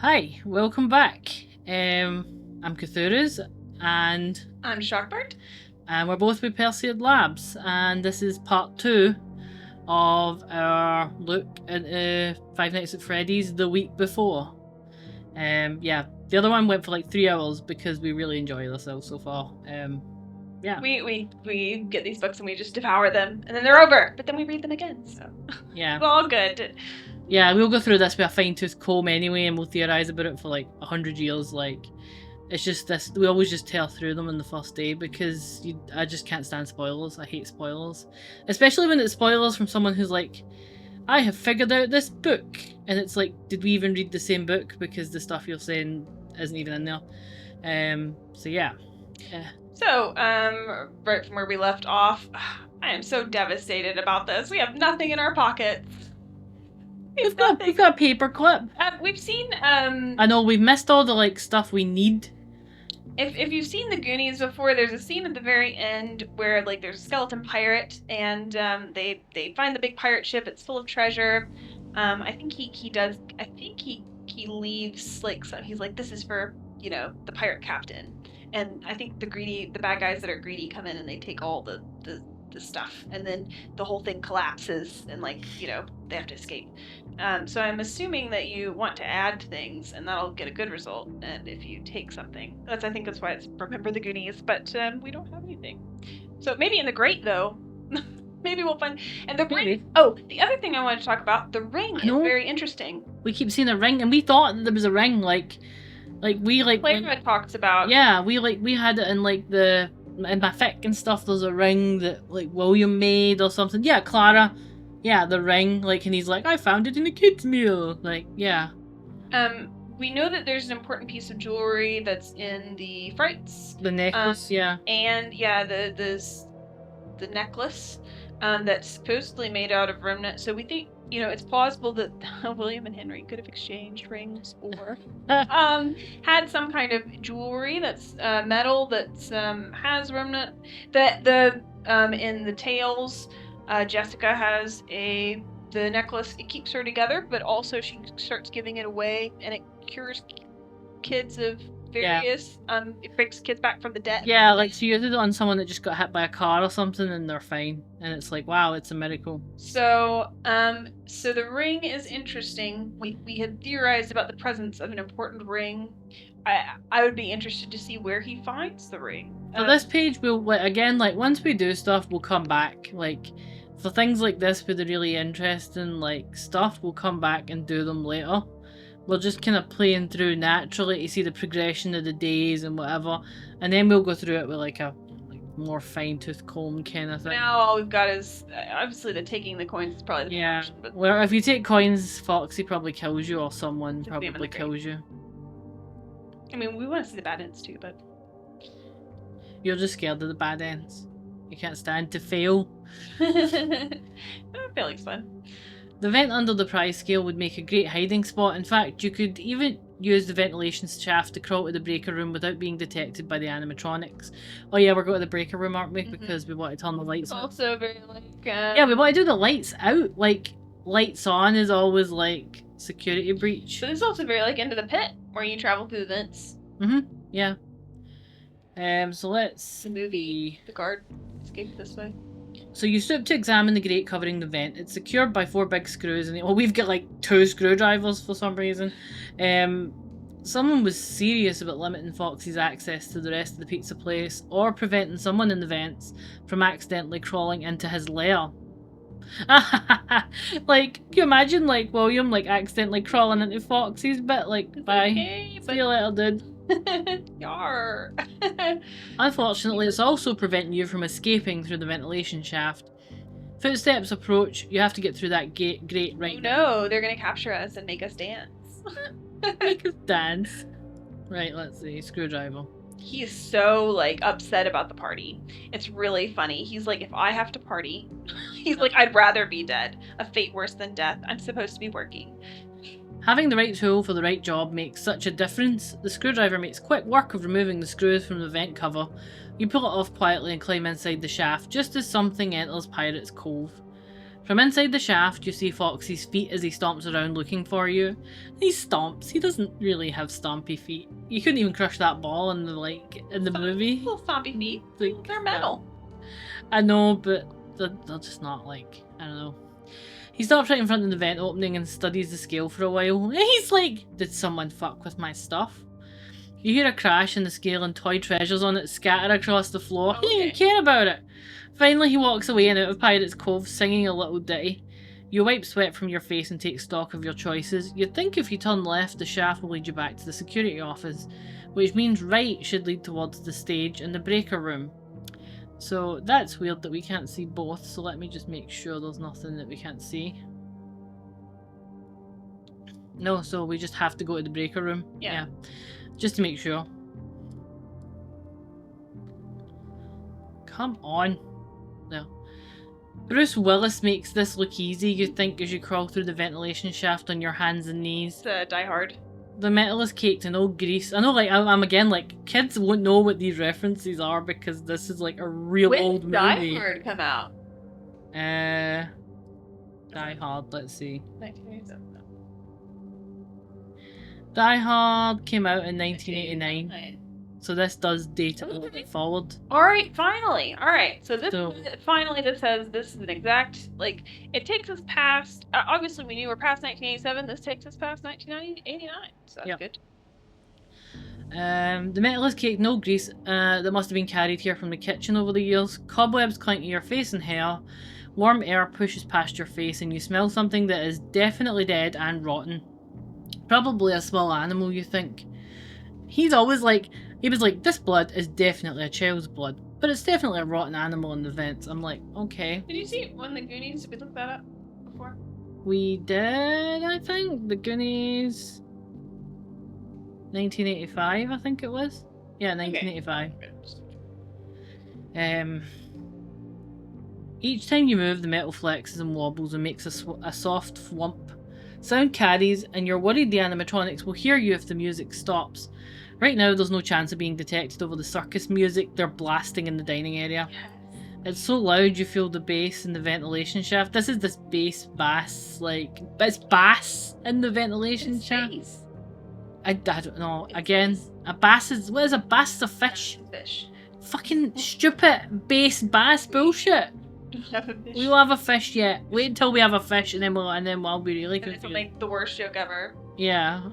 Hi, welcome back. I'm Cathures and I'm Shockburnt. we're both with Perseid Labs, and this is part 2 of our look into Five Nights at Freddy's the week before. Yeah, the other one went for like 3 hours because we really enjoyed ourselves so far. Yeah. We get these books and we just devour them, and then they're over. But then we read them again, so Yeah. it's all good. Yeah, we'll go through this with a fine-tooth comb anyway, and we'll theorise about it for like 100 years. Like, it's just this, we always just tear through them on the first day because I just can't stand spoilers. I hate spoilers. Especially when it's spoilers from someone who's like, I have figured out this book. And it's like, did we even read the same book? Because the stuff you're saying isn't even in there. So yeah. So, right from where we left off, I am so devastated about this. We have nothing in our pockets. We've got a paperclip. We've seen, I know, we've missed all the, like, stuff we need. If you've seen the Goonies before, there's a scene at the very end where, like, there's a skeleton pirate, and they find the big pirate ship. It's full of treasure. I think he leaves, like, so he's like, this is for, the pirate captain. And I think the bad guys that are greedy come in and they take all the stuff, and then the whole thing collapses and, like, they have to escape. So I'm assuming that you want to add things and that'll get a good result. And if you take something, I think that's why it's Remember the Goonies, but we don't have anything. So maybe in the grate though, maybe we'll find. And the ring. Oh, the other thing I wanted to talk about, the ring is very interesting. We keep seeing a ring, and we thought there was a ring, like we like. Playhood talks about. Yeah, we had it in like in my fic and stuff. There's a ring that like William made or something. Yeah, Clara. Yeah, the ring. Like, and he's like, I found it in a kid's meal. Like, yeah. We know that there's an important piece of jewelry that's in the frights. The necklace, yeah. And yeah, the necklace that's supposedly made out of remnants. So we think, it's plausible that William and Henry could have exchanged rings or had some kind of jewelry that's metal that has remnant. That in the tales, Jessica has the necklace. It keeps her together, but also she starts giving it away, and it cures kids of various. It brings kids back from the dead. Yeah, like she uses it on someone that just got hit by a car or something, and they're fine. And it's like, wow, it's a miracle. So, so the ring is interesting. We had theorized about the presence of an important ring. I would be interested to see where he finds the ring. For this page, we'll again, like, once we do stuff, we'll come back. Like, for things like this with the really interesting like stuff, we'll come back and do them later. We're just kind of playing through naturally to see the progression of the days and whatever, and then we'll go through it with like a more fine-tooth comb kind of thing. Now all we've got is obviously taking the coins is probably the option, but well, if you take coins, Foxy probably kills you, or someone probably kills you. I mean, we want to see the bad ends too, but you're just scared of the bad ends. You can't stand to fail. Failing's fun. The vent under the prize scale would make a great hiding spot. In fact, you could even use the ventilation shaft to crawl to the breaker room without being detected by the animatronics. Oh yeah, we're going to the breaker room, aren't we? Because we want to turn the lights on. Also very like... yeah, we want to do the lights out. Like, lights on is always like security breach. But it's also very like Into the Pit, where you travel through the vents. Yeah. So let's... The movie, The Guard, escape this way. So you stoop to examine the grate covering the vent. It's secured by 4 big screws, and we've got like 2 screwdrivers for some reason. Someone was serious about limiting Foxy's access to the rest of the pizza place, or preventing someone in the vents from accidentally crawling into his lair. Like, can you imagine like William like accidentally crawling into Foxy's bit? Like, bye. Okay, see you later, dude. Yar. Unfortunately, it's also preventing you from escaping through the ventilation shaft. Footsteps approach. You have to get through that grate right now. No, they're gonna capture us and make us dance. Make us dance. Right, let's see. Screwdriver. He is so like upset about the party. It's really funny. He's like, if I have to party, he's like, I'd rather be dead. A fate worse than death. I'm supposed to be working. Having the right tool for the right job makes such a difference. The screwdriver makes quick work of removing the screws from the vent cover. You pull it off quietly and climb inside the shaft just as something enters Pirate's Cove. From inside the shaft, you see Foxy's feet as he stomps around looking for you. He stomps. He doesn't really have stompy feet. You couldn't even crush that ball in the movie. Little stompy feet. Like, They're metal. I know, but they're just not like, I don't know. He stops right in front of the vent opening and studies the scale for a while. He's like, did someone fuck with my stuff? You hear a crash and the scale and toy treasures on it scatter across the floor. He didn't even care about it. Finally, he walks away and out of Pirate's Cove singing a little ditty. You wipe sweat from your face and take stock of your choices. You'd think if you turn left, the shaft will lead you back to the security office, which means right should lead towards the stage and the breaker room. So that's weird that we can't see both, so let me just make sure there's nothing that we can't see. No, so we just have to go to the breaker room? Yeah. Just to make sure. Come on. No. Bruce Willis makes this look easy, you think, as you crawl through the ventilation shaft on your hands and knees. It's Die Hard. The metal is caked in old grease. I know, like, I'm again, like, kids won't know what these references are because this is, like, a real old movie. When did Die Hard come out? Die Hard, let's see. 1987. Die Hard came out in 1989. So this does date it a little bit forward. Alright, finally. Alright, so finally this says this is an exact, like, it takes us past, obviously we knew we're past 1987, this takes us past 1989, so that's good. The metal is caked in old grease that must have been carried here from the kitchen over the years. Cobwebs cling to your face and hair. Warm air pushes past your face and you smell something that is definitely dead and rotten. Probably a small animal, you think. He's always like, he was like, this blood is definitely a child's blood, but it's definitely a rotten animal in the vents. I'm like, okay. Did you see one of the Goonies? Did we look that up before? We did, I think. The Goonies. 1985, I think it was. Yeah, 1985. Okay. Each time you move, the metal flexes and wobbles and makes a soft thwump. Sound carries, and you're worried the animatronics will hear you if the music stops. Right now, there's no chance of being detected over the circus music they're blasting in the dining area. It's so loud you feel the bass in the ventilation shaft. This is this bass, like, it's bass in the ventilation shaft. Bass. I don't know. Again, a bass is, what is a bass? It's a fish. Fish. Fucking stupid bass bullshit. We will have a fish yet. Wait until we have a fish and then we'll be really confused. It's like the worst joke ever. Yeah.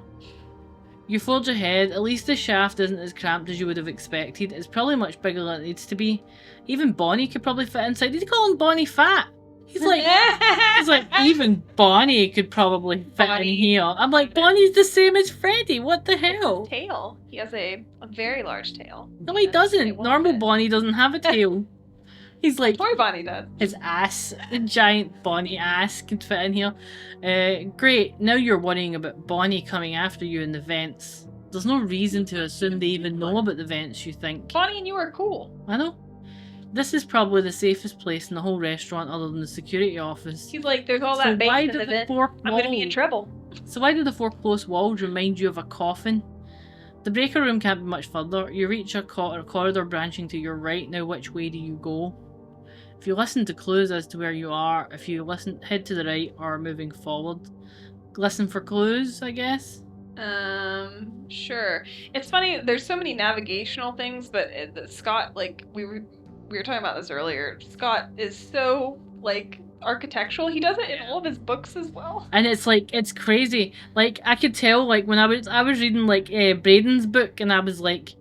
You forge ahead. At least the shaft isn't as cramped as you would have expected. It's probably much bigger than it needs to be. Even Bonnie could probably fit inside. Did you call him Bonnie fat? He's like, even Bonnie could probably fit in here. I'm like, Bonnie's the same as Freddy. What the hell? His tail. He has a very large tail. No, he doesn't. Normal Bonnie doesn't have a tail. He's like, Toy Bonnie does. His ass, the giant Bonnie ass, could fit in here. Great. Now you're worrying about Bonnie coming after you in the vents. There's no reason to assume they even know about the vents, you think. Bonnie and you are cool. I know. This is probably the safest place in the whole restaurant other than the security office. He's like, there's all that base in the vent. I'm gonna be in trouble. So why do the four close walls remind you of a coffin? The breaker room can't be much further. You reach a corridor branching to your right. Now which way do you go? If you listen to clues as to where you are, if you head to the right or moving forward. Listen for clues, I guess? Sure. It's funny, there's so many navigational things, but Scott, like, we were talking about this earlier, Scott is so, like, architectural. He does it in all of his books as well. And it's like, it's crazy. Like, I could tell, like, when I was reading, like, Braden's book, and I was like,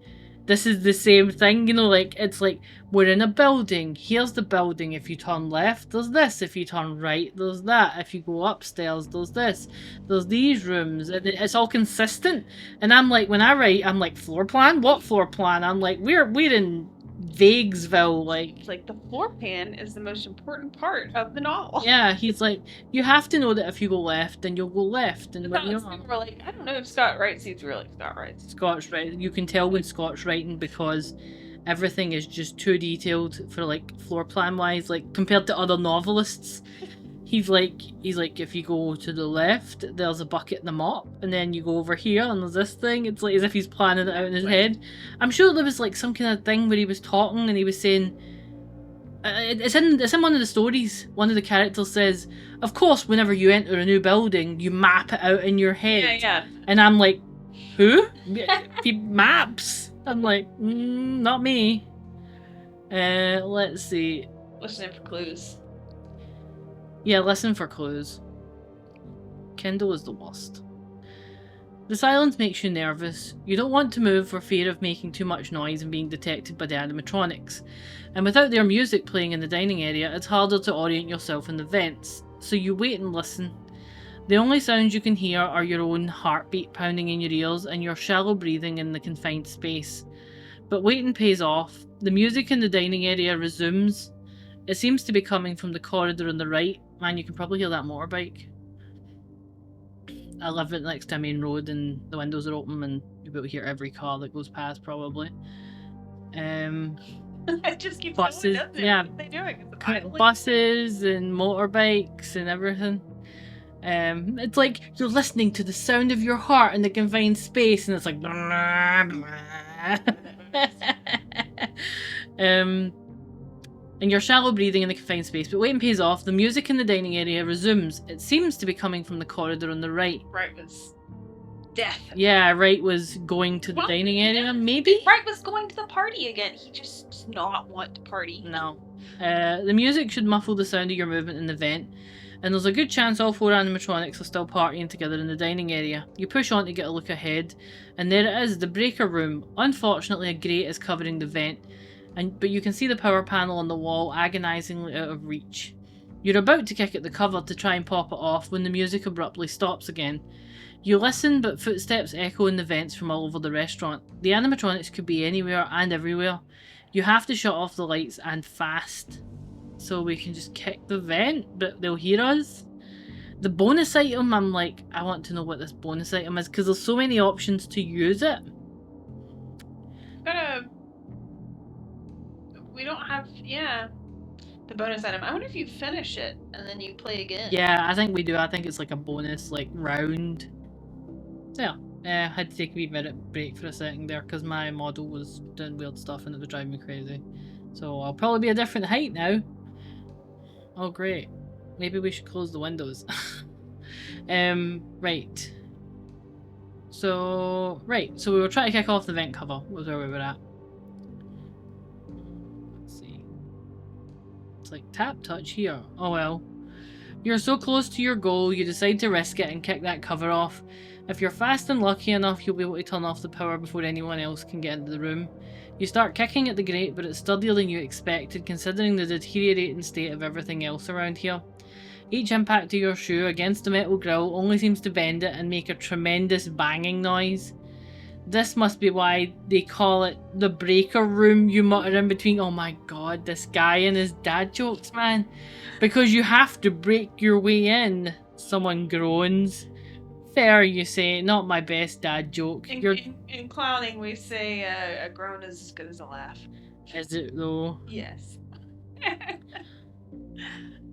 this is the same thing, you know, like, it's like, we're in a building, here's the building, if you turn left, there's this, if you turn right, there's that, if you go upstairs, there's this, there's these rooms, and it's all consistent, and I'm like, when I write, I'm like, floor plan? What floor plan? I'm like, we're in Vaguesville, like... It's like, the floor plan is the most important part of the novel. Yeah, he's like, you have to know that if you go left, then you'll go left, and when you're like, I don't know if Scott writes these really. Scott writes. Scott's writing. You can tell when Scott's writing because everything is just too detailed for, like, floor plan wise, like, compared to other novelists. He's like, if you go to the left, there's a bucket and a mop, and then you go over here, and there's this thing. It's like as if he's planning it out in his head. I'm sure there was, like, some kind of thing where he was talking, and he was saying, It's in one of the stories. One of the characters says, "Of course, whenever you enter a new building, you map it out in your head." Yeah. And I'm like, "Who? Maps?" I'm like, "Not me." Let's see. Listening for clues. Yeah, listen for clues. Kindle is the worst. The silence makes you nervous. You don't want to move for fear of making too much noise and being detected by the animatronics. And without their music playing in the dining area, it's harder to orient yourself in the vents. So you wait and listen. The only sounds you can hear are your own heartbeat pounding in your ears and your shallow breathing in the confined space. But waiting pays off. The music in the dining area resumes. It seems to be coming from the corridor on the right. Man, you can probably hear that motorbike. I live next to a main road and the windows are open and you'll be able to hear every car that goes past probably. It just keeps buses, going, doesn't it? yeah. What are they doing? Buses and motorbikes and everything. It's like you're listening to the sound of your heart in the confined space and it's like and your shallow breathing in the confined space, but waiting pays off. The music in the dining area resumes. It seems to be coming from the corridor on the right. Right was death. Yeah, right was going to the dining area, maybe? Right was going to the party again. He just does not want to party. No. The music should muffle the sound of your movement in the vent, and there's a good chance all 4 animatronics are still partying together in the dining area. You push on to get a look ahead, and there it is, the breaker room. Unfortunately, a grate is covering the vent, but you can see the power panel on the wall agonisingly out of reach. You're about to kick at the cover to try and pop it off when the music abruptly stops again. You listen, but footsteps echo in the vents from all over the restaurant. The animatronics could be anywhere and everywhere. You have to shut off the lights and fast. So we can just kick the vent, but they'll hear us. The bonus item, I'm like, I want to know what this bonus item is, because there's so many options to use it. We don't have, the bonus item. I wonder if you finish it and then you play again. Yeah, I think we do. I think it's like a bonus, like, round. So yeah, I had to take a wee minute break for a second there because my model was doing weird stuff and it was driving me crazy. So I'll probably be a different height now. Oh great. Maybe we should close the windows. Right. So we were trying to kick off the vent cover, was where we were at. Let's see. It's like tap touch here. Oh well. You're so close to your goal, you decide to risk it and kick that cover off. If you're fast and lucky enough, you'll be able to turn off the power before anyone else can get into the room. You start kicking at the grate, but it's sturdier than you expected considering the deteriorating state of everything else around here. Each impact of your shoe against the metal grill only seems to bend it and make a tremendous banging noise. This must be why they call it the breaker room, you mutter in between. Oh my god, this guy and his dad jokes, man. Because you have to break your way in. Someone groans. Fair, you say. Not my best dad joke. In clowning, we say a groan is as good as a laugh. Is it though? Yes.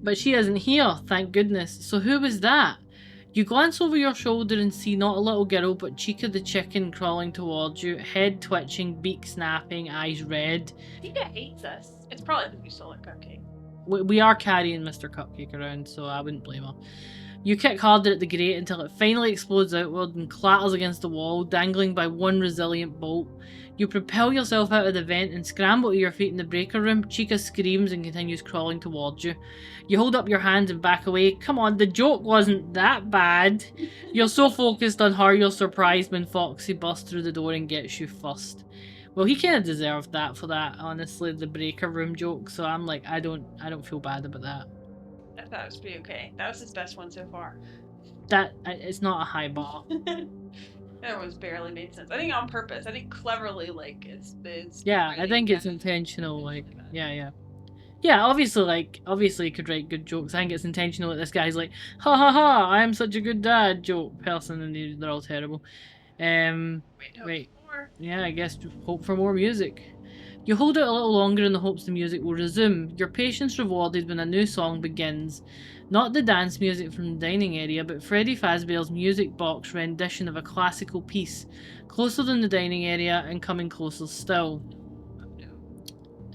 But she isn't here, thank goodness. So who was that? You glance over your shoulder and see not a little girl, but Chica the chicken crawling towards you, head twitching, beak snapping, eyes red. Chica hates us. It's probably because we stole her cupcake. We are carrying Mr. Cupcake around, so I wouldn't blame her. You kick harder at the grate until it finally explodes outward and clatters against the wall, dangling by one resilient bolt. You propel yourself out of the vent and scramble to your feet in the breaker room. Chica screams and continues crawling towards you. You hold up your hands and back away. Come on, the joke wasn't that bad. You're so focused on her, you're surprised when Foxy busts through the door and gets you first. Well, he kind of deserved that for that, honestly, the breaker room joke. So I'm like, I don't feel bad about that. I thought it was pretty okay. That was his best one so far. It's not a high bar. That was barely made sense. I think on purpose. I think cleverly, like it's yeah, I think it's intentional. Like, yeah. Obviously, he could write good jokes. I think it's intentional that this guy's like, ha ha ha, I am such a good dad joke person, and they're all terrible. Wait. Yeah, I guess hope for more music. You hold out a little longer in the hopes the music will resume. Your patience rewarded when a new song begins. Not the dance music from the dining area, but Freddy Fazbear's music box rendition of a classical piece, closer than the dining area and coming closer still.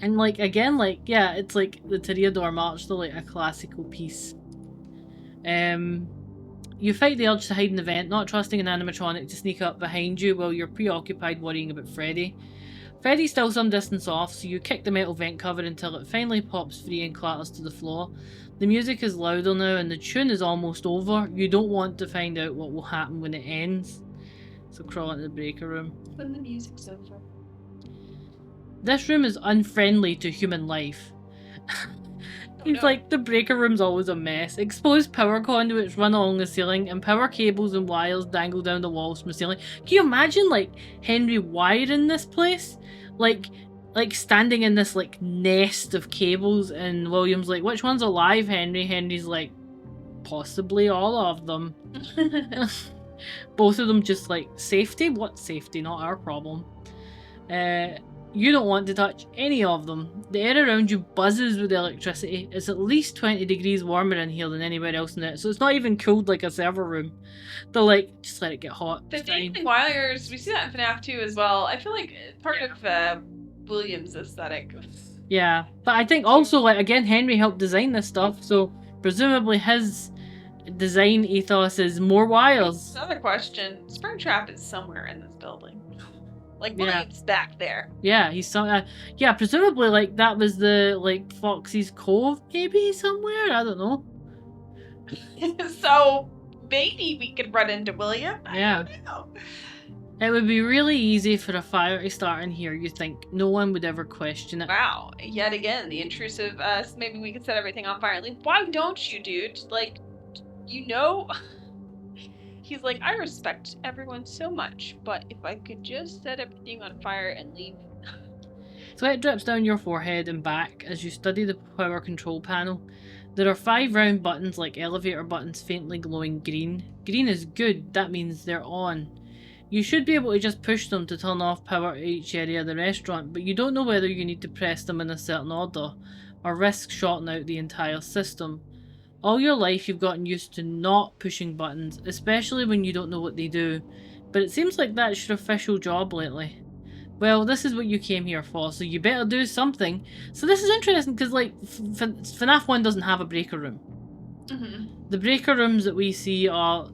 And like again, like yeah, it's like the Toreador March, though, like a classical piece. You fight the urge to hide in the vent, not trusting an animatronic to sneak up behind you while you're preoccupied worrying about Freddy. Freddy's still some distance off, so you kick the metal vent cover until it finally pops free and clatters to the floor. The music is louder now and the tune is almost over. You don't want to find out what will happen when it ends. So crawl into the breaker room. When the music's over. This room is unfriendly to human life. He's like, the breaker room's always a mess. Exposed power conduits run along the ceiling and power cables and wires dangle down the walls from the ceiling. Can you imagine, like, Henry wiring this place? Like standing in this, like, nest of cables, and William's like, which one's alive, Henry? Henry's like, possibly all of them. Both of them just like, safety? What safety? Not our problem. You don't want to touch any of them. The air around you buzzes with electricity. It's at least 20 degrees warmer in here than anywhere else in it, so it's not even cooled like a server room. They're like, just let it get hot. The dangling wires, we see that in FNAF 2 as well. I feel like it's part of William's aesthetic. Yeah, but I think also, like, again, Henry helped design this stuff, so presumably his design ethos is more wires. Another question. Springtrap is somewhere in this building. Like, William's back there. Yeah, he's some. Yeah, presumably, like, that was the, like, Foxy's Cove, maybe, somewhere? I don't know. So, maybe we could run into William? Yeah. I don't know. It would be really easy for a fire to start in here, you think. No one would ever question it. Wow. Yet again, the intrusive, maybe we could set everything on fire. Like, why don't you, dude? Like, you know... He's like, I respect everyone so much, but if I could just set everything on fire and leave. Sweat drips down your forehead and back as you study the power control panel. There are 5 round buttons like elevator buttons faintly glowing green. Green is good, that means they're on. You should be able to just push them to turn off power to each area of the restaurant, but you don't know whether you need to press them in a certain order, or risk shorting out the entire system. All your life you've gotten used to not pushing buttons, especially when you don't know what they do, but it seems like that's your official job lately. Well, this is what you came here for, so you better do something. So this is interesting because, like, FNAF 1 doesn't have a breaker room. The breaker rooms that we see are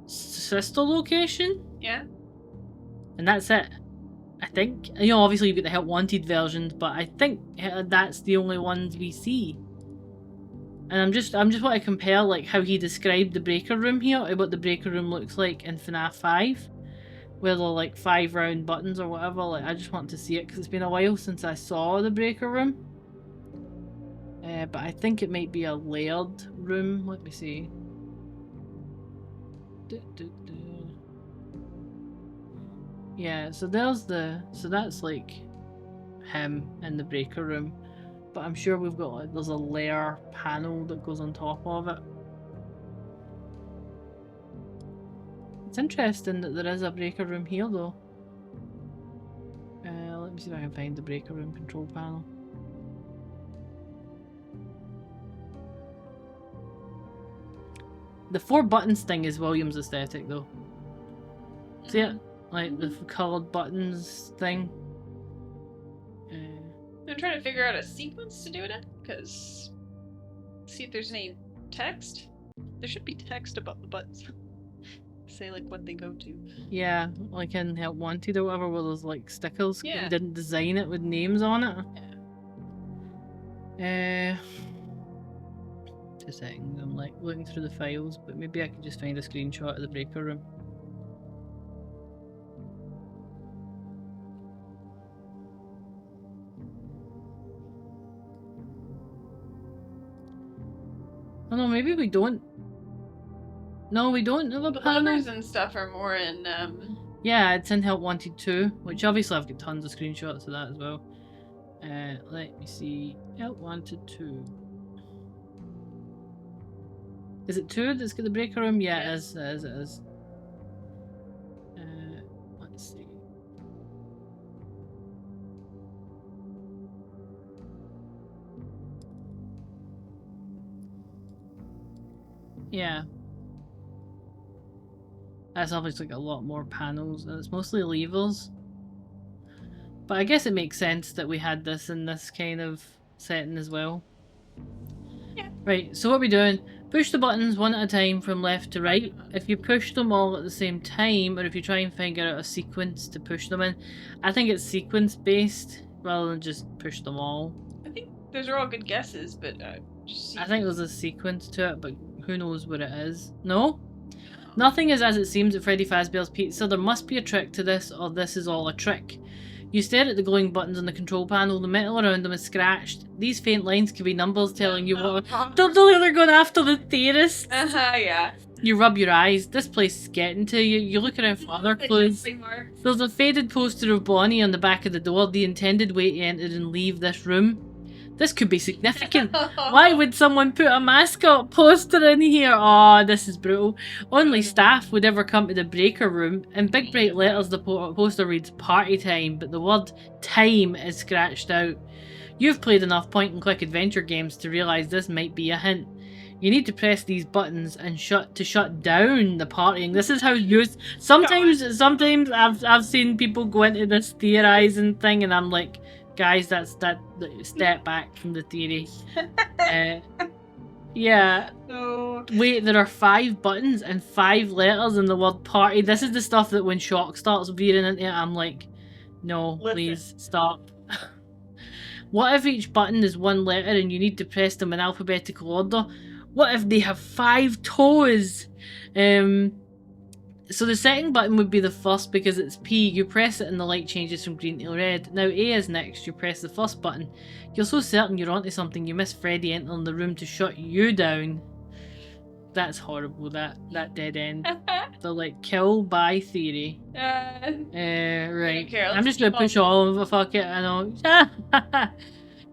sister location. Yeah. And that's it. I think. You know, obviously you've got the Help Wanted versions, but I think that's the only ones we see. And I'm just want to compare, like, how he described the breaker room here to what the breaker room looks like in FNAF 5, where they're like 5 round buttons or whatever. Like, I just want to see it because it's been a while since I saw the breaker room. But I think it might be a layered room. Let me see. Yeah, so there's so that's like him in the breaker room. But I'm sure we've got, like, there's a layer panel that goes on top of it. It's interesting that there is a breaker room here, though. Let me see if I can find the breaker room control panel. The 4 buttons thing is William's aesthetic, though. See it? Like the coloured buttons thing. I'm trying to figure out a sequence to do it in, because see if there's any text. There should be text about the buttons. Say, like, what they go to. Yeah, like in Help Wanted or whatever, where there's, like, stickers. Yeah. He didn't design it with names on it. Yeah. Just a second, I'm, like, looking through the files, but maybe I could just find a screenshot of the breaker room. Oh no, maybe we don't. No, we don't have a panel. The others and stuff are more in, Yeah, it's in Help Wanted 2, which obviously I've got tons of screenshots of that as well. Let me see. Help Wanted 2. Is it 2 that's got the breaker room? Yeah, it is. It is. Let's see. Yeah. That's obviously got a lot more panels, and it's mostly levers. But I guess it makes sense that we had this in this kind of setting as well. Yeah. Right, so what are we doing? Push the buttons one at a time from left to right. If you push them all at the same time, or if you try and figure out a sequence to push them in, I think it's sequence based rather than just push them all. I think those are all good guesses, but just I think there's a sequence to it, but who knows what it is. No? Nothing is as it seems at Freddy Fazbear's Pizza. There must be a trick to this, or this is all a trick. You stare at the glowing buttons on the control panel. The metal around them is scratched. These faint lines could be numbers telling you what... Don't they're going after the theorist. Yeah. You rub your eyes. This place is getting to you. You look around for other clues. There's a faded poster of Bonnie on the back of the door. The intended way to enter and leave this room. This could be significant. Why would someone put a mascot poster in here? Oh, this is brutal. Only staff would ever come to the breaker room. In big bright letters, the poster reads party time, but the word time is scratched out. You've played enough point-and-click adventure games to realise this might be a hint. You need to press these buttons and shut down the partying. This is how you sometimes I've seen people go into this theorising thing, and I'm like, guys, that's step back from the theory. Yeah. No. Wait, there are 5 buttons and 5 letters in the word party. This is the stuff that when Shock starts veering into it, I'm like, no, please stop. What if each button is one letter and you need to press them in alphabetical order? What if they have 5 toes? So the second button would be the first because it's P. You press it and the light changes from green to red. Now A is next. You press the first button. You're so certain you're onto something you miss Freddy entering the room to shut you down. That's horrible, that dead end. The like kill by theory. Right. Okay, I'm just gonna push all of them, fuck it, I know.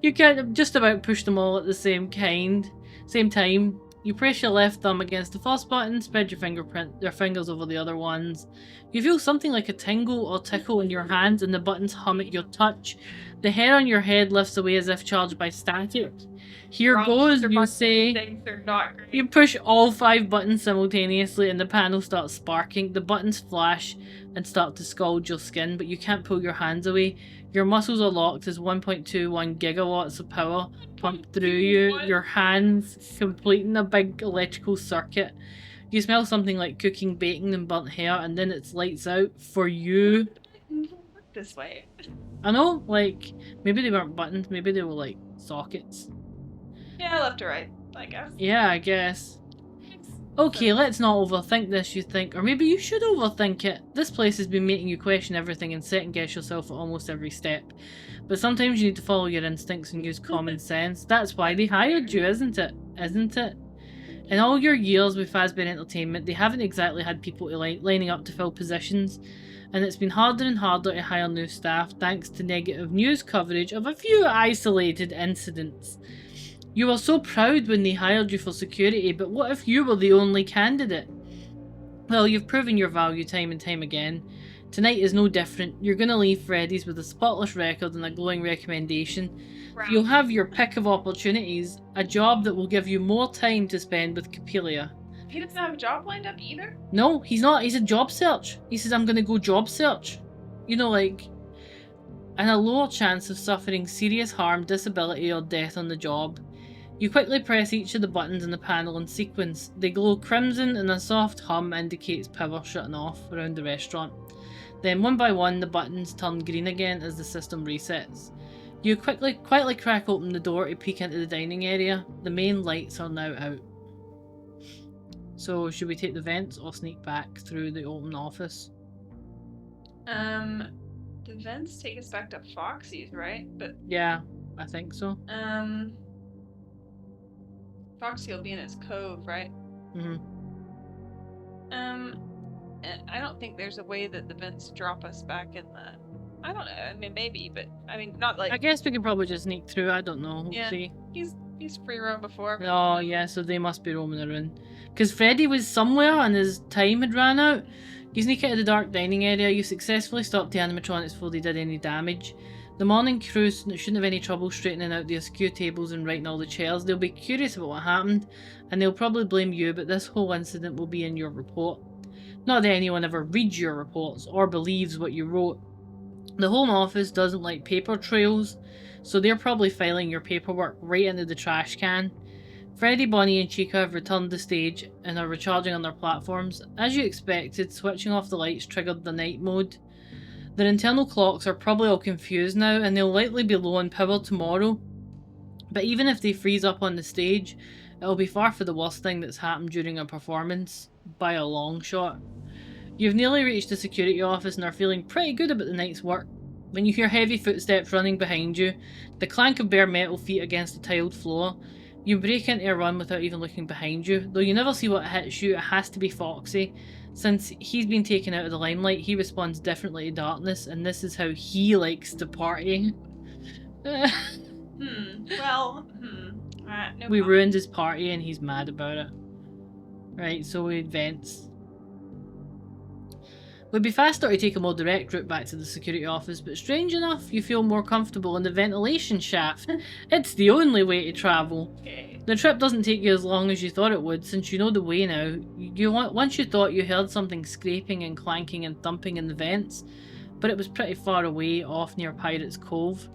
You can't just about push them all at the same time. You press your left thumb against the first button, spread your fingers over the other ones. You feel something like a tingle or tickle in your hands and the buttons hum at your touch. The hair on your head lifts away as if charged by static. Here goes, you say. You push all 5 buttons simultaneously and the panel starts sparking. The buttons flash and start to scald your skin, but you can't pull your hands away. Your muscles are locked as 1.21 gigawatts of power pumped through you, your hands completing a big electrical circuit. You smell something like cooking bacon and burnt hair, and then it's lights out for you. This way. I know, like, maybe they weren't buttons, maybe they were like sockets. Yeah, left to right, I guess. Yeah, I guess. Okay, let's not overthink this, you think. Or maybe you should overthink it. This place has been making you question everything and second guess yourself at almost every step. But sometimes you need to follow your instincts and use common sense. That's why they hired you, isn't it? Isn't it? In all your years with Fazbear Entertainment, they haven't exactly had people lining up to fill positions. And it's been harder and harder to hire new staff thanks to negative news coverage of a few isolated incidents. You were so proud when they hired you for security, but what if you were the only candidate? Well, you've proven your value time and time again. Tonight is no different. You're going to leave Freddy's with a spotless record and a glowing recommendation. Wow. You'll have your pick of opportunities, a job that will give you more time to spend with Capelia. He doesn't have a job lined up either? No, he's not. He's a job search. He says, I'm going to go job search. You know, like, and a lower chance of suffering serious harm, disability, or death on the job. You quickly press each of the buttons in the panel in sequence. They glow crimson and a soft hum indicates power shutting off around the restaurant. Then one by one the buttons turn green again as the system resets. You quietly crack open the door to peek into the dining area. The main lights are now out. So should we take the vents or sneak back through the open office? The vents take us back to Foxy's, right? But yeah, I think so. Foxy will be in its cove, right? Mm-hmm. I don't think there's a way that the vents drop us back in the... I don't know, I mean, maybe, but, I mean, not like... I guess we could probably just sneak through, I don't know, we'll yeah, see. He's free roam before. Oh, yeah, so they must be roaming around. Because Freddy was somewhere and his time had ran out. You sneak out of the dark dining area, you successfully stopped the animatronics before they did any damage. The morning crew shouldn't have any trouble straightening out the askew tables and righting all the chairs. They'll be curious about what happened, and they'll probably blame you, but this whole incident will be in your report. Not that anyone ever reads your reports or believes what you wrote. The Home Office doesn't like paper trails, so they're probably filing your paperwork right into the trash can. Freddy, Bonnie and Chica have returned the stage and are recharging on their platforms. As you expected, switching off the lights triggered the night mode. Their internal clocks are probably all confused now and they'll likely be low on power tomorrow. But even if they freeze up on the stage, it'll be far from the worst thing that's happened during a performance, by a long shot. You've nearly reached the security office and are feeling pretty good about the night's work when you hear heavy footsteps running behind you, the clank of bare metal feet against the tiled floor. You break into a run without even looking behind you. Though you never see what hits you, it has to be Foxy. Since he's been taken out of the limelight, he responds differently to darkness, and this is how he likes to party. No We ruined his party and he's mad about it. Right, so we advance. Would be faster to take a more direct route back to the security office, but strange enough, you feel more comfortable in the ventilation shaft. It's the only way to travel. Okay. The trip doesn't take you as long as you thought it would, since you know the way now. Once you thought you heard something scraping and clanking and thumping in the vents, but it was pretty far away, off near Pirate's Cove.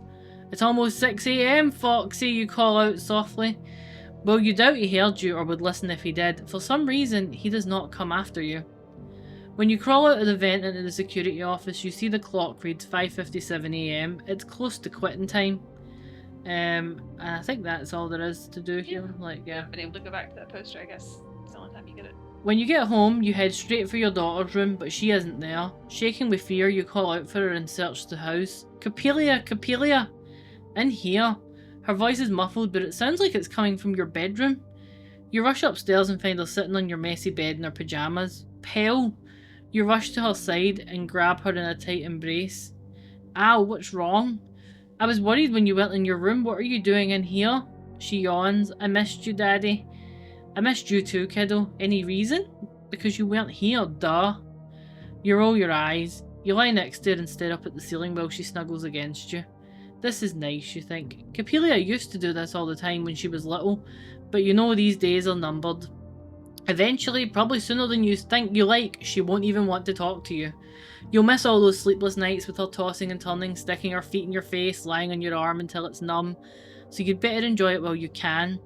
It's almost 6 AM, Foxy, you call out softly. Well, you doubt he heard you or would listen if he did. For some reason, he does not come after you. When you crawl out of the vent into the security office, you see the clock reads 5:57 AM. It's close to quitting time. And I think that's all there is to do here. Been able to go back to that poster, I guess. It's the only time you get it. When you get home, you head straight for your daughter's room, but she isn't there. Shaking with fear, you call out for her and search the house. Capelia, Capelia! In here. Her voice is muffled, but it sounds like it's coming from your bedroom. You rush upstairs and find her sitting on your messy bed in her pyjamas. Pale. You rush to her side and grab her in a tight embrace. Ow, what's wrong? I was worried when you went in your room. What are you doing in here? She yawns. I missed you, Daddy. I missed you too, kiddo. Any reason? Because you weren't here, duh. You roll your eyes. You lie next to her and stare up at the ceiling while she snuggles against you. This is nice, you think. Capelia used to do this all the time when she was little, but you know these days are numbered. Eventually, probably sooner than you think you like, she won't even want to talk to you. You'll miss all those sleepless nights with her tossing and turning, sticking her feet in your face, lying on your arm until it's numb, so you'd better enjoy it while you can.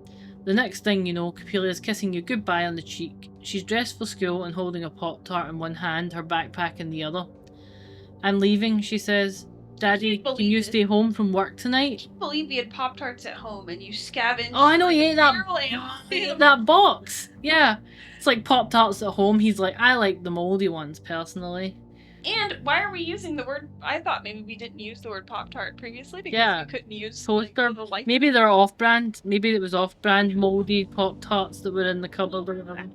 The next thing you know, Capelia's kissing you goodbye on the cheek. She's dressed for school and holding a Pop-Tart in one hand, her backpack in the other. I'm leaving, she says. Daddy, can you stay home from work tonight? I can't believe we had Pop-Tarts at home and you scavenged. Oh, I know, he ate that box. Yeah. It's like Pop-Tarts at home. He's like, I like the moldy ones, personally. And why are we using the word... I thought maybe we didn't use the word Pop-Tart previously because we couldn't use... Maybe they're off-brand. Maybe it was off-brand moldy Pop-Tarts that were in the cupboard or whatever.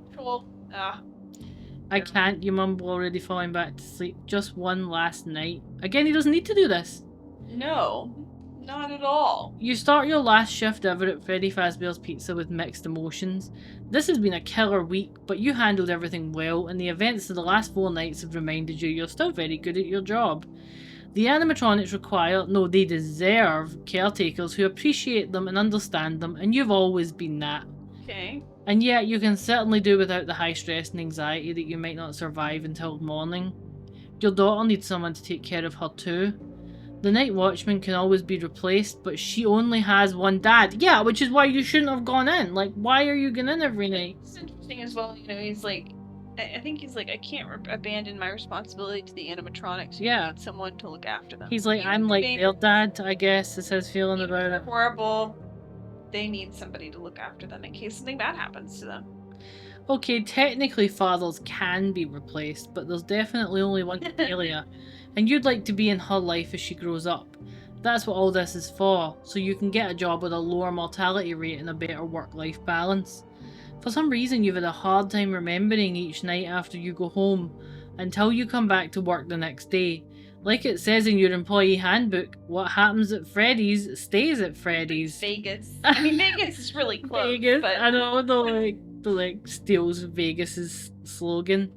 I can't, you mumble, already falling back to sleep. Just one last night. Again, he doesn't need to do this. No, not at all. You start your last shift ever at Freddy Fazbear's Pizza with mixed emotions. This has been a killer week, but you handled everything well, and the events of the last 4 nights have reminded you you're still very good at your job. The animatronics require, no, they deserve, caretakers who appreciate them and understand them, and you've always been that. Okay. And yet, you can certainly do without the high stress and anxiety that you might not survive until morning. Your daughter needs someone to take care of her too. The night watchman can always be replaced, but she only has one dad. Yeah, which is why you shouldn't have gone in. Like, why are you going in every night? It's interesting as well, you know, he's like, I think he's like, I can't abandon my responsibility to the animatronics. Yeah. I need someone to look after them. He's like, I'm like their dad, I guess, is his feeling about it. Horrible. They need somebody to look after them in case something bad happens to them. Okay, technically fathers can be replaced, but there's definitely only one Capelia, and you'd like to be in her life as she grows up. That's what all this is for, so you can get a job with a lower mortality rate and a better work-life balance. For some reason you've had a hard time remembering each night after you go home, until you come back to work the next day. Like it says in your employee handbook, what happens at Freddy's stays at Freddy's. Vegas. I mean, Vegas is really close. Vegas, but... I know, the steals Vegas's slogan.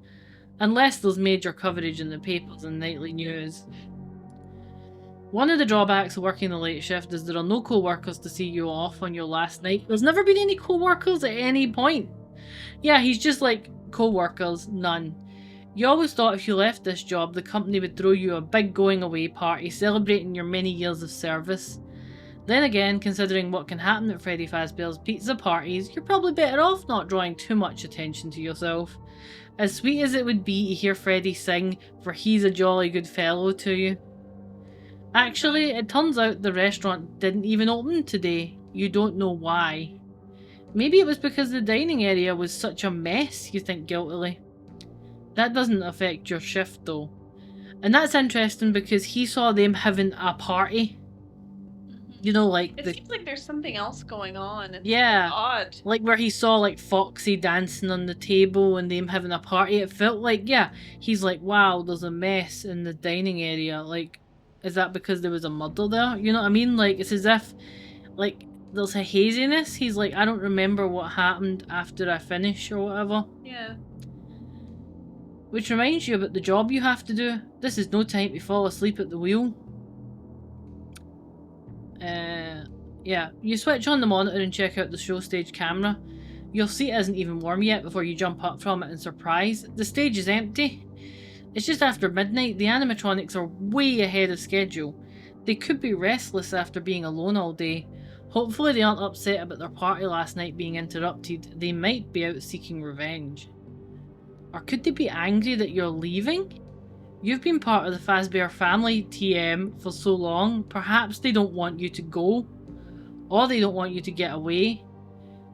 Unless there's major coverage in the papers and nightly news. One of the drawbacks of working the late shift is there are no co-workers to see you off on your last night. There's never been any co-workers at any point. Yeah, he's just like, co-workers, none. You always thought if you left this job, the company would throw you a big going away party celebrating your many years of service. Then again, considering what can happen at Freddy Fazbear's pizza parties, you're probably better off not drawing too much attention to yourself. As sweet as it would be to hear Freddy sing "For He's a Jolly Good Fellow" to you. Actually, it turns out the restaurant didn't even open today. You don't know why. Maybe it was because the dining area was such a mess, you think guiltily. That doesn't affect your shift though. And that's interesting because he saw them having a party. You know, like It seems like there's something else going on. It's yeah, odd. like where he saw like Foxy dancing on the table and them having a party. It felt like, yeah, he's like, wow, there's a mess in the dining area. Like, is that because there was a murder there? You know what I mean? Like, it's as if, like, there's a haziness. He's like, I don't remember what happened after I finish or whatever. Yeah. Which reminds you about the job you have to do. This is no time to fall asleep at the wheel. Yeah, you switch on the monitor and check out the show stage camera. Your seat isn't even warm yet before you jump up from it in surprise. The stage is empty. It's just after midnight. The animatronics are way ahead of schedule. They could be restless after being alone all day. Hopefully they aren't upset about their party last night being interrupted. They might be out seeking revenge. Or could they be angry that you're leaving? You've been part of the Fazbear family, TM, for so long. Perhaps they don't want you to go. Or they don't want you to get away.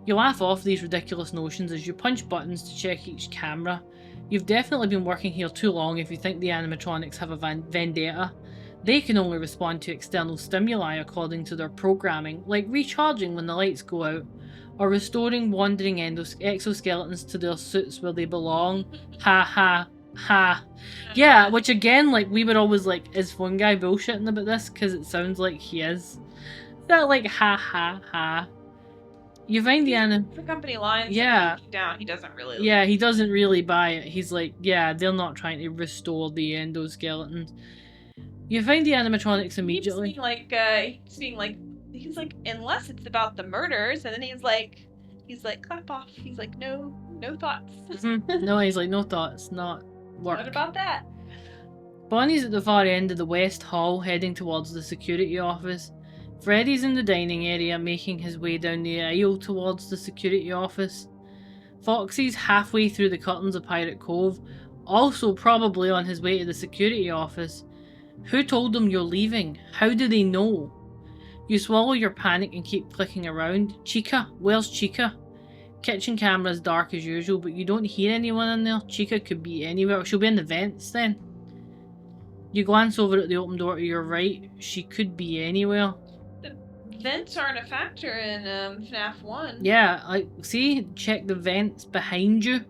You laugh off these ridiculous notions as you punch buttons to check each camera. You've definitely been working here too long if you think the animatronics have a vendetta. They can only respond to external stimuli according to their programming, like recharging when the lights go out, or restoring wandering exoskeletons to their suits where they belong. Ha ha ha. Yeah, which again, like, we were always like, is Phone Guy bullshitting about this? Because it sounds like he is. That like ha ha ha. You find the company lines. Yeah. Down. He doesn't really. Yeah, he doesn't really buy it. He's like, yeah, they're not trying to restore the endoskeletons. You find the animatronics immediately. He's like, unless it's about the murders, and then he's like, clap off. He's like, no thoughts. No, he's like, no thoughts, not work. What about that? Bonnie's at the far end of the west hall, heading towards the security office. Freddy's in the dining area, making his way down the aisle towards the security office. Foxy's halfway through the curtains of Pirate Cove, also probably on his way to the security office. Who told them you're leaving? How do they know? You swallow your panic and keep clicking around. Chica? Where's Chica? Kitchen camera's dark as usual, but you don't hear anyone in there. Chica could be anywhere. She'll be in the vents then. You glance over at the open door to your right. She could be anywhere. The vents aren't a factor in FNAF 1. Yeah, like, see? Check the vents behind you.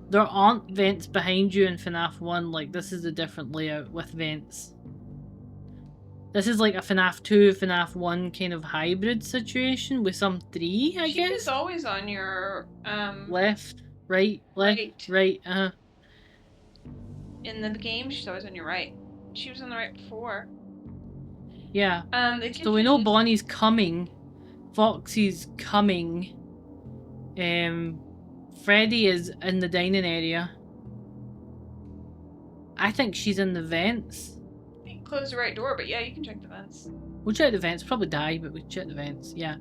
There aren't vents behind you in FNAF 1. Like, this is a different layout with vents. This is like a FNAF 2, FNAF 1 kind of hybrid situation with some 3, I guess? She's always on your... left, right, left, right, In the game, she's always on your right. She was on the right before. Yeah. So we know Bonnie's coming. Foxy's coming. Freddy is in the dining area. I think she's in the vents. You can close the right door, but yeah, you can check the vents. We'll check the vents. Probably die, but we'll check the vents. Yeah.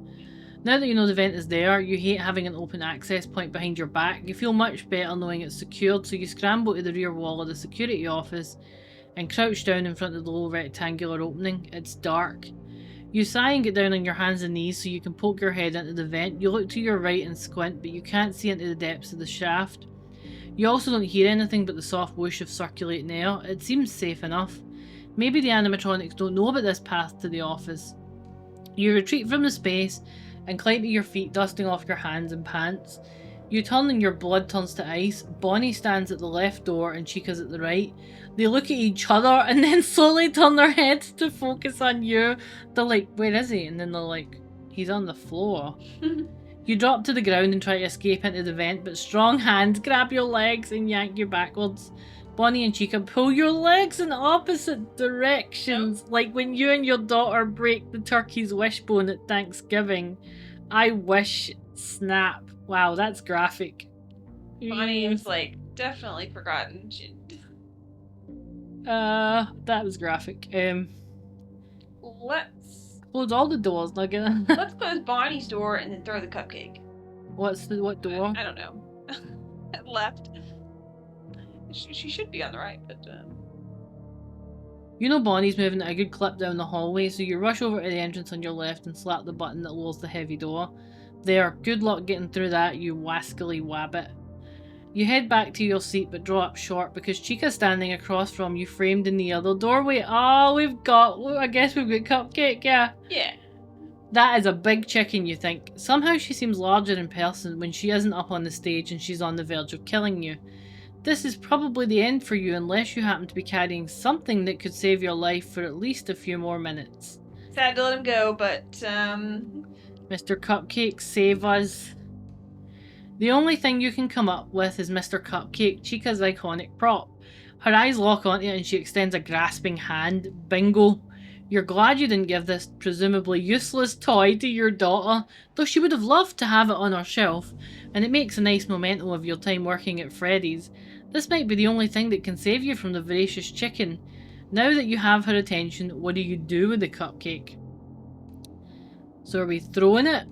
Now that you know the vent is there, you hate having an open access point behind your back. You feel much better knowing it's secured, so you scramble to the rear wall of the security office and crouch down in front of the low rectangular opening. It's dark. You sigh and get down on your hands and knees so you can poke your head into the vent. You look to your right and squint, but you can't see into the depths of the shaft. You also don't hear anything but the soft whoosh of circulating air. It seems safe enough. Maybe the animatronics don't know about this path to the office. You retreat from the space and climb to your feet, dusting off your hands and pants. You turn and your blood turns to ice. Bonnie stands at the left door and Chica's at the right. They look at each other and then slowly turn their heads to focus on you. They're like, where is he? And then they're like, he's on the floor. You drop to the ground and try to escape into the vent, but strong hands grab your legs and yank you backwards. Bonnie and Chica pull your legs in opposite directions, like when you and your daughter break the turkey's wishbone at Thanksgiving. I wish snap. Wow, that's graphic. Bonnie was like definitely forgotten. That was graphic. Let's Close all the doors, Nugget. let's close Bonnie's door and then throw the cupcake. What door? I don't know. Left. She should be on the right, but You know Bonnie's moving at a good clip down the hallway, so you rush over to the entrance on your left and slap the button that lowers the heavy door. There, good luck getting through that, you wascally wabbit. You head back to your seat but draw up short because Chica's standing across from you, framed in the other doorway. Oh, I guess we've got Cupcake, yeah. Yeah. That is a big chicken, you think. Somehow she seems larger in person when she isn't up on the stage and she's on the verge of killing you. This is probably the end for you unless you happen to be carrying something that could save your life for at least a few more minutes. Sad to let him go, but Mr. Cupcake, save us. The only thing you can come up with is Mr. Cupcake, Chica's iconic prop. Her eyes lock onto it and she extends a grasping hand. Bingo. You're glad you didn't give this presumably useless toy to your daughter, though she would have loved to have it on her shelf, and it makes a nice memento of your time working at Freddy's. This might be the only thing that can save you from the voracious chicken. Now that you have her attention, what do you do with the cupcake? So are we throwing it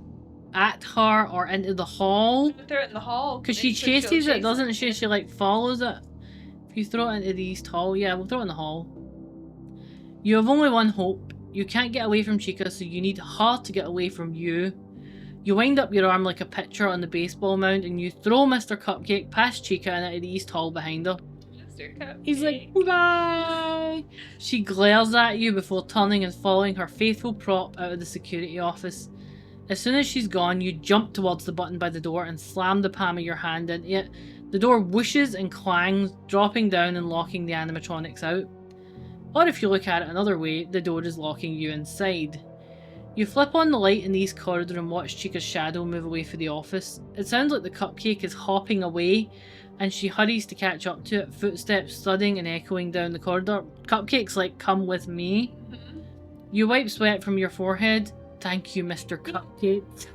at her or into the hall? throw it in the hall. Because she chases it, doesn't she? She like follows it. If you throw it into the east hall, yeah, we'll throw it in the hall. You have only one hope. You can't get away from Chica, so you need her to get away from you. You wind up your arm like a pitcher on the baseball mound and you throw Mr. Cupcake past Chica and into the east hall behind her. Mr. Cupcake. He's like, bye! She glares at you before turning and following her faithful prop out of the security office. As soon as she's gone, you jump towards the button by the door and slam the palm of your hand into it. The door whooshes and clangs, dropping down and locking the animatronics out. Or if you look at it another way, the door is locking you inside. You flip on the light in the east corridor and watch Chica's shadow move away for the office. It sounds like the cupcake is hopping away, and she hurries to catch up to it, footsteps thudding and echoing down the corridor. Cupcake's like, come with me. You wipe sweat from your forehead. Thank you, Mr. Cupcake.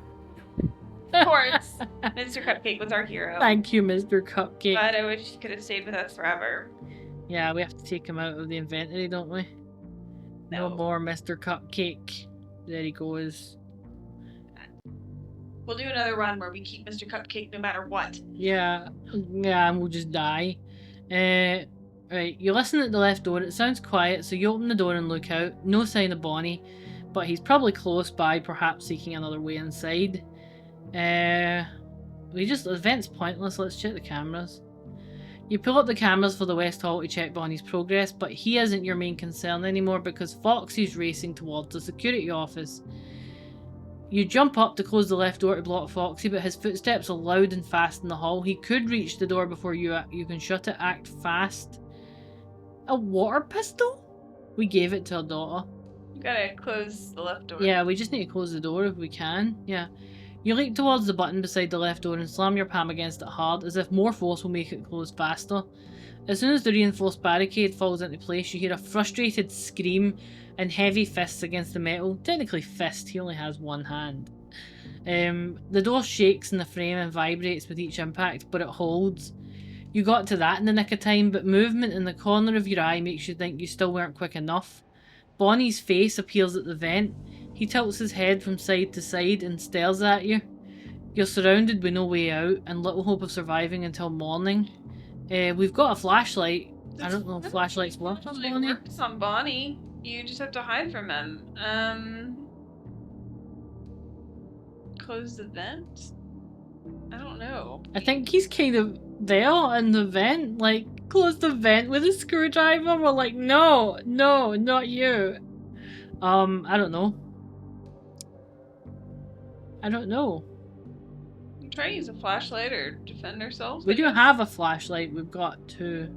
Of course. Mr. Cupcake was our hero. Thank you, Mr. Cupcake. But I wish he could have stayed with us forever. Yeah, we have to take him out of the inventory, don't we? No more Mr. Cupcake. There he goes. We'll do another run where we keep Mr. Cupcake no matter what. Yeah, and we'll just die. Right, you listen at the left door. It sounds quiet, so you open the door and look out. No sign of Bonnie, but he's probably close by, perhaps seeking another way inside. The event's pointless. Let's check the cameras. You pull up the cameras for the West Hall to check Bonnie's progress, but he isn't your main concern anymore because Foxy's racing towards the security office. You jump up to close the left door to block Foxy, but his footsteps are loud and fast in the hall. He could reach the door before you can shut it. Act fast. A water pistol? We gave it to our daughter. You gotta close the left door. Yeah, we just need to close the door if we can. Yeah. You leap towards the button beside the left door and slam your palm against it hard, as if more force will make it close faster. As soon as the reinforced barricade falls into place, you hear a frustrated scream and heavy fists against the metal. Technically fist, he only has one hand. The door shakes in the frame and vibrates with each impact, but it holds. You got to that in the nick of time, but movement in the corner of your eye makes you think you still weren't quick enough. Bonnie's face appears at the vent. He tilts his head from side to side and stares at you. You're surrounded with no way out and little hope of surviving until morning. We've got a flashlight. I don't know if flashlights work on Bonnie. It works on Bonnie. You just have to hide from him. Close the vent? I don't know. I think he's kind of there in the vent. Like, close the vent with a screwdriver. We're like, no, not you. I don't know. We try to use a flashlight or defend ourselves. We do have a flashlight. We've got two.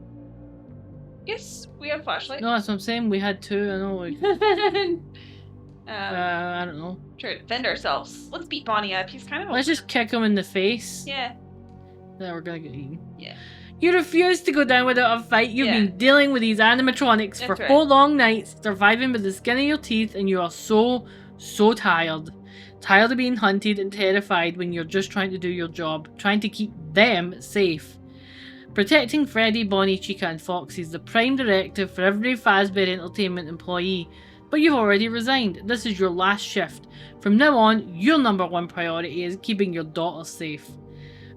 Yes, we have flashlight. No, that's what I'm saying. We had two. I know. I don't know. Try to defend ourselves. Let's beat Bonnie up. He's kind of. Let's just kick him in the face. Yeah. Then we're gonna get eaten. Yeah. You refuse to go down without a fight. You've been dealing with these animatronics for 4 long nights, surviving with the skin of your teeth, and you are so tired. Tired of being hunted and terrified when you're just trying to do your job, trying to keep them safe. Protecting Freddy, Bonnie, Chica and Foxy is the prime directive for every Fazbear Entertainment employee, but you've already resigned. This is your last shift. From now on, your #1 priority is keeping your daughter safe.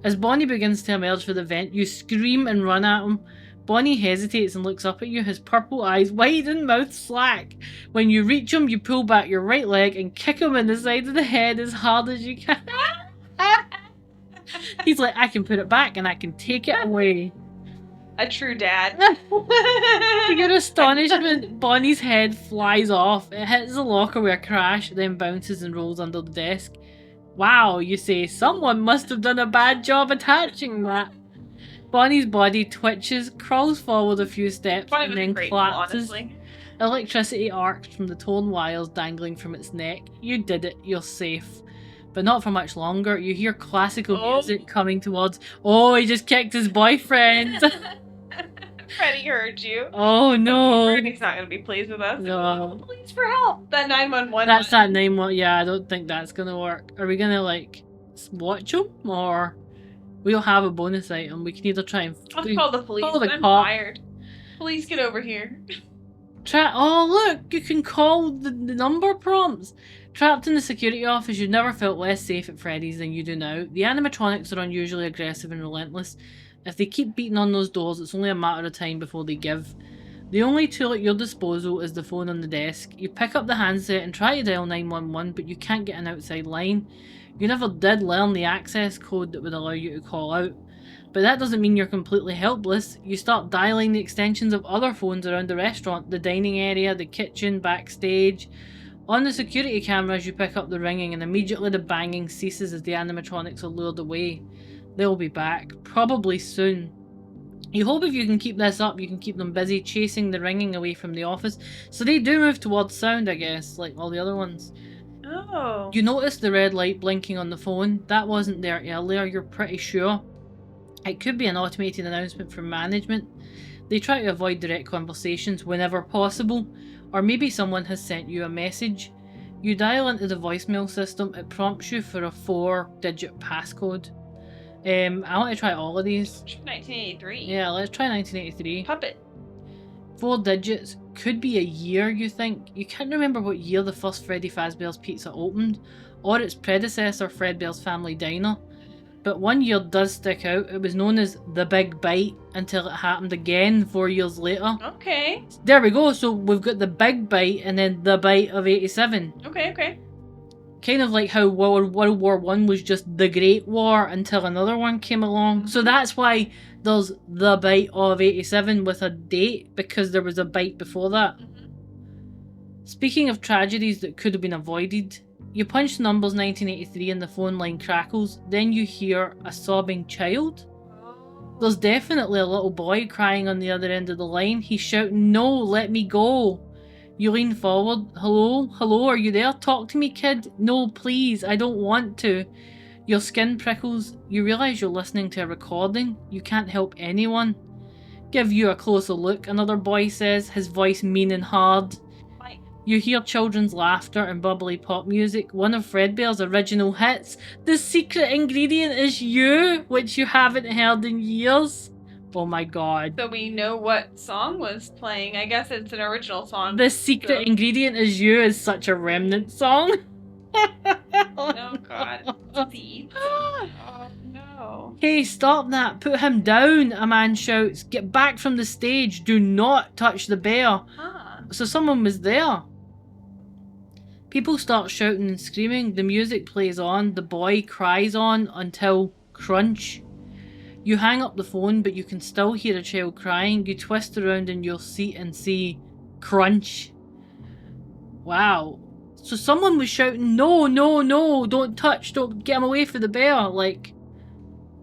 As Bonnie begins to emerge for the vent, you scream and run at him. Bonnie hesitates and looks up at you, his purple eyes wide and mouth slack. When you reach him, you pull back your right leg and kick him in the side of the head as hard as you can. He's like, I can put it back and I can take it away. A true dad. To your astonishment, Bonnie's head flies off. It hits the locker with a crash, then bounces and rolls under the desk. Wow, you say, someone must have done a bad job attaching that. Bonnie's body twitches, crawls forward a few steps, and then collapses. Honestly. Electricity arcs from the torn wires dangling from its neck. You did it, you're safe. But not for much longer. You hear classical music coming towards. Oh, he just kicked his boyfriend. Freddy heard you. Oh no. Freddy's not going to be pleased with us. No. Please for help. That 911. That's that 911. Yeah, I don't think that's going to work. Are we going to like watch him? Or we'll have a bonus item. We can either try and... Let's call the police. Call the I'm cop. tired. Police, get over here. Oh look, you can call the number prompts. Trapped in the security office, you've never felt less safe at Freddy's than you do now. The animatronics are unusually aggressive and relentless. If they keep beating on those doors, it's only a matter of time before they give. The only tool at your disposal is the phone on the desk. You pick up the handset and try to dial 911, but you can't get an outside line. You never did learn the access code that would allow you to call out. But that doesn't mean you're completely helpless. You start dialing the extensions of other phones around the restaurant, the dining area, the kitchen, backstage. On the security cameras, you pick up the ringing and immediately the banging ceases as the animatronics are lured away. They'll be back, probably soon. You hope if you can keep this up, you can keep them busy chasing the ringing away from the office. So they do move towards sound, I guess, like all the other ones. Oh. You notice the red light blinking on the phone. That wasn't there earlier, you're pretty sure. It could be an automated announcement from management. They try to avoid direct conversations whenever possible, or maybe someone has sent you a message. You dial into the voicemail system, it prompts you for a 4-digit passcode. I want to try all of these. 1983. Yeah, let's try 1983. Puppet. 4 digits, could be a year, you think? You can't remember what year the first Freddy Fazbear's Pizza opened, or its predecessor, Fredbear's Family Diner. But one year does stick out. It was known as the Big Bite until it happened again 4 years later. Okay. There we go. So we've got the Big Bite and then the Bite of 87. Okay. Kind of like how World War One was just the Great War until another one came along. So that's why there's the Bite of 87 with a date, because there was a bite before that. Speaking of tragedies that could have been avoided, you punch the numbers 1983 and the phone line crackles, then you hear a sobbing child. There's definitely a little boy crying on the other end of the line. He's shouting, "No, let me go." You lean forward. Hello, are you there? Talk to me, kid. No, please, I don't want to. Your skin prickles. You realise you're listening to a recording. You can't help anyone. Give you a closer look, another boy says, his voice mean and hard. You hear children's laughter and bubbly pop music, one of Fredbear's original hits. The secret ingredient is you, which you haven't heard in years. Oh my god. So we know what song was playing. I guess it's an original song. The secret ingredient is you is such a remnant song. Oh god. Steve. Oh no. Hey, stop that. Put him down, a man shouts. Get back from the stage. Do not touch the bear. Huh. So someone was there. People start shouting and screaming. The music plays on. The boy cries on until crunch. You hang up the phone, but you can still hear a child crying. You twist around in your seat and see crunch. Wow. So someone was shouting, "No, no, no, don't touch, don't get him away from the bear." Like,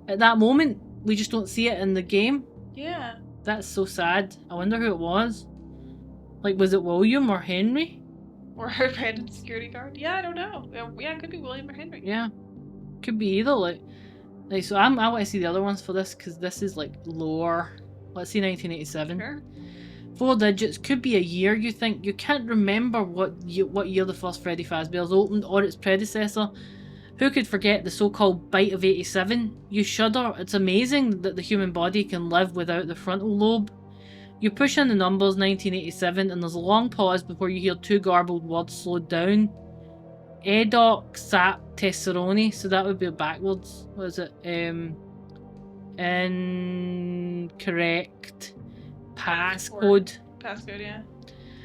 at that moment, we just don't see it in the game. Yeah. That's so sad. I wonder who it was. Like, was it William or Henry? Or a random security guard. Yeah, I don't know. Yeah, it could be William or Henry. Yeah. Could be either. Like so I want to see the other ones for this, because this is like lore. Let's see 1987. Sure. 4 digits, could be a year, you think. You can't remember what year the first Freddy Fazbear's opened or its predecessor. Who could forget the so-called bite of 87? You shudder. It's amazing that the human body can live without the frontal lobe. You push in the numbers 1987 and there's a long pause before you hear two garbled words slowed down. Edoc Sap Tesseroni, so that would be backwards. What is it? Incorrect passcode. Passcode, yeah.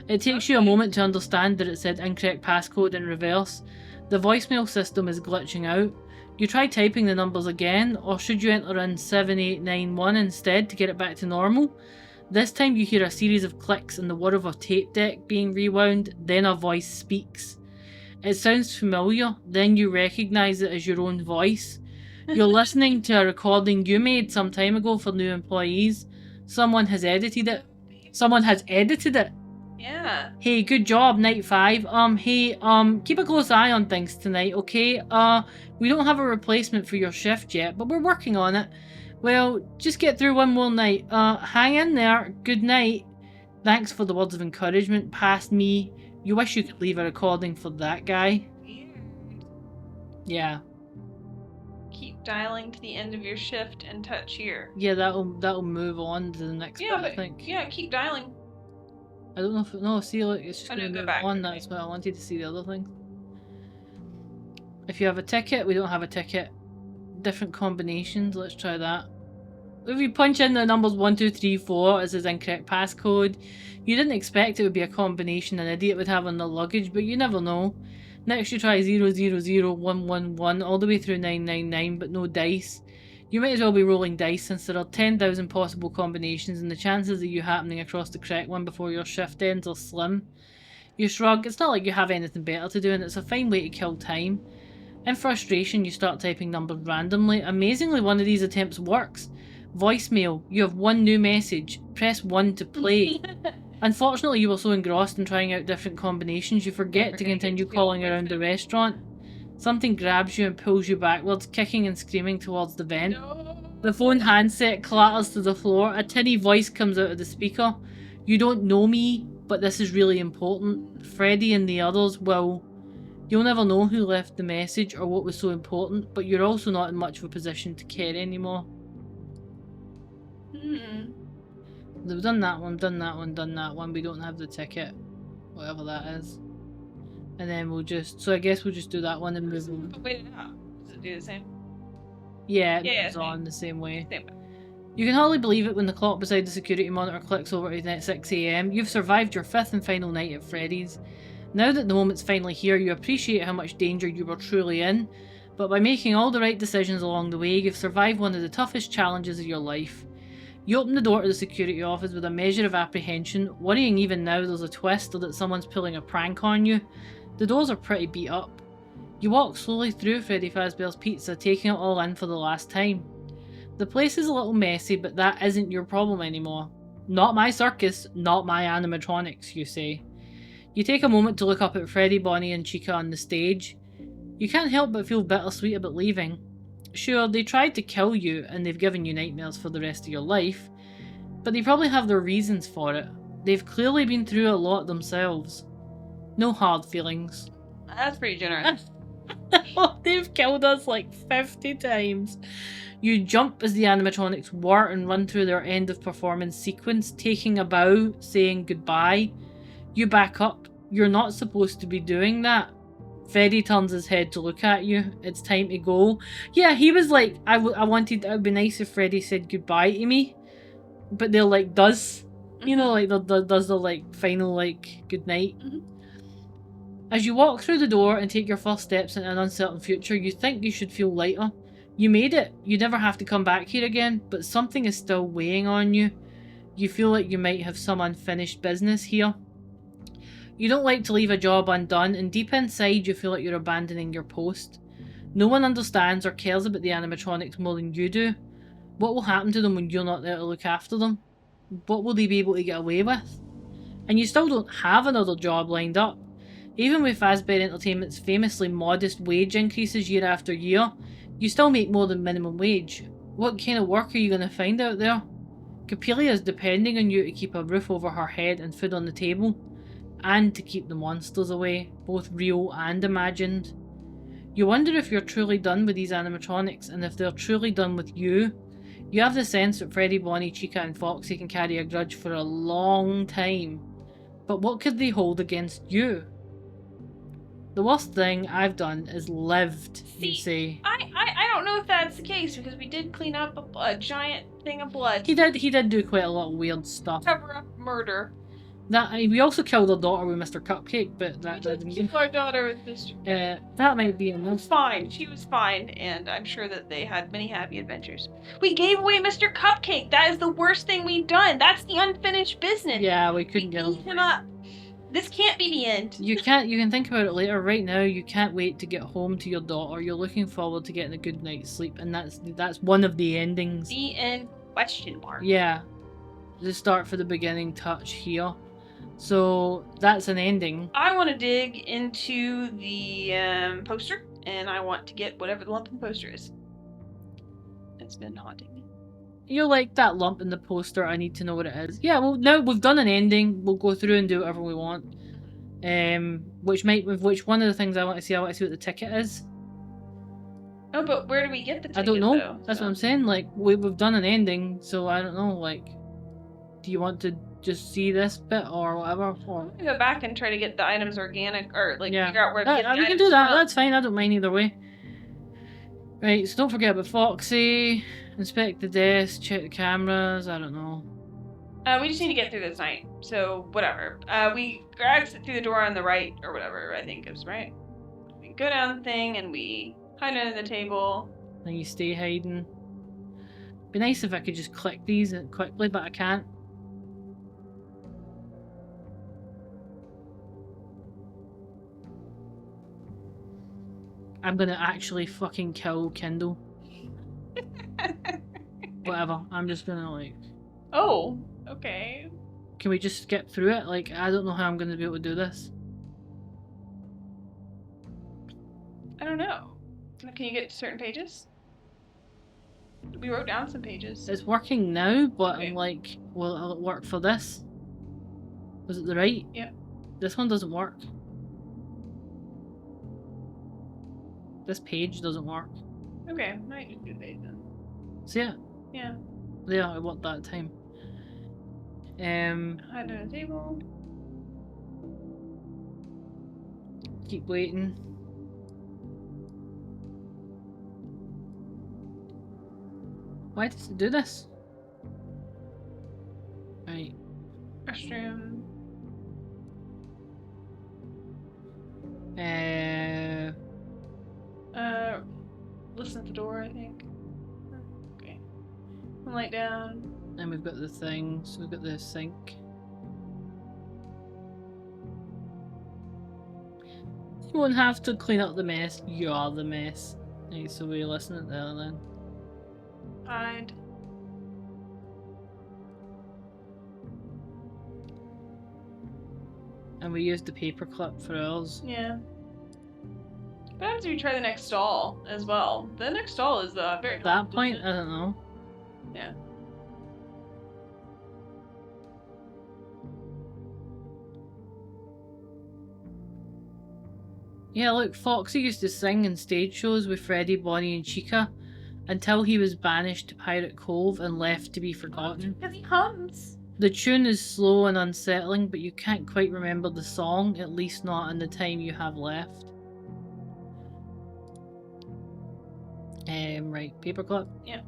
It takes you a moment to understand that it said incorrect passcode in reverse. The voicemail system is glitching out. You try typing the numbers again, or should you enter in 7891 instead to get it back to normal? This time you hear a series of clicks and the whir of a tape deck being rewound, then a voice speaks. It sounds familiar, then you recognise it as your own voice. You're listening to a recording you made some time ago for new employees. Someone has edited it. Yeah. Hey, good job, night 5. Hey, keep a close eye on things tonight, okay? We don't have a replacement for your shift yet, but we're working on it. Well, just get through one more night. Hang in there. Good night. Thanks for the words of encouragement. Past me. You wish you could leave a recording for that guy. Weird. Yeah. Keep dialing to the end of your shift and touch here. Yeah, that'll move on to the next bit, I think. Yeah, keep dialing. I don't know if... No, see, look, it's just going to go move back. on. That's what I wanted to see the other thing. If you have a ticket, we don't have a ticket. Different combinations, let's try that. If you punch in the numbers 1, 2, 3, 4 as his incorrect passcode, you didn't expect it would be a combination an idiot would have on their luggage, but you never know. Next you try 0, 0, 0, 1, 1, 1, all the way through 999, but no dice. You might as well be rolling dice since there are 10,000 possible combinations and the chances of you happening across the correct one before your shift ends are slim. You shrug, it's not like you have anything better to do and it's a fine way to kill time. In frustration, you start typing numbers randomly. Amazingly, one of these attempts works. Voicemail, you have one new message. Press 1 to play. Unfortunately, you were so engrossed in trying out different combinations, you forget to continue calling around the restaurant. Something grabs you and pulls you backwards, kicking and screaming towards the vent. No. The phone handset clatters to the floor. A tinny voice comes out of the speaker. You don't know me, but this is really important. Freddy and the others will... You'll never know who left the message or what was so important, but you're also not in much of a position to care anymore. We've done that one, done that one, done that one. We don't have the ticket. Whatever that is. And then we'll just... So I guess we'll just do that one and move on. Wait, does it do the same? Yeah, it Yeah, moves on the same way. Same way. You can hardly believe it when the clock beside the security monitor clicks over to 6 AM. You've survived your 5th and final night at Freddy's. Now that the moment's finally here, you appreciate how much danger you were truly in. But by making all the right decisions along the way, you've survived one of the toughest challenges of your life. You open the door to the security office with a measure of apprehension, worrying even now there's a twist or that someone's pulling a prank on you. The doors are pretty beat up. You walk slowly through Freddy Fazbear's Pizza, taking it all in for the last time. The place is a little messy, but that isn't your problem anymore. Not my circus, not my animatronics, you say. You take a moment to look up at Freddy, Bonnie and Chica on the stage. You can't help but feel bittersweet about leaving. Sure, they tried to kill you and they've given you nightmares for the rest of your life, but they probably have their reasons for it. They've clearly been through a lot themselves. No hard feelings. That's pretty generous. They've killed us like 50 times. You jump as the animatronics whir and run through their end of performance sequence, taking a bow, saying goodbye. You back up. You're not supposed to be doing that. Freddy turns his head to look at you. It's time to go. Yeah, he was like, I wanted, it would be nice if Freddy said goodbye to me. But they're like, does. You know, like, does the like, final, like, good night. As you walk through the door and take your first steps in an uncertain future, you think you should feel lighter. You made it. You never have to come back here again, but something is still weighing on you. You feel like you might have some unfinished business here. You don't like to leave a job undone, and deep inside you feel like you're abandoning your post. No one understands or cares about the animatronics more than you do. What will happen to them when you're not there to look after them? What will they be able to get away with? And you still don't have another job lined up. Even with Fazbear Entertainment's famously modest wage increases year after year, you still make more than minimum wage. What kind of work are you going to find out there? Capelia is depending on you to keep a roof over her head and food on the table, and to keep the monsters away, both real and imagined. You wonder if you're truly done with these animatronics, and if they're truly done with you. You have the sense that Freddy, Bonnie, Chica and Foxy can carry a grudge for a long time. But what could they hold against you? The worst thing I've done is lived, you say. I don't know if that's the case, because we did clean up a giant thing of blood. He did do quite a lot of weird stuff. Cover up murder. We also killed our daughter with Mr. Cupcake, but that didn't Kill our daughter with Mr. That might be She was enough. fine. She was fine, and I'm sure that they had many happy adventures. We gave away Mr. Cupcake. That is the worst thing we've done. That's the unfinished business. Yeah, we couldn't get beat him up. This can't be the end. You can think about it later. Right now, you can't wait to get home to your daughter. You're looking forward to getting a good night's sleep, and that's one of the endings. The end? Question mark. Yeah, the start for the beginning touch here. So that's an ending. I want to dig into the poster, and I want to get whatever the lump in the poster is. It's been haunting me. You're like, that lump in the poster, I need to know what it is. Yeah, well, now we've done an ending. We'll go through and do whatever we want. Which one of the things I want to see what the ticket is. Oh, but where do we get the ticket, I don't know. though? That's what I'm saying. Like, we've done an ending, so I don't know. Like, do you want to just see this bit or whatever? Or... I'm gonna go back and try to get the items organic, or like yeah. figure out where to get the we can items do that. from. That's fine. I don't mind either way. Right, so don't forget about Foxy. Inspect the desk, check the cameras. I don't know. We just need to get through this night, so whatever. We exit through the door on the right, or whatever I think is right. We go down the thing and we hide under the table. Then you stay hiding. Be nice if I could just click these quickly, but I can't. I'm gonna actually fucking kill Kindle. Whatever, I'm just gonna like... Oh, okay. Can we just skip through it? Like, I don't know how I'm gonna be able to do this. I don't know. Can you get to certain pages? We wrote down some pages. It's working now, but Okay. I'm like, will it work for this? Was it the right? Yeah. This one doesn't work. This page doesn't work. Okay, might just do page then. See it? Yeah. Yeah, it worked that time. Hide under the table. Keep waiting. Why does it do this? Right. Restroom. Listen at the door, I think. Okay. One light down. And we've got the thing, so we've got the sink. You won't have to clean up the mess, you're the mess. Right, so we listen at there then. Hide. And we used the paperclip for ours. Yeah. What happens if you try the next stall as well? The next stall is very At that helpful, point, isn't I it? don't know. Yeah. Yeah, look, Foxy used to sing in stage shows with Freddy, Bonnie and Chica until he was banished to Pirate Cove and left to be forgotten. Because he hums. The tune is slow and unsettling, but you can't quite remember the song, at least not in the time you have left. Right, paperclip? Yeah.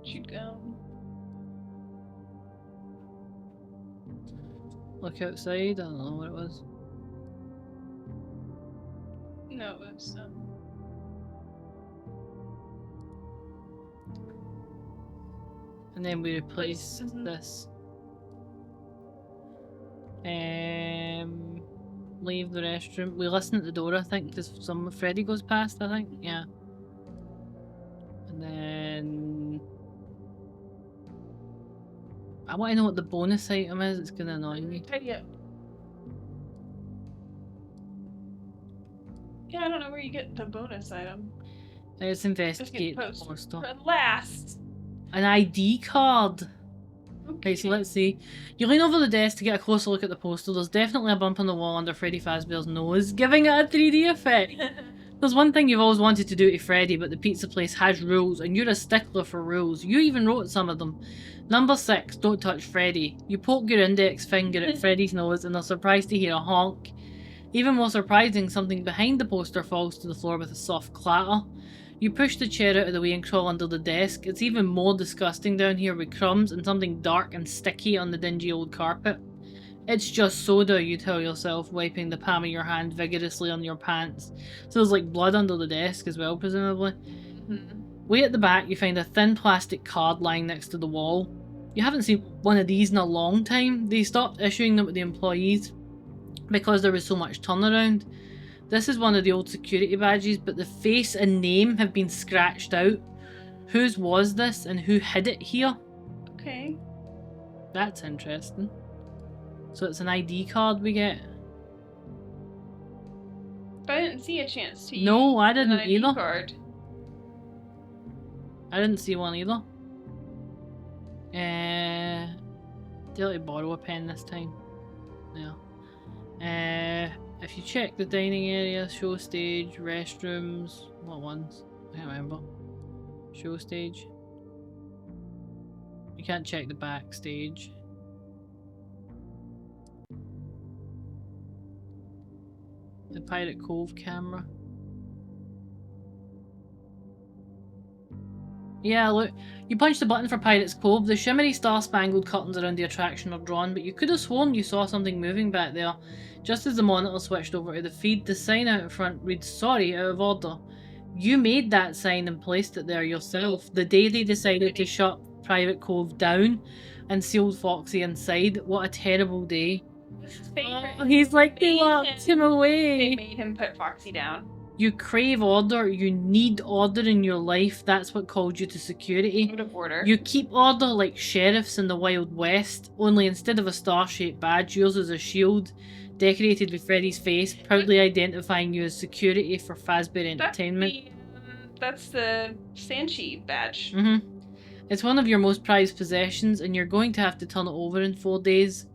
Shoot go. Look outside, I don't know what it was. No, it's And then we replace Mhm. this. Leave the restroom. We listen at the door, I think, because Freddy goes past, I think. Yeah. And then... I want to know what the bonus item is, it's gonna annoy me. tidy up. Yeah, I don't know where you get the bonus item. Let's investigate the post. poster. For last. An ID card! Right, so let's see. You lean over the desk to get a closer look at the poster. There's definitely a bump on the wall under Freddy Fazbear's nose, giving it a 3D effect. There's one thing you've always wanted to do to Freddy, but the pizza place has rules, and you're a stickler for rules. You even wrote some of them. Number 6, don't touch Freddy. You poke your index finger at Freddy's nose and are surprised to hear a honk. Even more surprising, something behind the poster falls to the floor with a soft clatter. You push the chair out of the way and crawl under the desk. It's even more disgusting down here with crumbs and something dark and sticky on the dingy old carpet. It's just soda, you tell yourself, wiping the palm of your hand vigorously on your pants. So there's like blood under the desk as well, presumably. Way at the back, you find a thin plastic card lying next to the wall. You haven't seen one of these in a long time. They stopped issuing them to the employees because there was so much turnaround. This is one of the old security badges, but the face and name have been scratched out. Whose was this and who hid it here? Okay. That's interesting. So it's an ID card we get. But I didn't see a chance to use No, I didn't an ID either. card. I didn't see one either. Did I borrow a pen this time? Yeah. If you check the dining area, show stage, restrooms, what ones? I can't remember. Show stage. You can't check the backstage. The Pirate Cove camera. Yeah, look, you punch the button for Pirate's Cove. The shimmery star-spangled curtains around the attraction are drawn, but you could have sworn you saw something moving back there. Just as the monitor switched over to the feed, the sign out in front reads, "Sorry, out of order." You made that sign and placed it there yourself the day they decided to shut Pirate Cove down and sealed Foxy inside. What a terrible day. Oh, he's like, they locked him away. They made him put Foxy down. You crave order, you need order in your life, that's what called you to security. Out of order. You keep order like sheriffs in the Wild West, only instead of a star-shaped badge, yours is a shield, decorated with Freddy's face, proudly identifying you as security for Fazbear Entertainment. That's the Sanchi badge. It's one of your most prized possessions, and you're going to have to turn it over in 4 days.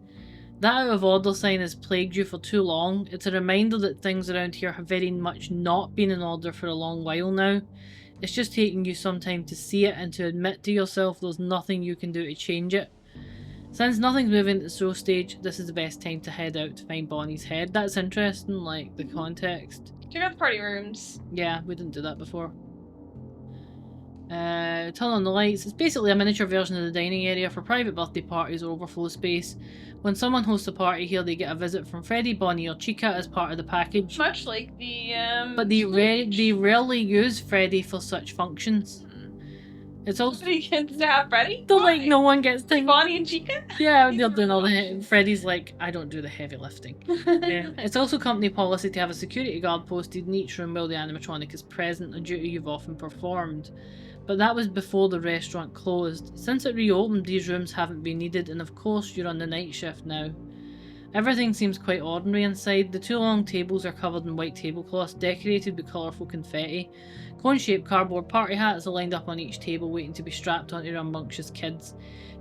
That out of order sign has plagued you for too long. It's a reminder that things around here have very much not been in order for a long while now. It's just taking you some time to see it and to admit to yourself there's nothing you can do to change it. Since nothing's moving at the show stage, this is the best time to head out to find Bonnie's head. That's interesting, like the context. Check out the party rooms. Yeah, we didn't do that before. Turn on the lights. It's basically a miniature version of the dining area for private birthday parties or overflow space. When someone hosts a party here, they get a visit from Freddy, Bonnie or Chica as part of the package. Much like the But they rarely use Freddy for such functions. It's also Nobody gets to have Freddy? they're like no one gets to Bonnie and Chica? Yeah, they're doing all the Freddy's like, I don't do the heavy lifting. It's also company policy to have a security guard posted in each room while the animatronic is present, a duty you've often performed. But that was before the restaurant closed. Since it reopened, these rooms haven't been needed, and of course you're on the night shift now. Everything seems quite ordinary inside. The 2 long tables are covered in white tablecloths, decorated with colourful confetti. Cone-shaped cardboard party hats are lined up on each table, waiting to be strapped onto rambunctious kids.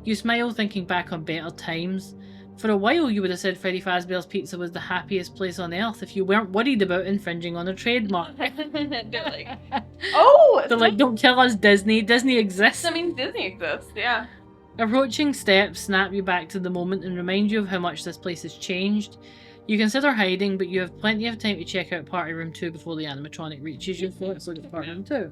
You smile, thinking back on better times. For a while you would have said Freddy Fazbear's Pizza was the happiest place on earth if you weren't worried about infringing on a trademark. They're like, oh! They're like, don't kill us, Disney. Disney exists. That means Disney exists, yeah. Approaching steps snap you back to the moment and remind you of how much this place has changed. You consider hiding, but you have plenty of time to check out Party Room 2 before the animatronic reaches you, so let's look at Party Room 2.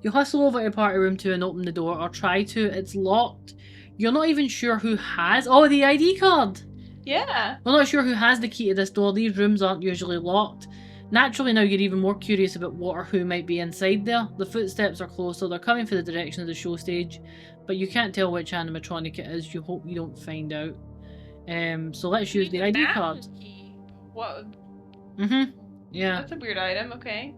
You hustle over to Party Room 2 and open the door, or try to. It's locked. You're not even sure who has... Oh, the ID card! Yeah. We're not sure who has the key to this door. These rooms aren't usually locked. Naturally now you're even more curious about what or who might be inside there. The footsteps are closer, they're coming from the direction of the show stage, but you can't tell which animatronic it is. You hope you don't find out. So let's use the ID card. Key. What? Yeah. That's a weird item, okay.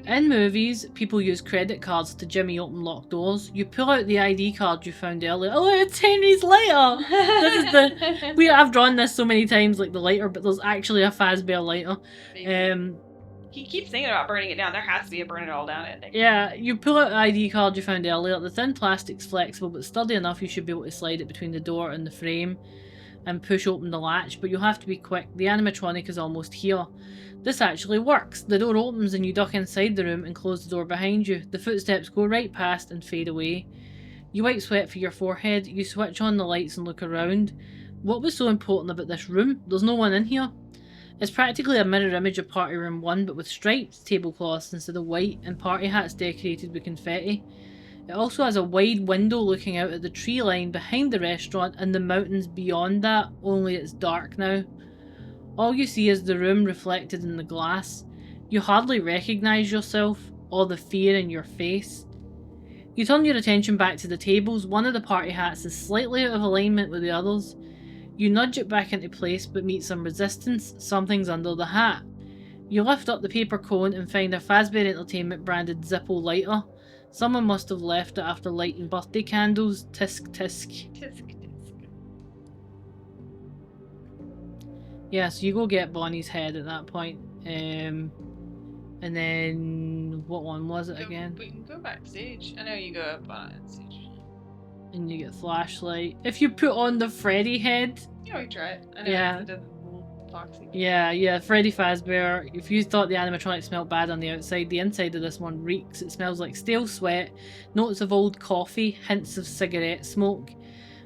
In movies, people use credit cards to jimmy open locked doors. You pull out the ID card you found earlier. Oh, it's Henry's lighter! This is the... I've drawn this so many times, like the lighter, but there's actually a Fazbear lighter. He keeps thinking about burning it down. There has to be a burn it all down ending. Yeah, you pull out the ID card you found earlier. The thin plastic's flexible but sturdy enough you should be able to slide it between the door and the frame and push open the latch, but you'll have to be quick. The animatronic is almost here. This actually works. The door opens and you duck inside the room and close the door behind you. The footsteps go right past and fade away. You wipe sweat from your forehead, you switch on the lights and look around. What was so important about this room? There's no one in here. It's practically a mirror image of Party Room 1, but with striped tablecloths instead of white, and party hats decorated with confetti. It also has a wide window looking out at the tree line behind the restaurant and the mountains beyond that, only it's dark now. All you see is the room reflected in the glass. You hardly recognise yourself, or the fear in your face. You turn your attention back to the tables. One of the party hats is slightly out of alignment with the others. You nudge it back into place but meet some resistance. Something's under the hat. You lift up the paper cone and find a Fazbear Entertainment branded Zippo lighter. Someone must have left it after lighting birthday candles. Tisk tisk. Tisk, tisk. Yeah, so you go get Bonnie's head at that point. And then what one was it again? We can go backstage. I know you go up on stage. And you get flashlight. If you put on the Freddy head. Yeah, we try it. I know Yeah. it doesn't little Foxy. Yeah, Freddy Fazbear. If you thought the animatronic smelled bad on the outside, the inside of this one reeks. It smells like stale sweat, notes of old coffee, hints of cigarette smoke.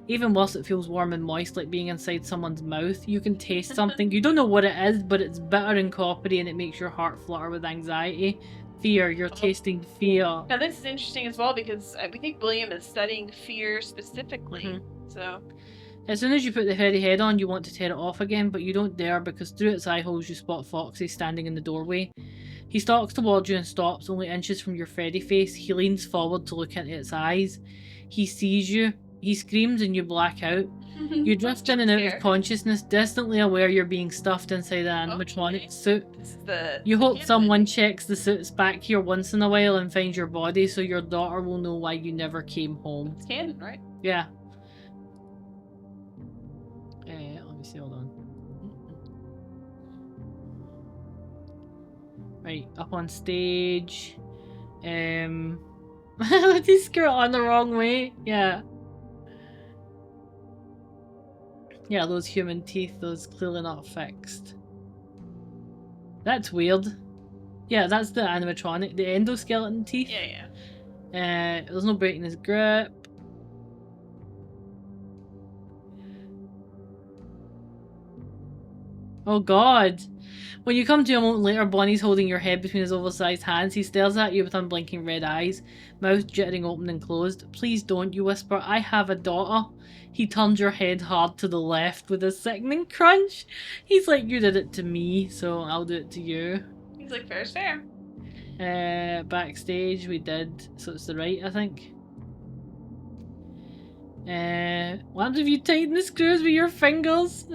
Even worse, it feels warm and moist, like being inside someone's mouth. You can taste something. You don't know what it is, but it's bitter and coppery and it makes your heart flutter with anxiety. Fear. You're tasting fear. Now this is interesting as well because we think William is studying fear specifically. So as soon as you put the Freddy head on, you want to tear it off again, but you don't dare because through its eye holes you spot Foxy standing in the doorway. He stalks towards you and stops only inches from your Freddy face. He leans forward to look into its eyes. He sees you. He screams and you black out. You drift in and out of consciousness, distantly aware you're being stuffed inside an animatronic suit. This is the You hope canon. someone checks the suits back here once in a while and finds your body so your daughter will know why you never came home. It's canon, right? Yeah. Let me see, hold on. Right, up on stage. Let me skirt on the wrong way. Yeah. Yeah, those human teeth, those clearly not fixed. That's weird. Yeah, that's the animatronic, the endoskeleton teeth. Yeah. There's no breaking his grip. Oh god. When you come to a moment later, Bonnie's holding your head between his oversized hands. He stares at you with unblinking red eyes, mouth jittering open and closed. Please don't, you whisper. I have a daughter. He turns your head hard to the left with a sickening crunch. He's like, you did it to me, so I'll do it to you. He's like, fair's fair. Backstage we did, so it's the right, I think. What happens if you tighten the screws with your fingers?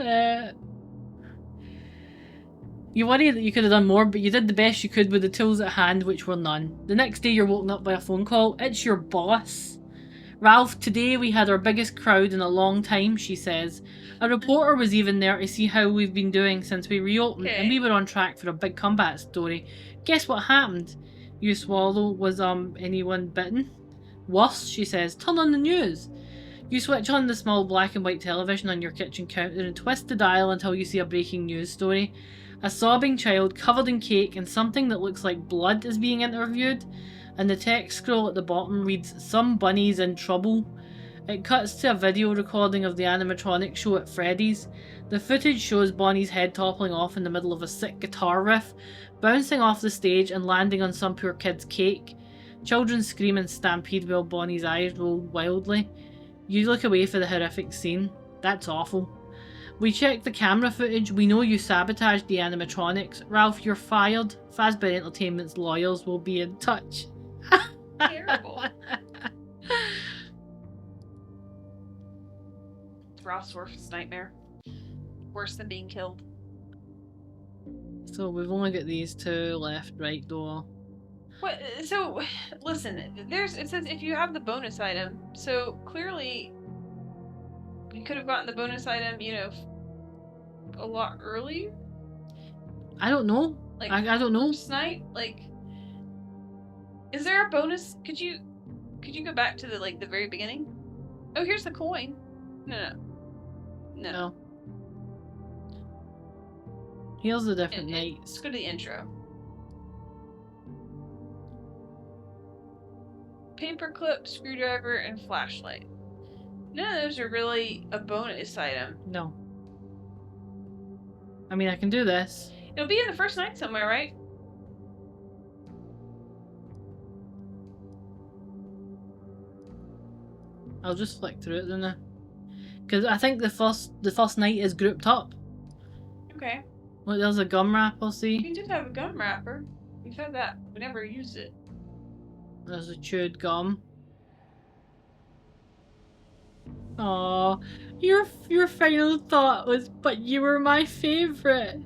You worry that you could have done more, but you did the best you could with the tools at hand, which were none. The next day you're woken up by a phone call. It's your boss. Ralph, today we had our biggest crowd in a long time, she says. A reporter was even there to see how we've been doing since we reopened, and we were on track for a big comeback story. Guess what happened? You swallow. Was anyone bitten? Worse, she says. Turn on the news. You switch on the small black and white television on your kitchen counter and twist the dial until you see a breaking news story. A sobbing child covered in cake and something that looks like blood is being interviewed, and the text scroll at the bottom reads, "Some bunny's in trouble." It cuts to a video recording of the animatronic show at Freddy's. The footage shows Bonnie's head toppling off in the middle of a sick guitar riff, bouncing off the stage and landing on some poor kid's cake. Children scream and stampede while Bonnie's eyes roll wildly. You look away for the horrific scene. That's awful. We checked the camera footage. We know you sabotaged the animatronics. Ralph, you're fired. Fazbear Entertainment's lawyers will be in touch. Terrible. Ralph's worst nightmare. Worse than being killed. So we've only got these two left, right, though. What? So, listen. It says if you have the bonus item. So clearly, you could have gotten the bonus item, a lot earlier. I don't know. Like, I don't know. first night? Like, is there a bonus? Could you go back to the very beginning? Oh, here's the coin. No. Here's the different nights. Let's go to the intro. Paperclip, screwdriver, and flashlight. None of those are really a bonus item. No. I mean, I can do this. It'll be in the first night somewhere, right? I'll just flick through it then. Because I think the first night is grouped up. Okay. Look, there's a gum wrapper, see? You did have a gum wrapper. We've had that. We never used it. There's a chewed gum. Aww. Your final thought was, but you were my favourite.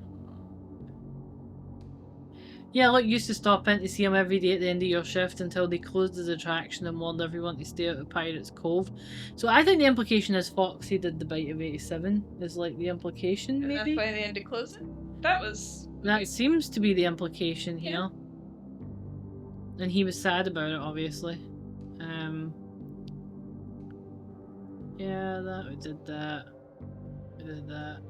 Yeah, look, used to stop in to see him every day at the end of your shift until they closed his attraction and warned everyone to stay out of Pirates Cove. So I think the implication is Foxy did the bite of 87, is like the implication, And maybe? that's why they had to close it? That was... That seems to be the implication here. Yeah. And he was sad about it, obviously. Yeah, we did that. We did that.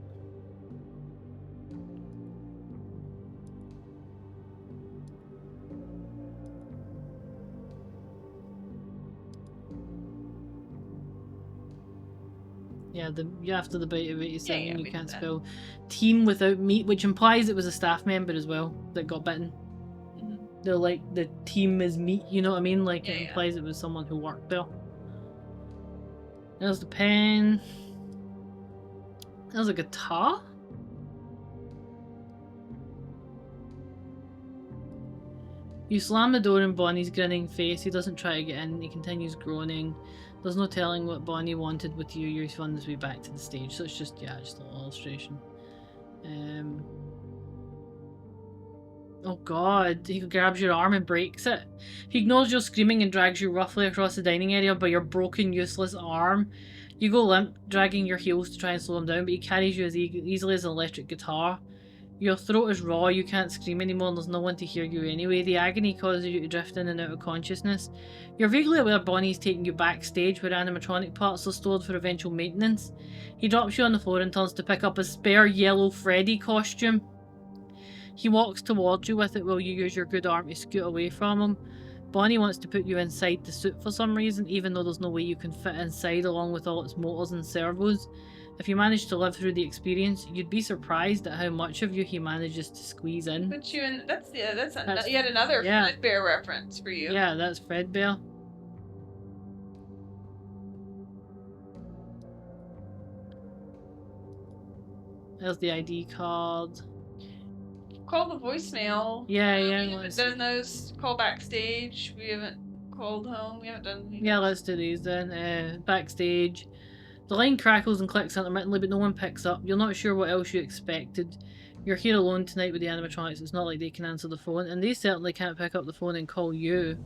Yeah, after the bite of 87, Yeah, you we can't did that. spell team without meat, which implies it was a staff member as well that got bitten. Mhm. They're like, the team is meat, you know what I mean? Like, Yeah, it yeah. implies it was someone who worked there. There's the pen. There's a guitar. You slam the door in Bonnie's grinning face. He doesn't try to get in. He continues groaning. There's no telling what Bonnie wanted with you. You're on this way back to the stage. So it's just a little illustration. Oh god, he grabs your arm and breaks it. He ignores your screaming and drags you roughly across the dining area by your broken, useless arm. You go limp, dragging your heels to try and slow him down, but he carries you as easily as an electric guitar. Your throat is raw, you can't scream anymore, and there's no one to hear you anyway. The agony causes you to drift in and out of consciousness. You're vaguely aware Bonnie's taking you backstage where animatronic parts are stored for eventual maintenance. He drops you on the floor and turns to pick up a spare yellow Freddy costume. He walks towards you with it while you use your good arm to scoot away from him. Bonnie wants to put you inside the suit for some reason, even though there's no way you can fit inside along with all its motors and servos. If you manage to live through the experience, you'd be surprised at how much of you he manages to squeeze in. Put you in... That's yet another Fazbear reference for you. Yeah, that's Fazbear. There's the ID card. Call the voicemail. Yeah. We haven't done those. Call backstage. We haven't called home. We haven't done anything. Yeah, let's do these then. Backstage. The line crackles and clicks intermittently, but no one picks up. You're not sure what else you expected. You're here alone tonight with the animatronics. It's not like they can answer the phone, and they certainly can't pick up the phone and call you.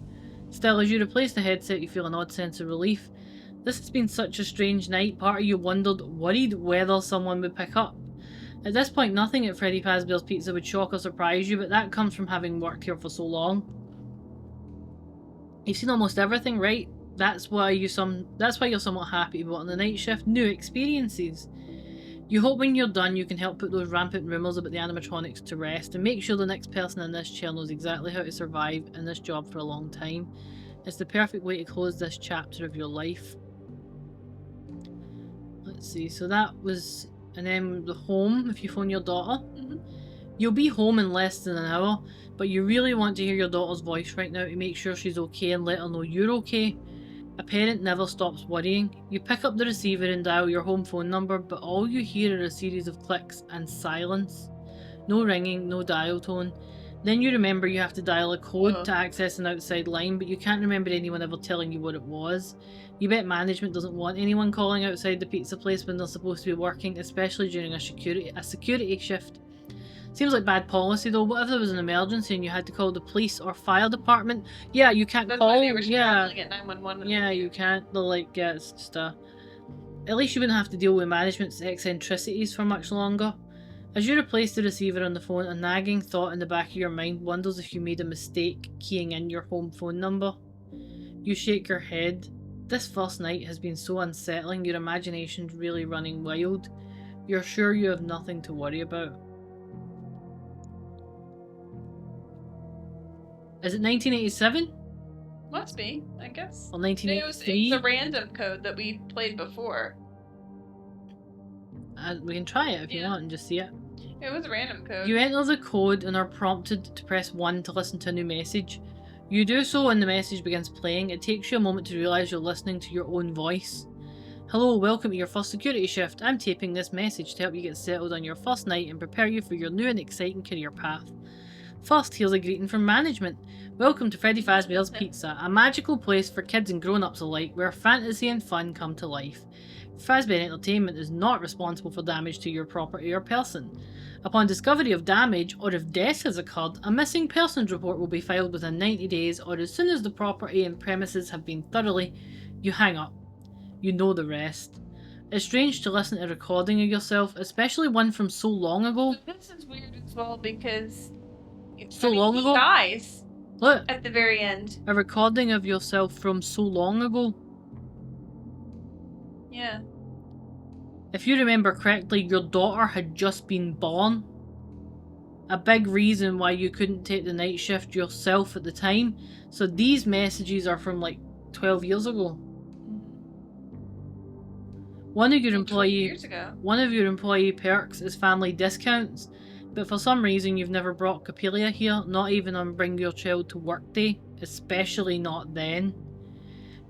Still, as you replace the headset, you feel an odd sense of relief. This has been such a strange night. Part of you worried whether someone would pick up. At this point, nothing at Freddy Fazbear's Pizza would shock or surprise you, but that comes from having worked here for so long. You've seen almost everything, right? That's why you're somewhat happy about on the night shift. New experiences. You hope when you're done you can help put those rampant rumours about the animatronics to rest and make sure the next person in this chair knows exactly how to survive in this job for a long time. It's the perfect way to close this chapter of your life. Let's see, so that was... And then the home, if you phone your daughter. You'll be home in less than an hour, but you really want to hear your daughter's voice right now to make sure she's okay and let her know you're okay. A parent never stops worrying. You pick up the receiver and dial your home phone number, but all you hear are a series of clicks and silence. No ringing, no dial tone. Then you remember you have to dial a code to access an outside line, but you can't remember anyone ever telling you what it was. You bet management doesn't want anyone calling outside the pizza place when they're supposed to be working, especially during a security shift. Seems like bad policy though. What if there was an emergency and you had to call the police or fire department? Yeah, you can't That's call. why they were Yeah, scrambling at 911. yeah, you can't. They're like, yeah, it's just At least you wouldn't have to deal with management's eccentricities for much longer. As you replace the receiver on the phone, a nagging thought in the back of your mind wonders if you made a mistake keying in your home phone number. You shake your head. This first night has been so unsettling, your imagination's really running wild. You're sure you have nothing to worry about. Is it 1987? Must be, I guess. Or It was 1983? a random code that we played before. We can try it if you Yeah. want and just see it. It was a random code. You enter the code and are prompted to press 1 to listen to a new message. You do so and the message begins playing. It takes you a moment to realise you're listening to your own voice. Hello, welcome to your first security shift. I'm taping this message to help you get settled on your first night and prepare you for your new and exciting career path. First, here's a greeting from management. Welcome to Freddy Fazbear's Pizza, a magical place for kids and grown-ups alike where fantasy and fun come to life. Fazbear Entertainment is not responsible for damage to your property or person. Upon discovery of damage or if death has occurred, a missing persons report will be filed within 90 days or as soon as the property and premises have been thoroughly. You hang up. You know the rest. It's strange to listen to a recording of yourself, especially one from so long ago. This is weird as well because So long he ago? dies Look, at the very end. a recording of yourself from so long ago. Yeah. If you remember correctly, your daughter had just been born. A big reason why you couldn't take the night shift yourself at the time. So these messages are from like 12 years ago. One of your 20 years ago. One of your employee perks is family discounts, but for some reason you've never brought Capelia here, not even on Bring Your Child to Work Day, especially not then.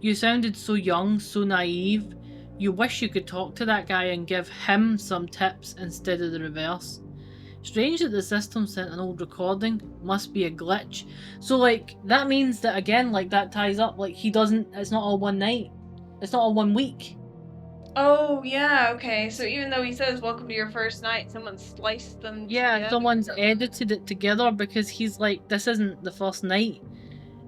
You sounded so young, so naive. You wish you could talk to that guy and give him some tips instead of the reverse. Strange that the system sent an old recording. Must be a glitch. So like, that means that again, like that ties up, like he doesn't, it's not all one night. It's not all 1 week. Oh, yeah, okay. So even though he says, welcome to your first night, someone sliced them Yeah, together. someone's edited it together because he's like, this isn't the first night.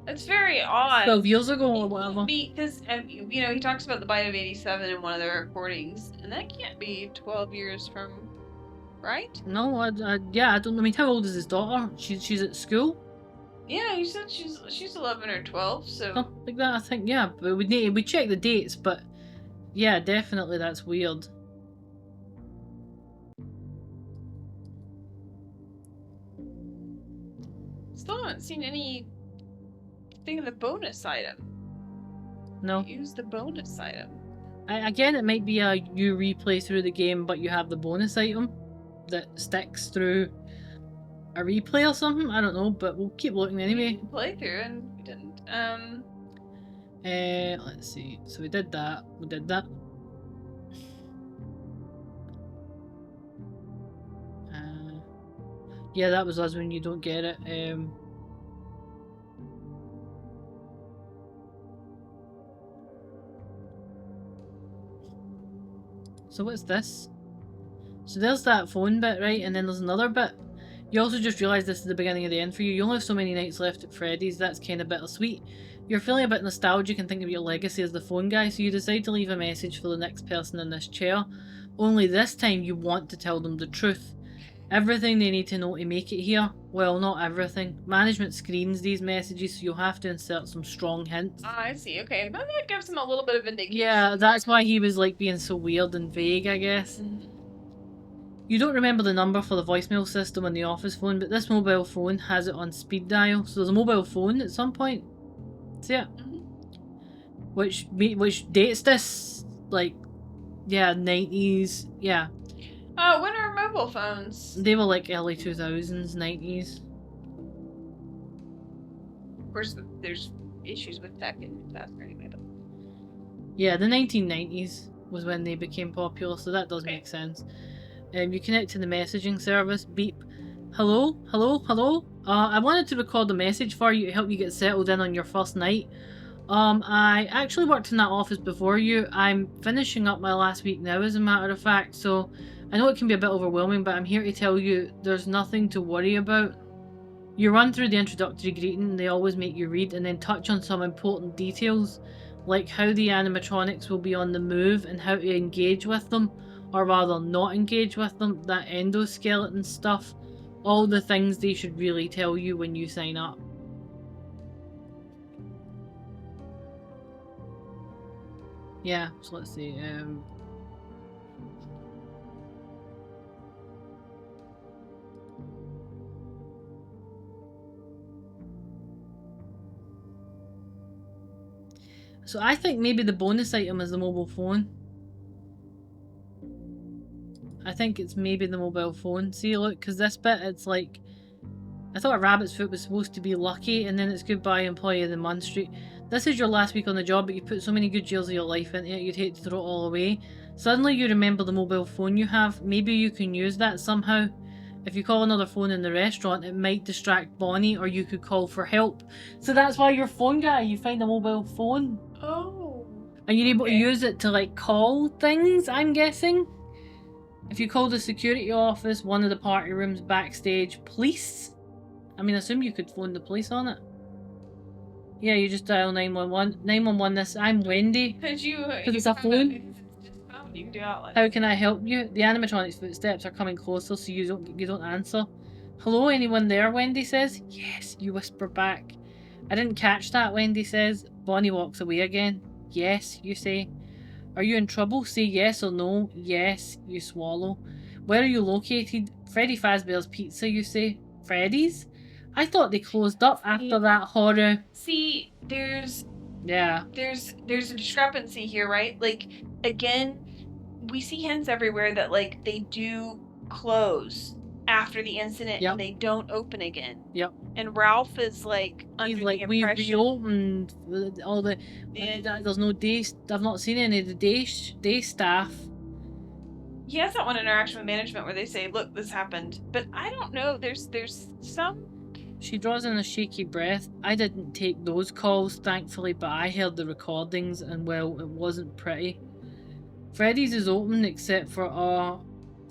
It's very odd. 12 years ago or whatever. Because, you know, he talks about the bite of 87 in one of the recordings, and that can't be 12 years from, right? No, I don't. I mean, how old is his daughter? She's at school. Yeah, you said she's 11 or 12, so... Something like that, I think. Yeah, but we check the dates, but yeah, definitely that's weird. Still haven't seen any thing of the bonus item. No. Use the bonus item. Again, it might be you replay through the game, but you have the bonus item that sticks through a replay or something. I don't know, but we'll keep looking anyway. Play through and we didn't. Let's see. So we did that. We did that. Yeah, that was us when you don't get it. So what's this? So there's that phone bit, right? And then there's another bit. You also just realise this is the beginning of the end for you. You only have so many nights left at Freddy's. That's kind of bittersweet. You're feeling a bit nostalgic and thinking of your legacy as the phone guy, so you decide to leave a message for the next person in this chair. Only this time you want to tell them the truth. Everything they need to know to make it here. Well, not everything. Management screens these messages, so you'll have to insert some strong hints. I see, okay. But that gives him a little bit of indication. Yeah, that's why he was like being so weird and vague, I guess. You don't remember the number for the voicemail system on the office phone, but this mobile phone has it on speed dial. So there's a mobile phone at some point. See it? Which dates this? Like, yeah, 90s. Yeah. When are mobile phones? They were like early 2000s, 90s. Of course, there's issues with tech and that anyway, but... Yeah, the 1990s was when they became popular, so that does make sense. You connect to the messaging service. Beep. Hello? Hello? Hello? I wanted to record a message for you to help you get settled in on your first night. I actually worked in that office before you. I'm finishing up my last week now, as a matter of fact, so I know it can be a bit overwhelming, but I'm here to tell you there's nothing to worry about. You run through the introductory greeting they always make you read, and then touch on some important details, like how the animatronics will be on the move and how to engage with them. or rather not engage with them, that endoskeleton stuff, all the things they should really tell you when you sign up. Yeah, so let's see. So I think maybe the bonus item is the mobile phone. I think it's maybe the mobile phone. See, look, because this bit, it's like... I thought a rabbit's foot was supposed to be lucky, and then it's goodbye employee of the month street. This is your last week on the job, but you put so many good years of your life into it, you'd hate to throw it all away. Suddenly you remember the mobile phone you have. Maybe you can use that somehow. If you call another phone in the restaurant, it might distract Bonnie, or you could call for help. So that's why your phone guy, you find a mobile phone. Oh. And you're able to use it to, like, call things, I'm guessing. If you call the security office, one of the party rooms, backstage, police. I mean, I assume you could phone the police on it. Yeah, you just dial 911. 911, this, I'm Wendy. Because it's a phone. You can do outlets. How can I help you? The animatronic's footsteps are coming closer, so you don't answer. Hello, anyone there? Wendy says. Yes, you whisper back. I didn't catch that, Wendy says. Bonnie walks away again. Yes, you say. Are you in trouble? Say yes or no. Yes, you swallow. Where are you located? Freddy Fazbear's Pizza, you say. Freddy's? I thought they closed up after that horror. See, there's a discrepancy here, right? Like, again, we see hints everywhere that, like, they do close after the incident and they don't open again. Yep. And Ralph is like under the impression we reopened all the. There's no day. I've not seen any of the day staff. He has that one interaction with management where they say, "Look, this happened," but I don't know. There's some. She draws in a shaky breath. I didn't take those calls, thankfully, but I heard the recordings, and well, it wasn't pretty. Freddy's is open except for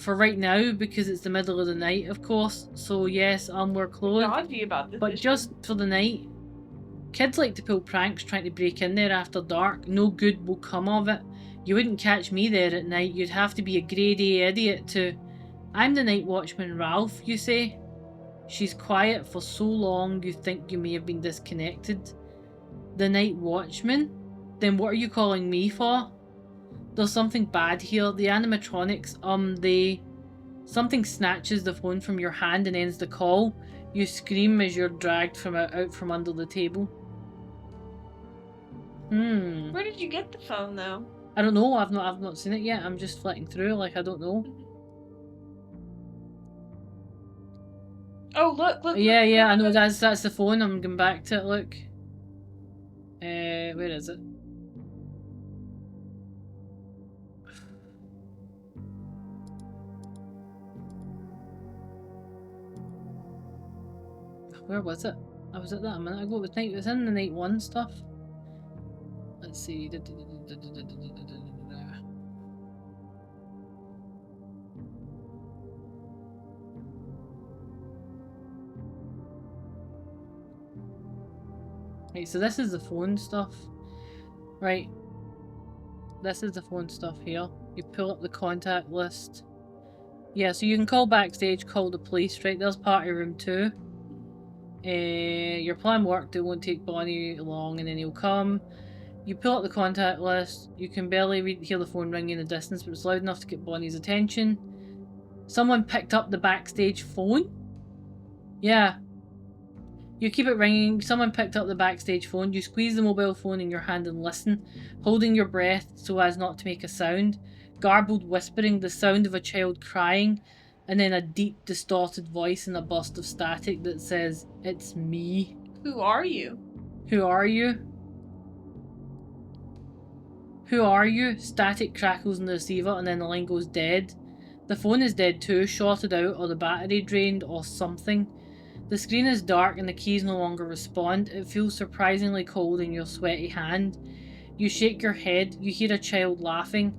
right now because it's the middle of the night, of course. So yes, we're closed. About this but issue. Just for the night. Kids like to pull pranks trying to break in there after dark. No good will come of it. You wouldn't catch me there at night. You'd have to be a grade A idiot to... I'm the night watchman, Ralph, you say. She's quiet for so long you think you may have been disconnected. The night watchman? Then what are you calling me for? There's something bad here. The animatronics, something snatches the phone from your hand and ends the call. You scream as you're dragged out from under the table. Where did you get the phone, though? I don't know. I've not seen it yet. I'm just flicking through. Like, I don't know. Oh, look! Yeah, I know. That's the phone. I'm going back to it. Look. Where is it? Where was it? I was at that a minute ago. It was in the night one stuff. Let's see. Right, so this is the phone stuff. Right. This is the phone stuff here. You pull up the contact list. Yeah, so you can call backstage, call the police, right? There's party room 2. Your plan worked, it won't take Bonnie long and then he'll come. You pull up the contact list, you can barely hear the phone ringing in the distance, but it's loud enough to get Bonnie's attention. Someone picked up the backstage phone? Yeah. You keep it ringing, someone picked up the backstage phone, you squeeze the mobile phone in your hand and listen, holding your breath so as not to make a sound. Garbled whispering, the sound of a child crying, and then a deep, distorted voice and a burst of static that says, "It's me." Who are you? Who are you? Who are you? Static crackles in the receiver and then the line goes dead. The phone is dead too, shorted out or the battery drained or something. The screen is dark and the keys no longer respond. It feels surprisingly cold in your sweaty hand. You shake your head, you hear a child laughing,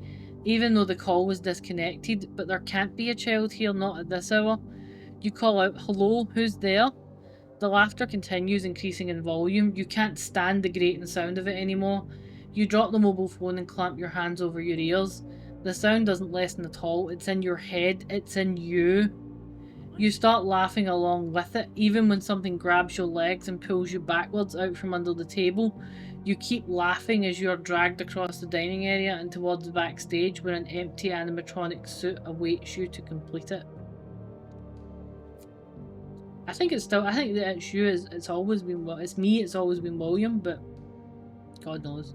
even though the call was disconnected, but there can't be a child here, not at this hour. You call out, "Hello, who's there?" The laughter continues, increasing in volume. You can't stand the grating sound of it anymore. You drop the mobile phone and clamp your hands over your ears. The sound doesn't lessen at all. It's in your head. It's in you. You start laughing along with it, even when something grabs your legs and pulls you backwards out from under the table. You keep laughing as you are dragged across the dining area and towards the backstage where an empty animatronic suit awaits you to complete it. I think that it's you, it's always been, it's me, it's always been William, but God knows.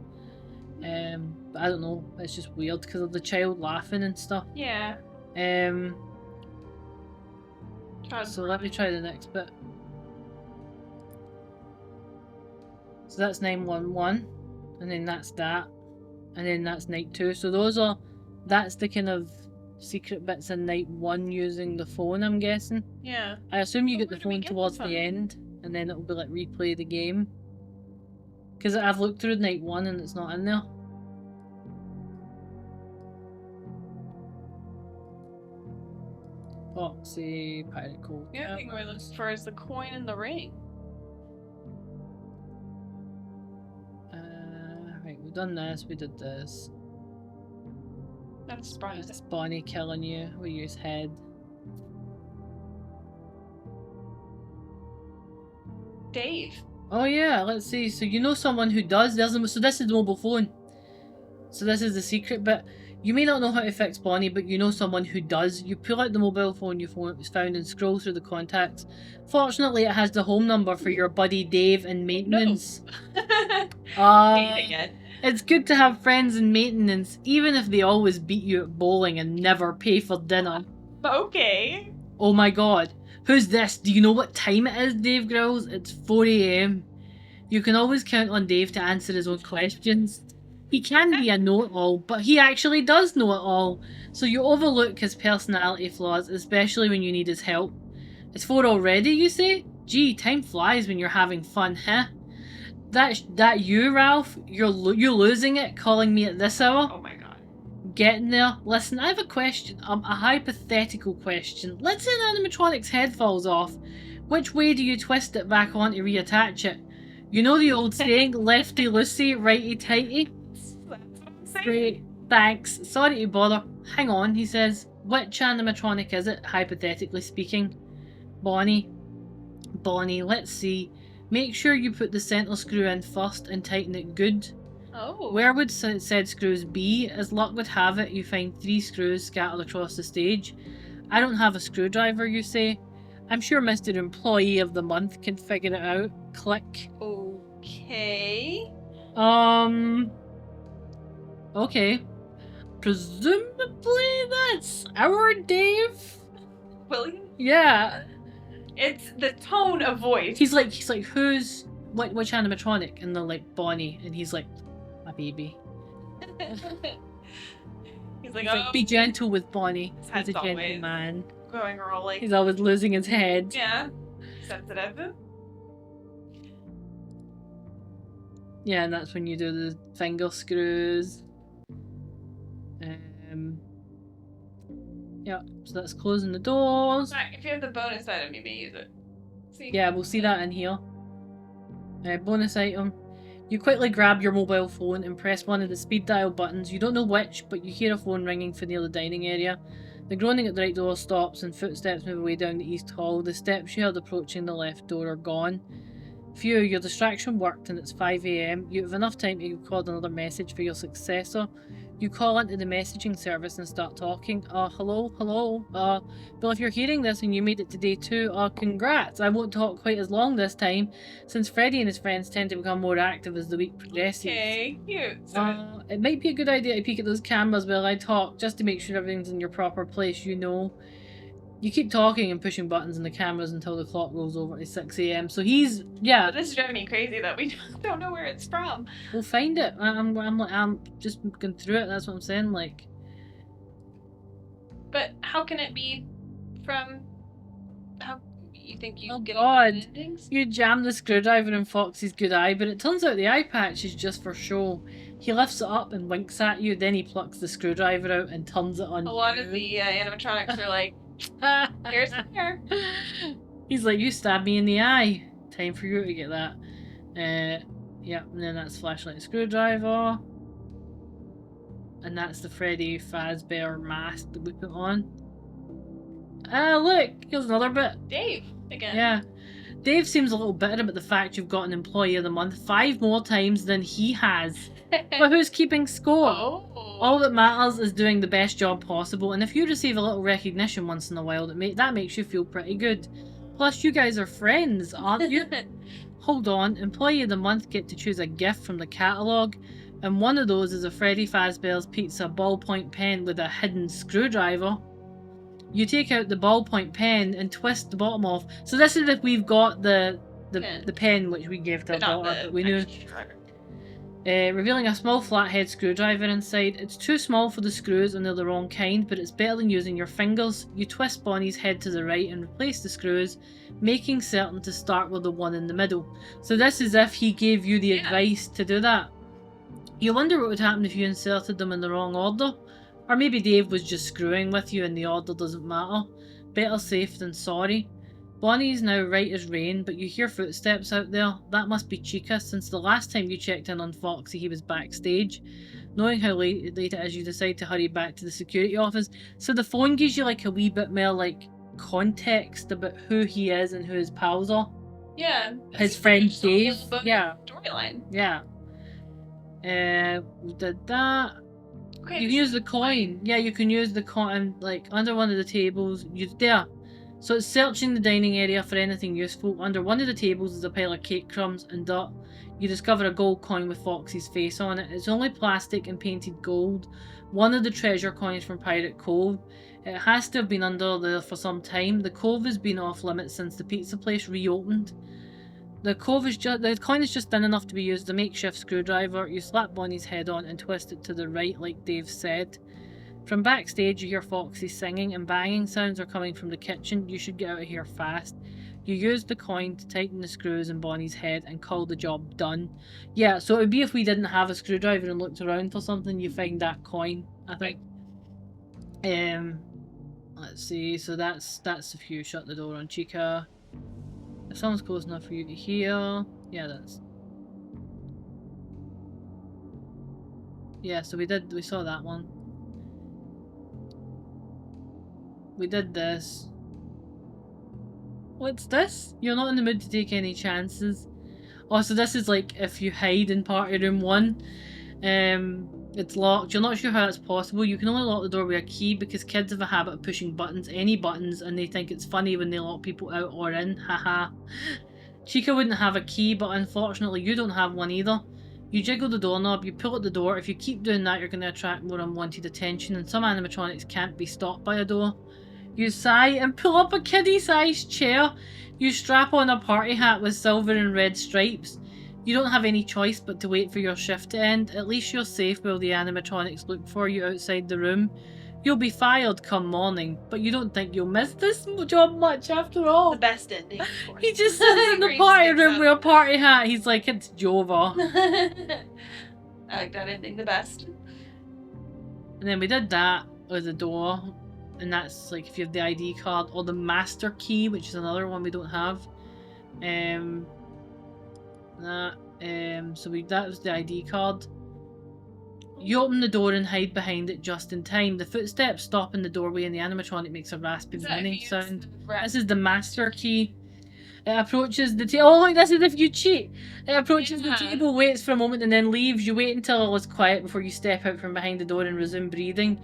But I don't know, it's just weird because of the child laughing and stuff. Yeah. So let me try the next bit. So that's 911, and then that's that, and then that's night 2. So that's the kind of secret bits in night 1 using the phone, I'm guessing. Yeah. I assume you get the phone towards the end, and then it'll be like replay the game. Because I've looked through night 1 and it's not in there. Foxy, pirate code. Yeah, I think we're looking for is the coin in the ring. Right, we've done this, we did this. That's surprising. It's Bonnie killing you, we use head. Dave. Oh yeah, let's see. So you know someone who does. So this is the mobile phone. So this is the secret bit. You may not know how to fix Bonnie, but you know someone who does. You pull out the mobile phone your phone was found and scroll through the contacts. Fortunately, it has the home number for your buddy Dave in maintenance. It's good to have friends in maintenance, even if they always beat you at bowling and never pay for dinner. Okay. Oh my god. Who's this? Do you know what time it is, Dave growls? It's 4 AM. You can always count on Dave to answer his own questions. He can be a know-it-all, but he actually does know it all. So you overlook his personality flaws, especially when you need his help. It's 4 already, you say? Gee, time flies when you're having fun, huh? That you, Ralph? You're losing it, calling me at this hour? Oh my god. Getting there. Listen, I have a question, a hypothetical question. Let's say an animatronic's head falls off. Which way do you twist it back on to reattach it? You know the old saying, lefty loosey, righty tighty? That's what I'm saying. Great, thanks. Sorry to bother. Hang on, he says. Which animatronic is it, hypothetically speaking? Bonnie. Bonnie, let's see. Make sure you put the centre screw in first and tighten it good. Oh. Where would said screws be? As luck would have it, you find 3 screws scattered across the stage. I don't have a screwdriver, you say? I'm sure Mr. Employee of the Month can figure it out. Click. Okay. Okay. Presumably that's our Dave? William? Yeah. It's the tone of voice. He's like, which animatronic? And they're like, Bonnie. And he's like, my baby. He's like, be gentle with Bonnie. He's a always gentleman. going rolling. He's always losing his head. Yeah. Sensitive. Yeah, and that's when you do the finger screws. Yeah, so that's closing the doors. Right, if you have the bonus item, you may use it. See? Yeah, we'll see that in here. Bonus item. You quickly grab your mobile phone and press one of the speed dial buttons. You don't know which, but you hear a phone ringing from near the dining area. The groaning at the right door stops and footsteps move away down the east hall. The steps you heard approaching the left door are gone. Phew, your distraction worked and it's 5 AM. You have enough time to record another message for your successor. You call into the messaging service and start talking. Hello? Well, if you're hearing this and you made it to day 2, congrats. I won't talk quite as long this time, since Freddy and his friends tend to become more active as the week progresses. Okay, cute. It might be a good idea to peek at those cameras while I talk, just to make sure everything's in your proper place, you know. You keep talking and pushing buttons in the cameras until the clock rolls over to 6 AM. So he's, yeah. But this is driving me crazy that we don't know where it's from. We'll find it. I'm just going through it. That's what I'm saying. Like. But how can it be from? How you think you get endings? You jam the screwdriver in Foxy's good eye, but it turns out the eye patch is just for show. He lifts it up and winks at you. Then he plucks the screwdriver out and turns it on. A lot of the animatronics are like. Here's there. He's like, you stabbed me in the eye. Time for you to get that. Yeah, and then that's flashlight and screwdriver. And that's the Freddy Fazbear mask that we put on. Look, here's another bit. Dave, again. Yeah. Dave seems a little bitter about the fact you've got an Employee of the Month 5 more times than he has. But who's keeping score? Oh. All that matters is doing the best job possible, and if you receive a little recognition once in a while, that makes you feel pretty good. Plus, you guys are friends, aren't you? Hold on, Employee of the Month get to choose a gift from the catalogue, and one of those is a Freddy Fazbear's Pizza ballpoint pen with a hidden screwdriver. You take out the ballpoint pen and twist the bottom off. So this is if we've got the pen which we gave to our daughter, but we knew. Revealing a small flathead screwdriver inside. It's too small for the screws and they're the wrong kind, but it's better than using your fingers. You twist Bonnie's head to the right and replace the screws, making certain to start with the one in the middle. So this is if he gave you the advice to do that. You wonder what would happen if you inserted them in the wrong order. Or maybe Dave was just screwing with you and the order doesn't matter. Better safe than sorry. Bonnie's now right as rain, but you hear footsteps out there. That must be Chica, since the last time you checked in on Foxy he was backstage. Knowing how late it is, you decide to hurry back to the security office. So the phone gives you like a wee bit more like context about who he is and who his pals are. Yeah. His friend Dave. Yeah. Storyline. Yeah. We did that. Okay, you can use the coin. Yeah, you can use the coin, like, under one of the tables. There. So it's searching the dining area for anything useful. Under one of the tables is a pile of cake crumbs and dirt. You discover a gold coin with Foxy's face on it. It's only plastic and painted gold. One of the treasure coins from Pirate Cove. It has to have been under there for some time. The cove has been off limits since the pizza place reopened. The coin is just thin enough to be used as a makeshift screwdriver. You slap Bonnie's head on and twist it to the right like Dave said. From backstage you hear Foxy singing and banging sounds are coming from the kitchen. You should get out of here fast. You use the coin to tighten the screws in Bonnie's head and call the job done. Yeah, so it would be if we didn't have a screwdriver and looked around for something, you find that coin, I think. Let's see, so that's if you shut the door on Chica. If someone's close enough for you to hear, yeah, yeah, so we saw that one. We did this. What's this? You're not in the mood to take any chances. Oh, so this is like if you hide in party room 1. It's locked. You're not sure how it's possible. You can only lock the door with a key because kids have a habit of pushing buttons, any buttons, and they think it's funny when they lock people out or in. Haha. Chica wouldn't have a key, but unfortunately you don't have one either. You jiggle the doorknob, you pull at the door. If you keep doing that, you're going to attract more unwanted attention, and some animatronics can't be stopped by a door. You sigh and pull up a kiddie-sized chair. You strap on a party hat with silver and red stripes. You don't have any choice but to wait for your shift to end. At least you're safe while the animatronics look for you outside the room. You'll be fired come morning, but you don't think you'll miss this job much after all. The best ending, of course. He just sits in the party room with a party hat. He's like, it's Jova. I like that ending the best. And then we did that with the door. And that's like if you have the ID card or the master key, which is another one we don't have. That was the ID card. You open the door and hide behind it just in time. The footsteps stop in the doorway and the animatronic makes a raspy whining sound. This is the master key. It approaches the table. Oh, look, this is if you cheat. It approaches the table, waits for a moment, and then leaves. You wait until all is quiet before you step out from behind the door and resume breathing.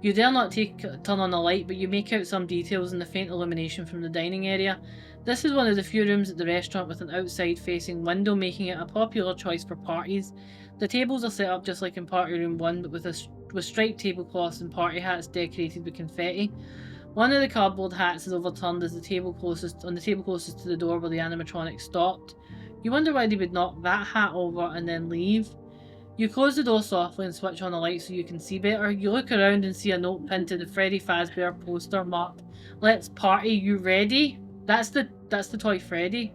You dare not turn on a light, but you make out some details in the faint illumination from the dining area. This is one of the few rooms at the restaurant with an outside-facing window, making it a popular choice for parties. The tables are set up just like in Party Room 1, but with striped tablecloths and party hats decorated with confetti. One of the cardboard hats is overturned as the table closest to the door where the animatronic stopped. You wonder why they would knock that hat over and then leave. You close the door softly and switch on the light so you can see better. You look around and see a note pinned to the Freddy Fazbear poster marked, "Let's party, you ready?" That's the toy Freddy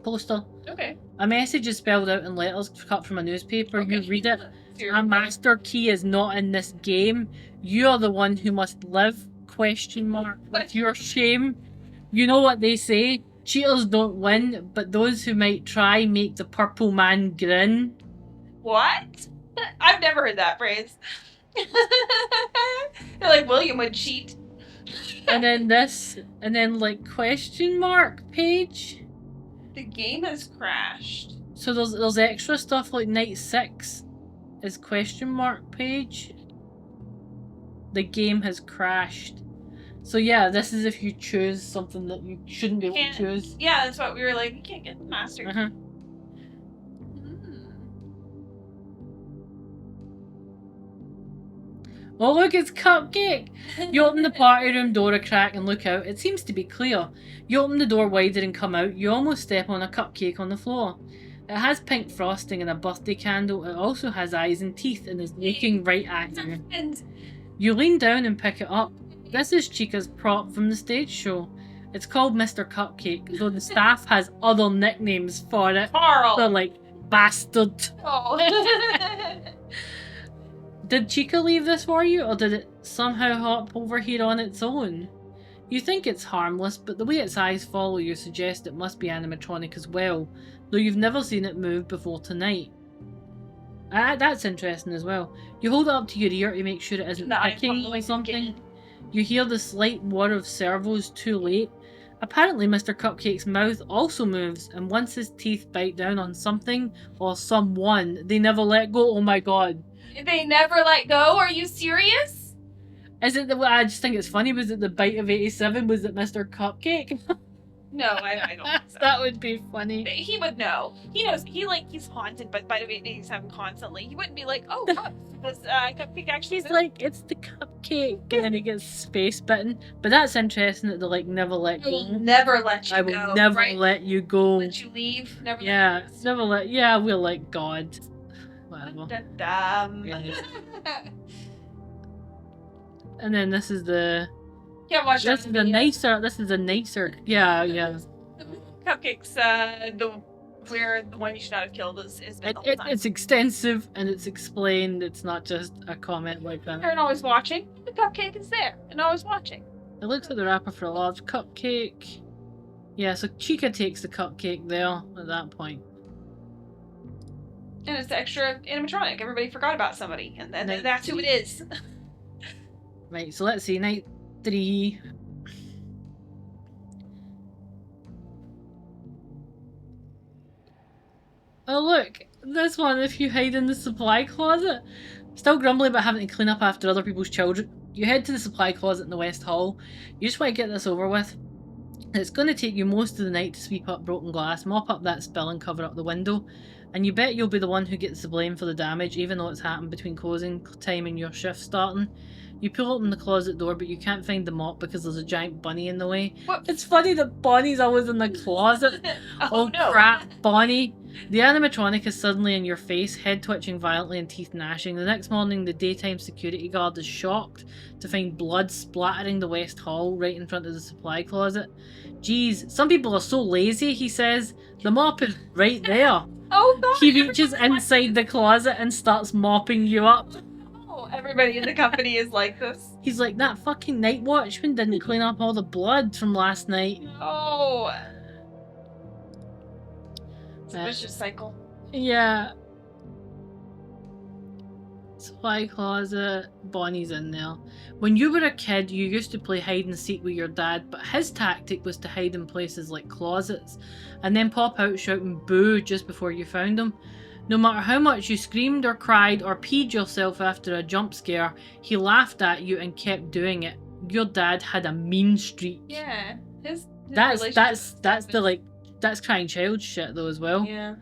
poster. Okay. A message is spelled out in letters cut from a newspaper. Okay. You read it. A master key is not in this game. You are the one who must live, ? With your shame. You know what they say. Cheaters don't win, but those who might try make the purple man grin. What? I've never heard that phrase. They're like, William would cheat. And then this, and then like question mark page. The game has crashed. So there's extra stuff like night 6 is question mark page. The game has crashed. So yeah, this is if you choose something that you shouldn't be able to choose. Yeah, that's what we were like, you can't get mastered. Oh look, it's Cupcake! You open the party room door a crack and look out. It seems to be clear. You open the door wider and come out. You almost step on a cupcake on the floor. It has pink frosting and a birthday candle. It also has eyes and teeth and is looking right at you. You lean down and pick it up. This is Chica's prop from the stage show. It's called Mr. Cupcake, though the staff has other nicknames for it. Carl! They're like, bastard. Oh. Did Chica leave this for you, or did it somehow hop over here on its own? You think it's harmless, but the way its eyes follow you suggests it must be animatronic as well, though you've never seen it move before tonight. That's interesting as well. You hold it up to your ear to make sure it isn't picking or something. You hear the slight whir of servos too late. Apparently Mr. Cupcake's mouth also moves, and once his teeth bite down on something or someone, they never let go. Oh my god. They never let go? Are you serious? Is it I just think it's funny, was it the bite of 87? Was it Mr. Cupcake? No, I don't think so. That would be funny. He would know. He knows. He's haunted by Bite of 87 constantly. He wouldn't be like, oh, this cupcake actually. He's like, it's the cupcake, and then he gets space bitten. But that's interesting that they like never let go. I will never let you go. I will never let you go. Let you leave. Never. Yeah, let you never let. Yeah, we're like God. Whatever. Yeah. And then this is the. Can't watch This that is a video. nicer. This is a nicer. Yeah. Cupcakes. The one you should not have killed is the whole time. It's extensive and it's explained. It's not just a comment like that. And always watching. The cupcake is there and always watching. It looks like the wrapper for a large cupcake. Yeah, so Chica takes the cupcake there at that point. And it's the extra animatronic. Everybody forgot about somebody, and then that's who it is. Right, so let's see. Night 3. Oh look, this one, if you hide in the supply closet. Still grumbling about having to clean up after other people's children. You head to the supply closet in the West Hall. You just want to get this over with. It's going to take you most of the night to sweep up broken glass, mop up that spill and cover up the window. And you bet you'll be the one who gets the blame for the damage, even though it's happened between closing time and your shift starting. You pull open the closet door, but you can't find the mop because there's a giant bunny in the way. What? It's funny that Bonnie's always in the closet. Oh no. Crap, Bonnie. The animatronic is suddenly in your face, head twitching violently and teeth gnashing. The next morning, the daytime security guard is shocked to find blood splattering the West Hall right in front of the supply closet. Geez, some people are so lazy, he says. The mop is right there. Oh god. He reaches inside the closet and starts mopping you up. Oh, everybody in the company is like this. He's like, that fucking night watchman didn't clean up all the blood from last night. Oh. It's a vicious cycle. Yeah. Supply closet. Bonnie's in there. When you were a kid, you used to play hide and seek with your dad, but his tactic was to hide in places like closets and then pop out shouting boo just before you found him. No matter how much you screamed or cried or peed yourself after a jump scare, he laughed at you and kept doing it. Your dad had a mean streak. Yeah. His that's crying child shit though as well. Yeah.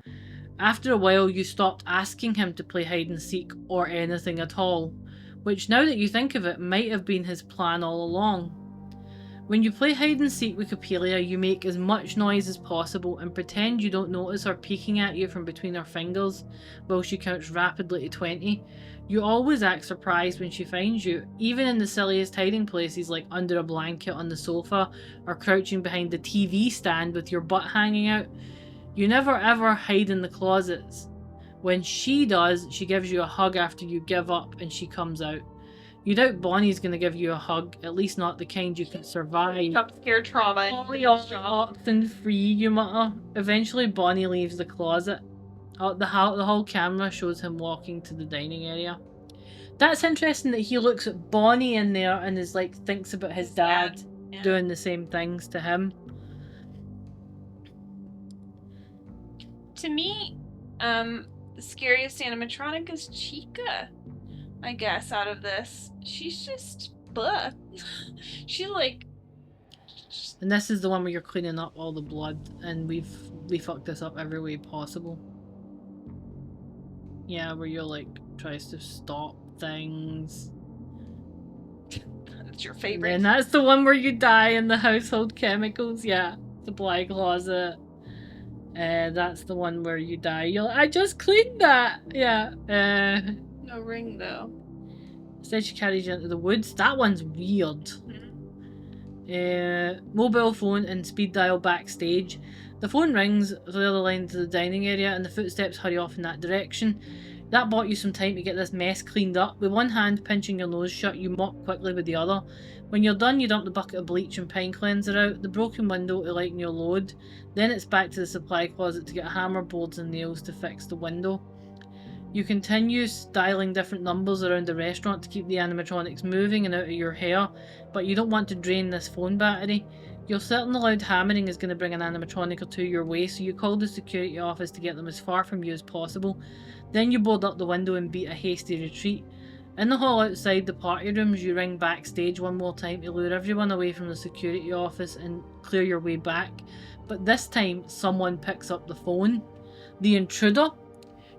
After a while, you stopped asking him to play hide and seek or anything at all, which now that you think of it might have been his plan all along. When you play hide and seek with Capelia, you make as much noise as possible and pretend you don't notice her peeking at you from between her fingers while she counts rapidly to 20. You always act surprised when she finds you, even in the silliest hiding places like under a blanket on the sofa or crouching behind the TV stand with your butt hanging out. You never ever hide in the closets. When she does, she gives you a hug after you give up and she comes out. You doubt Bonnie's gonna give you a hug, at least not the kind you can survive. Jump scare trauma. Only oxen free, you mutter. Eventually Bonnie leaves the closet. Oh, the whole camera shows him walking to the dining area. That's interesting that he looks at Bonnie in there and is like thinks about his dad yeah. doing the same things to him. To me, the scariest animatronic is Chica, I guess, out of this. She's just buh. She's like. And this is the one where you're cleaning up all the blood, and we fucked this up every way possible. Yeah, where you're like tries to stop things. That's your favorite. And that's the one where you die in the household chemicals. Yeah, supply closet. That's the one where you die. You're like, I just cleaned that. Yeah. No ring though. Instead she carries you into the woods. That one's weird. Mobile phone and speed dial backstage. The phone rings to the other line to the dining area and the footsteps hurry off in that direction. That bought you some time to get this mess cleaned up. With one hand pinching your nose shut, you mop quickly with the other. When you're done, you dump the bucket of bleach and pine cleanser out, the broken window to lighten your load. Then it's back to the supply closet to get hammer, boards and nails to fix the window. You continue styling different numbers around the restaurant to keep the animatronics moving and out of your hair, but you don't want to drain this phone battery. You're certain the loud hammering is going to bring an animatronic or two your way, so you call the security office to get them as far from you as possible. Then you board up the window and beat a hasty retreat. In the hall outside the party rooms, you ring backstage one more time to lure everyone away from the security office and clear your way back. But this time, someone picks up the phone. The intruder?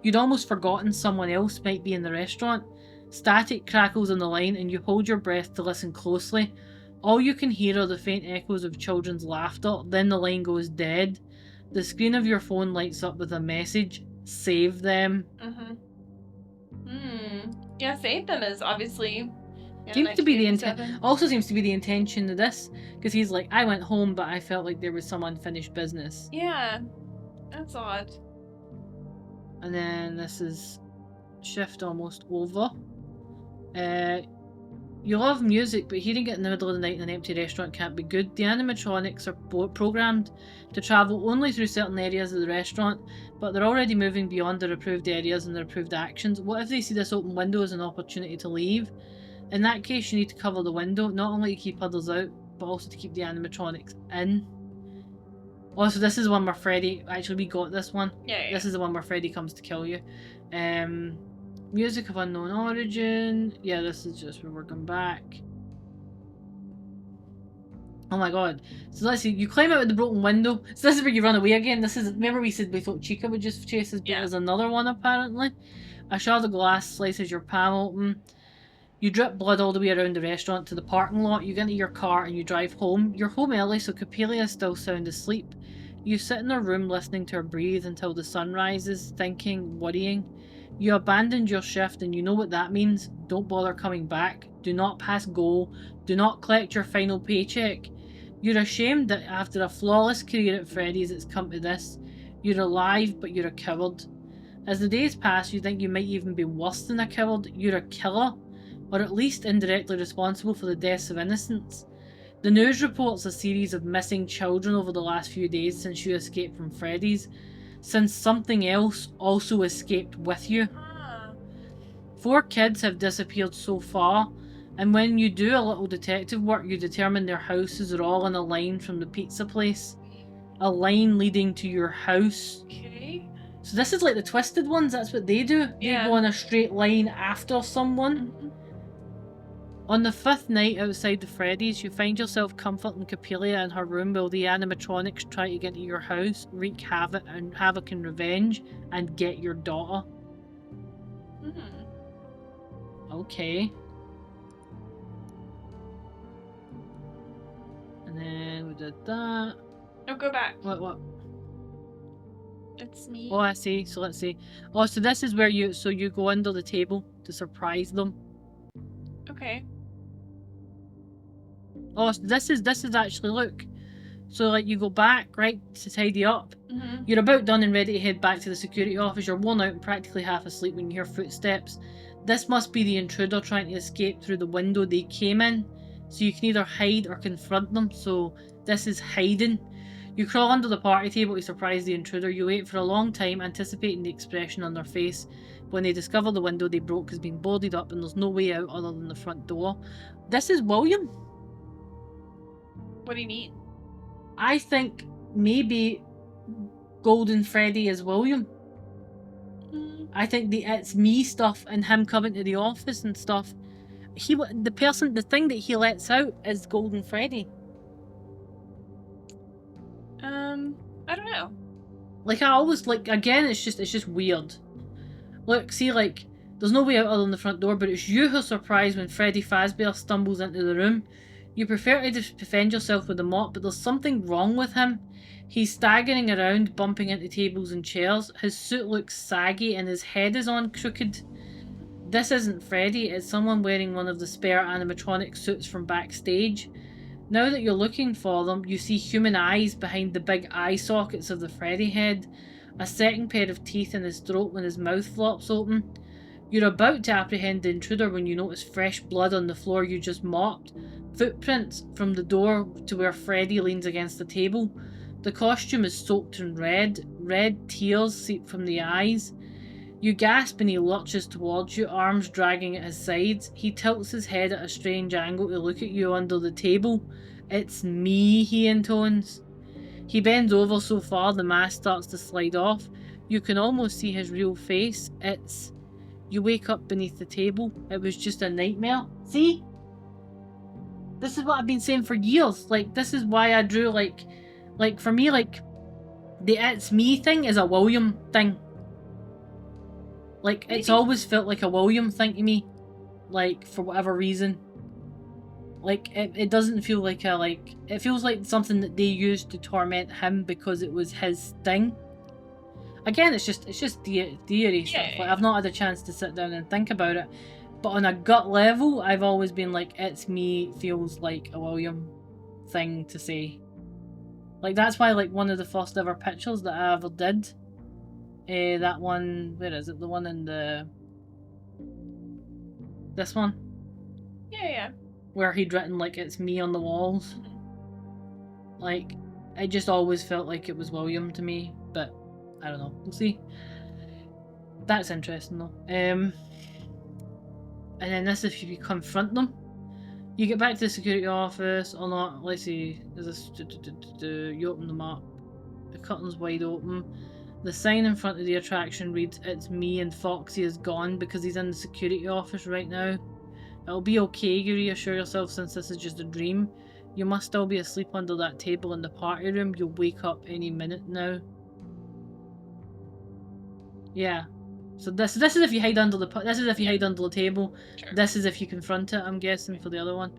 You'd almost forgotten someone else might be in the restaurant. Static crackles on the line and you hold your breath to listen closely. All you can hear are the faint echoes of children's laughter, then the line goes dead. The screen of your phone lights up with a message. Save them. Yeah, save them is obviously... Seems to be the intention. Also seems to be the intention of this, because he's like, I went home, but I felt like there was some unfinished business. Yeah, that's odd. And then this is shift almost over. You love music, but hearing it in the middle of the night in an empty restaurant can't be good. The animatronics are programmed to travel only through certain areas of the restaurant, but they're already moving beyond their approved areas and their approved actions. What if they see this open window as an opportunity to leave? In that case, you need to cover the window, not only to keep others out, but also to keep the animatronics in. Also, this is one where Freddy... Actually, we got this one. Yeah. This is the one where Freddy comes to kill you. Music of unknown origin. Yeah, this is just where we're going back. Oh my god. So let's see. You climb out of the broken window. So this is where you run away again. This is... Remember we said we thought Chica would just chase us, but there's another one apparently. A shard of glass slices your palm open. You drip blood all the way around the restaurant to the parking lot. You get into your car and you drive home. You're home early, so Coppelia is still sound asleep. You sit in her room listening to her breathe until the sun rises, thinking, worrying. You abandoned your shift and you know what that means. Don't bother coming back. Do not pass go. Do not collect your final paycheck. You're ashamed that after a flawless career at Freddy's it's come to this. You're alive, but you're a coward. As the days pass, you think you might even be worse than a coward. You're a killer, or at least indirectly responsible for the deaths of innocents. The news reports a series of missing children over the last few days since you escaped from Freddy's, since something else also escaped with you. 4 kids have disappeared so far, and when you do a little detective work, you determine their houses are all in a line from the pizza place. A line leading to your house. Okay. So this is like the Twisted ones, that's what they do. They go in a straight line after someone. On the 5th night outside the Freddy's, you find yourself comforting Coppelia in her room while the animatronics try to get into your house, wreak havoc and revenge, and get your daughter. Okay. And then we did that. No, go back. What? It's me. Oh, I see. So let's see. Oh, so this is where you go under the table to surprise them. Okay. Oh, so this is actually, look. So like you go back, right, to tidy up. You're about done and ready to head back to the security office. You're worn out and practically half asleep when you hear footsteps. This must be the intruder trying to escape through the window they came in. So you can either hide or confront them. So this is hiding. You crawl under the party table to surprise the intruder. You wait for a long time, anticipating the expression on their face. When they discover the window they broke has been boarded up and there's no way out other than the front door. This is William. What do you mean? I think maybe Golden Freddy is William. I think the it's me stuff and him coming to the office and stuff. The thing that he lets out is Golden Freddy. I don't know. Like I always again, it's just weird. Look, see, like there's no way out other than the front door, but it's you who's surprised when Freddy Fazbear stumbles into the room. You prefer to defend yourself with a mop, but there's something wrong with him. He's staggering around, bumping into tables and chairs. His suit looks saggy and his head is on crooked. This isn't Freddy, it's someone wearing one of the spare animatronic suits from backstage. Now that you're looking for them, you see human eyes behind the big eye sockets of the Freddy head, a second pair of teeth in his throat when his mouth flops open. You're about to apprehend the intruder when you notice fresh blood on the floor you just mopped, footprints from the door to where Freddy leans against the table. The costume is soaked in red tears seep from the eyes. You gasp and he lurches towards you, arms dragging at his sides. He tilts his head at a strange angle to look at you under the table. "It's me," he intones. He bends over so far the mask starts to slide off. You can almost see his real face. You wake up beneath the table. It was just a nightmare. See? This is what I've been saying for years. Like, this is why I drew, like for me, like, the "it's me" thing is a William thing. Like, it's always felt like a William thing to me. Like, for whatever reason. Like, it doesn't feel like it feels like something that they used to torment him because it was his thing. Again, it's just theory stuff. Like, I've not had a chance to sit down and think about it. But on a gut level, I've always been like, "It's me" feels like a William thing to say. Like, that's why, like, one of the first ever pictures that I ever did, that one, where is it? The one in this one? Yeah. Where he'd written, like, "It's me" on the walls. Like, I just always felt like it was William to me, but I don't know. We'll see. That's interesting, though. And then this, if you confront them, you get back to the security office, or not. Let's see. There's this. You open them up. The curtain's wide open. The sign in front of the attraction reads, "It's me," and Foxy is gone because he's in the security office right now. It'll be okay, you reassure yourself, since this is just a dream. You must still be asleep under that table in the party room. You'll wake up any minute now. Yeah. So this is if you hide under the table. Sure. This is if you confront it, I'm guessing, for the other one.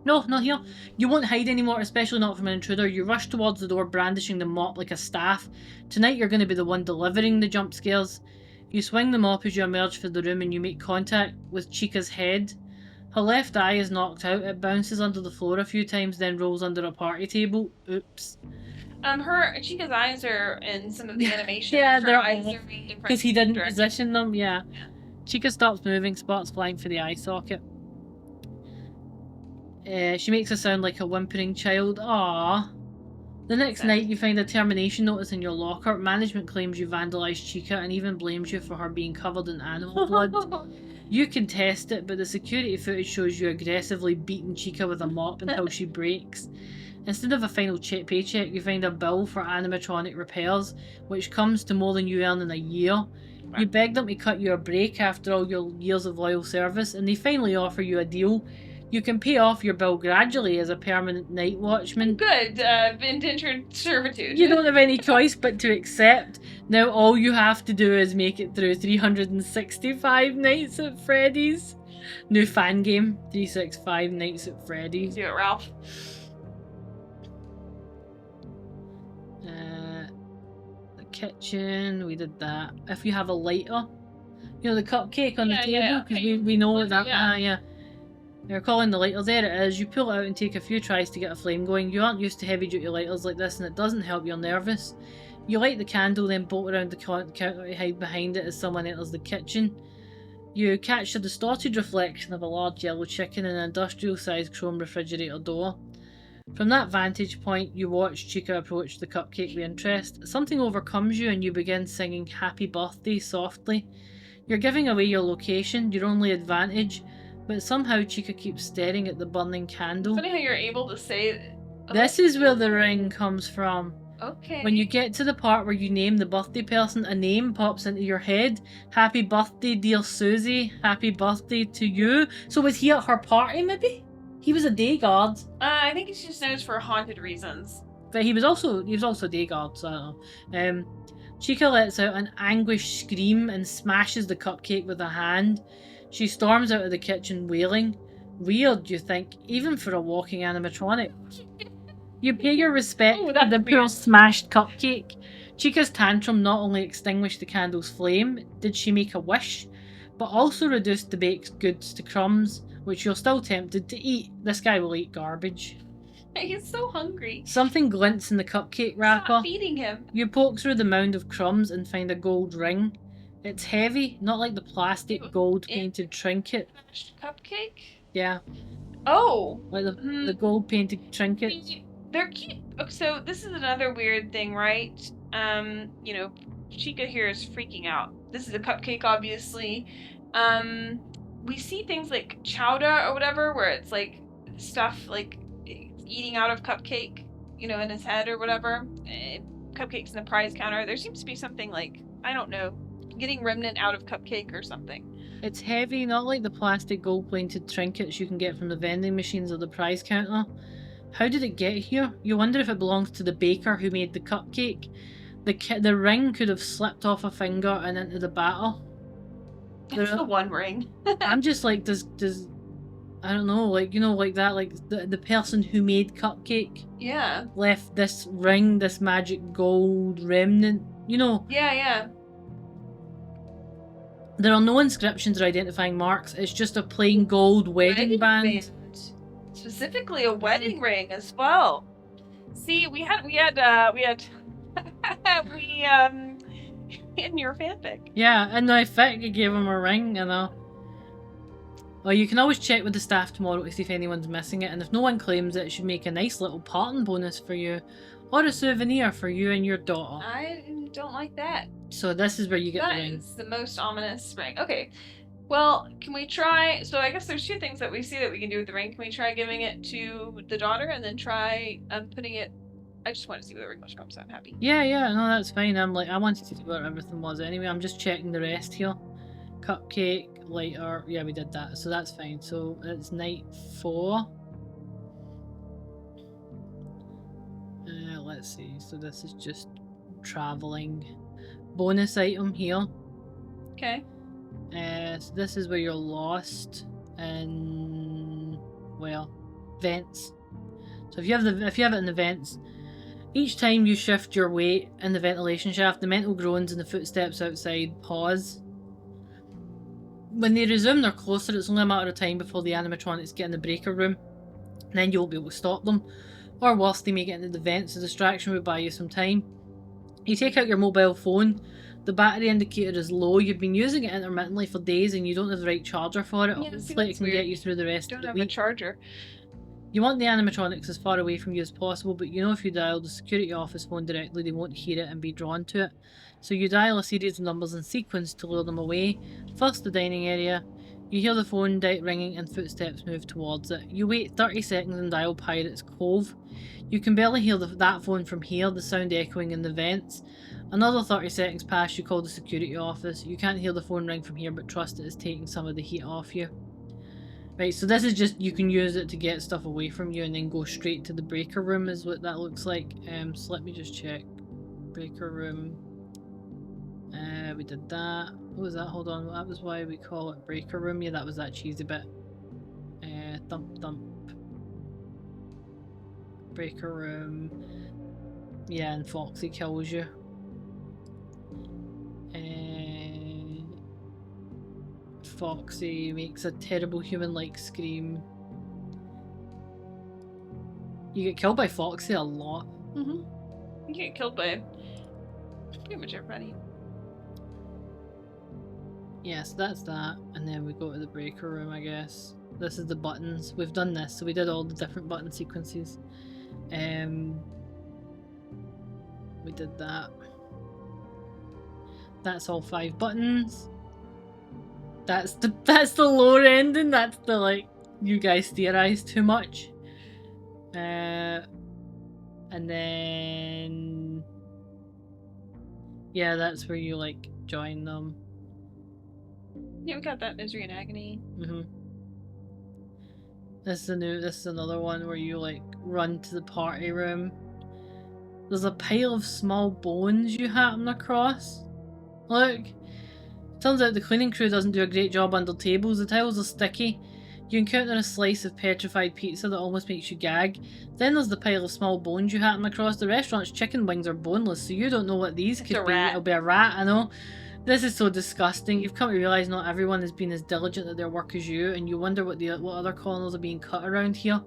No, not here. You won't hide anymore, especially not from an intruder. You rush towards the door, brandishing the mop like a staff. Tonight you're going to be the one delivering the jump scares. You swing the mop as you emerge from the room and you make contact with Chica's head. Her left eye is knocked out. It bounces under the floor a few times, then rolls under a party table. Oops. Chica's eyes are in some of the animations. Yeah, her eyes are in different because he didn't directions. position them. Yeah. Chica stops moving, sparks flying for the eye socket. She makes a sound like a whimpering child. Aww. The next night, you find a termination notice in your locker. Management claims you vandalised Chica and even blames you for her being covered in animal blood. You can test it, but the security footage shows you aggressively beating Chica with a mop until she breaks. Instead of a final paycheck, you find a bill for animatronic repairs, which comes to more than you earn in a year. You beg them to cut you a break after all your years of loyal service, and they finally offer you a deal. You can pay off your bill gradually as a permanent night watchman. Good, indentured servitude. You don't have any choice but to accept. Now all you have to do is make it through 365 nights at Freddy's. New fan game, 365 nights at Freddy's. Do it, Ralph. The kitchen, we did that. If you have a lighter, you know, the cupcake on the table, because we know that. Yeah. You're calling the lighter. There it is. You pull it out and take a few tries to get a flame going. You aren't used to heavy duty lighters like this, and it doesn't help you're nervous. You light the candle, then bolt around the counter to hide behind it as someone enters the kitchen. You catch a distorted reflection of a large yellow chicken in an industrial-sized chrome refrigerator door. From that vantage point, you watch Chica approach the cupcake with interest. Something overcomes you and you begin singing Happy Birthday softly. You're giving away your location, your only advantage, but somehow Chica keeps staring at the burning candle. Funny how you're able to say... This is where the ring comes from. Okay. When you get to the part where you name the birthday person, a name pops into your head. Happy birthday, dear Susie. Happy birthday to you. So was he at her party, maybe? He was a day guard. I think he's just known for haunted reasons. But he was also a day guard, so I don't know. Chica lets out an anguished scream and smashes the cupcake with a hand. She storms out of the kitchen wailing. Weird, you think, even for a walking animatronic. You pay your respect to the poor smashed cupcake. Chica's tantrum not only extinguished the candle's flame, did she make a wish, but also reduced the baked goods to crumbs, which you're still tempted to eat. This guy will eat garbage. He's so hungry. Something glints in the cupcake wrapper. Stop feeding him. You poke through the mound of crumbs and find a gold ring. It's heavy, not like the plastic gold-painted trinket. Cupcake? Yeah. Oh! Like the gold-painted trinket. They're cute. So this is another weird thing, right? You know, Chica here is freaking out. This is a cupcake, obviously. We see things like chowder or whatever, where it's like stuff like eating out of cupcake, you know, in his head or whatever. Cupcakes in the prize counter. There seems to be something like, I don't know, getting remnant out of cupcake or something. It's heavy, not like the plastic gold-plated trinkets you can get from the vending machines or the prize counter. How did it get here? You wonder if it belongs to the baker who made the cupcake. The ring could have slipped off a finger and into the batter. It's the one ring. I'm just like, does I don't know, like, you know, like that, like the person who made cupcake. Yeah. Left this ring, this magic gold remnant, you know. Yeah. There are no inscriptions or identifying marks. It's just a plain gold wedding band. Specifically a wedding ring as well. See, we had in your fanfic. Yeah, and I think I gave him a ring, you know. Well, you can always check with the staff tomorrow to see if anyone's missing it, and if no one claims it, it should make a nice little parting bonus for you, or a souvenir for you and your daughter. I don't like that. So this is where you get the ring. That is the most ominous ring. Okay. Well, can we try... So I guess there's two things that we see that we can do with the ring. Can we try giving it to the daughter and then try putting it... I just want to see where the ring was from, so I'm happy. Yeah, no, that's fine. I'm like, I wanted to see where everything was anyway. I'm just checking the rest here. Cupcake, lighter. Yeah, we did that, so that's fine. So it's night 4. Let's see. So this is just traveling. Bonus item here. Okay. So this is where you're lost in, well, vents. So if you have it in the vents, each time you shift your weight in the ventilation shaft, the mental groans and the footsteps outside pause. When they resume, they're closer. It's only a matter of time before the animatronics get in the breaker room, and then you won't be able to stop them. Or worse, they may get into the vents. The distraction will buy you some time. You take out your mobile phone. The battery indicator is low. You've been using it intermittently for days and you don't have the right charger for it. Yeah, hopefully it can get you through the rest of the week. Don't have a charger. You want the animatronics as far away from you as possible, but you know if you dial the security office phone directly, they won't hear it and be drawn to it. So you dial a series of numbers in sequence to lure them away. First the dining area. You hear the phone ringing and footsteps move towards it. You wait 30 seconds and dial Pirate's Cove. You can barely hear that phone from here, the sound echoing in the vents. Another 30 seconds pass, you call the security office. You can't hear the phone ring from here, but trust it is taking some of the heat off you. Right, so this is just, you can use it to get stuff away from you and then go straight to the breaker room is what that looks like. So let me just check. Breaker room. We did that. What was that? Hold on, that was why we call it breaker room. Yeah, that was that cheesy bit. Thump. Breaker room. Yeah, and Foxy kills you. Foxy makes a terrible human-like scream. You get killed by Foxy a lot. You get killed by pretty much everybody. Yes, that's that. And then we go to the breaker room, I guess. This is the buttons. We've done this, so we did all the different button sequences. We did that. That's all 5 buttons. That's the lower ending. That's the like you guys theorize too much. And then yeah, that's where you like join them. Yeah, we got that misery and agony. This is another one where you like run to the party room. There's a pile of small bones you happen across. Look. Turns out the cleaning crew doesn't do a great job under tables. The tiles are sticky. You encounter a slice of petrified pizza that almost makes you gag. Then there's the pile of small bones you happen across. The restaurant's chicken wings are boneless, so you don't know what these could be. It'll be a rat, I know. This is so disgusting. You've come to realise not everyone has been as diligent at their work as you, and you wonder what other corners are being cut around here.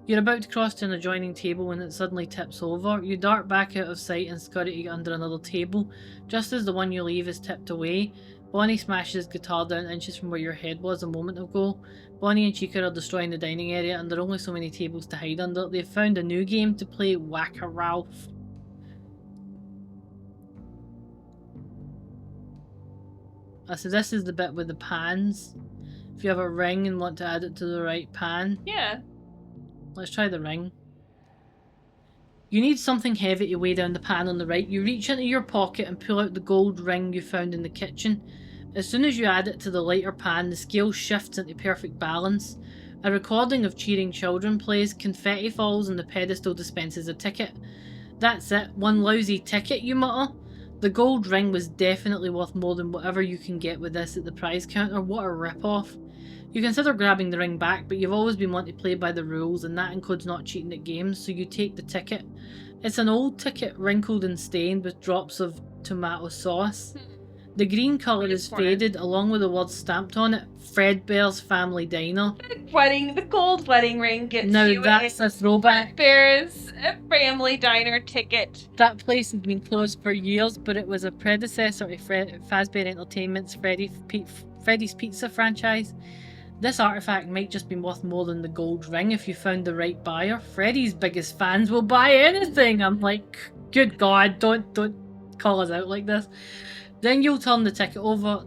You're about to cross to an adjoining table when it suddenly tips over. You dart back out of sight and scurry to get under another table. Just as the one you leave is tipped away, Bonnie smashes his guitar down inches from where your head was a moment ago. Bonnie and Chica are destroying the dining area and there are only so many tables to hide under. They've found a new game to play, Whack-A-Ralph. So this is the bit with the pans. If you have a ring and want to add it to the right pan. Yeah. Let's try the ring. You need something heavy to weigh down the pan on the right. You reach into your pocket and pull out the gold ring you found in the kitchen. As soon as you add it to the lighter pan, the scale shifts into perfect balance. A recording of cheering children plays, confetti falls and the pedestal dispenses a ticket. That's it, one lousy ticket, you mutter? The gold ring was definitely worth more than whatever you can get with this at the prize counter. What a rip-off. You consider grabbing the ring back, but you've always been wanting to play by the rules, and that includes not cheating at games, so you take the ticket. It's an old ticket, wrinkled and stained with drops of tomato sauce. The green colour is faded, along with the words stamped on it, Fredbear's Family Diner. The gold wedding ring gets now you that's a throwback. Fredbear's Family Diner ticket. That place has been closed for years, but it was a predecessor to Fazbear Entertainment's Freddy's Pizza franchise. This artifact might just be worth more than the gold ring if you found the right buyer. Freddy's biggest fans will buy anything. I'm like, good God, don't call us out like this. Then you turn the ticket over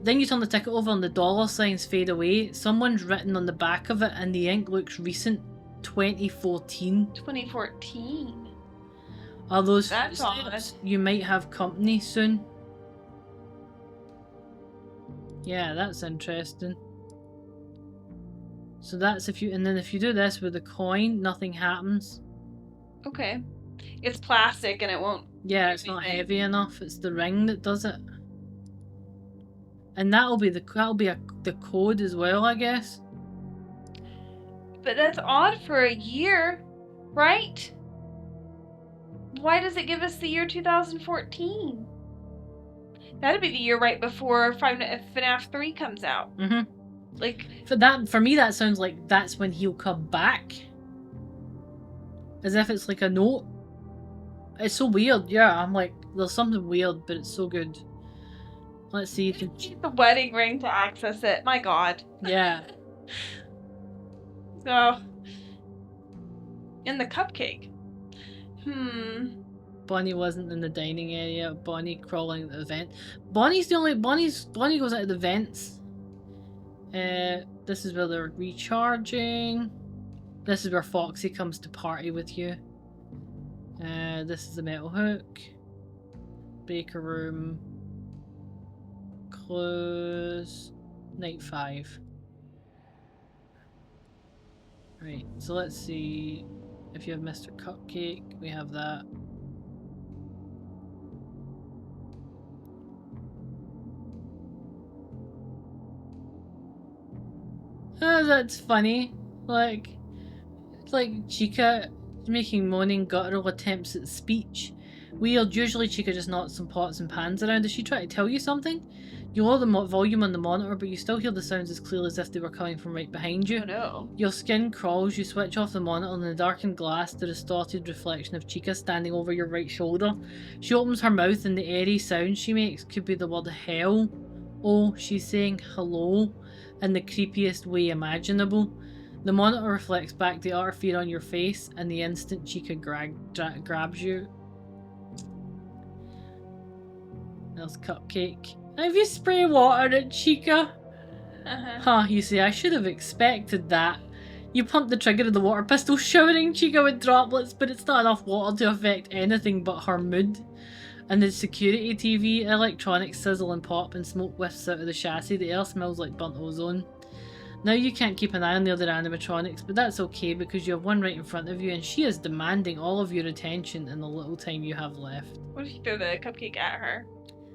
and the dollar signs fade away. Someone's written on the back of it and the ink looks recent. 2014. 2014. Are those That's odd. You might have company soon. Yeah, that's interesting. So that's if you do this with the coin, nothing happens. Okay. It's plastic and it won't. Yeah, it's not heavy enough. It's the ring that does it. And that'll be the code as well, I guess. But that's odd for a year, right? Why does it give us the year 2014? That'd be the year right before FNAF 3 comes out. Mm-hmm. Like for me that sounds like that's when he'll come back. As if it's like a note. It's so weird, yeah. I'm like, there's something weird, but it's so good. Let's see if you need the wedding ring to access it. My God. Yeah. So in the cupcake. Bonnie wasn't in the dining area. Bonnie crawling at the vent. Bonnie goes out of the vents. This is where they're recharging. This is where Foxy comes to party with you. This is the metal hook. Baker room. Close. Night 5. Right, so let's see if you have Mr. Cupcake. We have that. Oh, that's funny. It's like Chica making moaning guttural attempts at speech. Weird, usually Chica just knocks some pots and pans around. Is she trying to tell you something? You lower the volume on the monitor, but you still hear the sounds as clearly as if they were coming from right behind you. Oh no. Your skin crawls, you switch off the monitor, and in the darkened glass, the distorted reflection of Chica standing over your right shoulder. She opens her mouth and the airy sound she makes could be the word hell. Oh, she's saying hello in the creepiest way imaginable. The monitor reflects back the utter fear on your face, and the instant Chica grabs you. There's Cupcake. Have you spray water at Chica? Huh, you see, I should have expected that. You pump the trigger of the water pistol, showering Chica with droplets, but it's not enough water to affect anything but her mood. And the security TV, electronics sizzle and pop, and smoke whiffs out of the chassis. The air smells like burnt ozone. Now you can't keep an eye on the other animatronics, but that's okay because you have one right in front of you, and she is demanding all of your attention in the little time you have left. What if you throw the cupcake at her?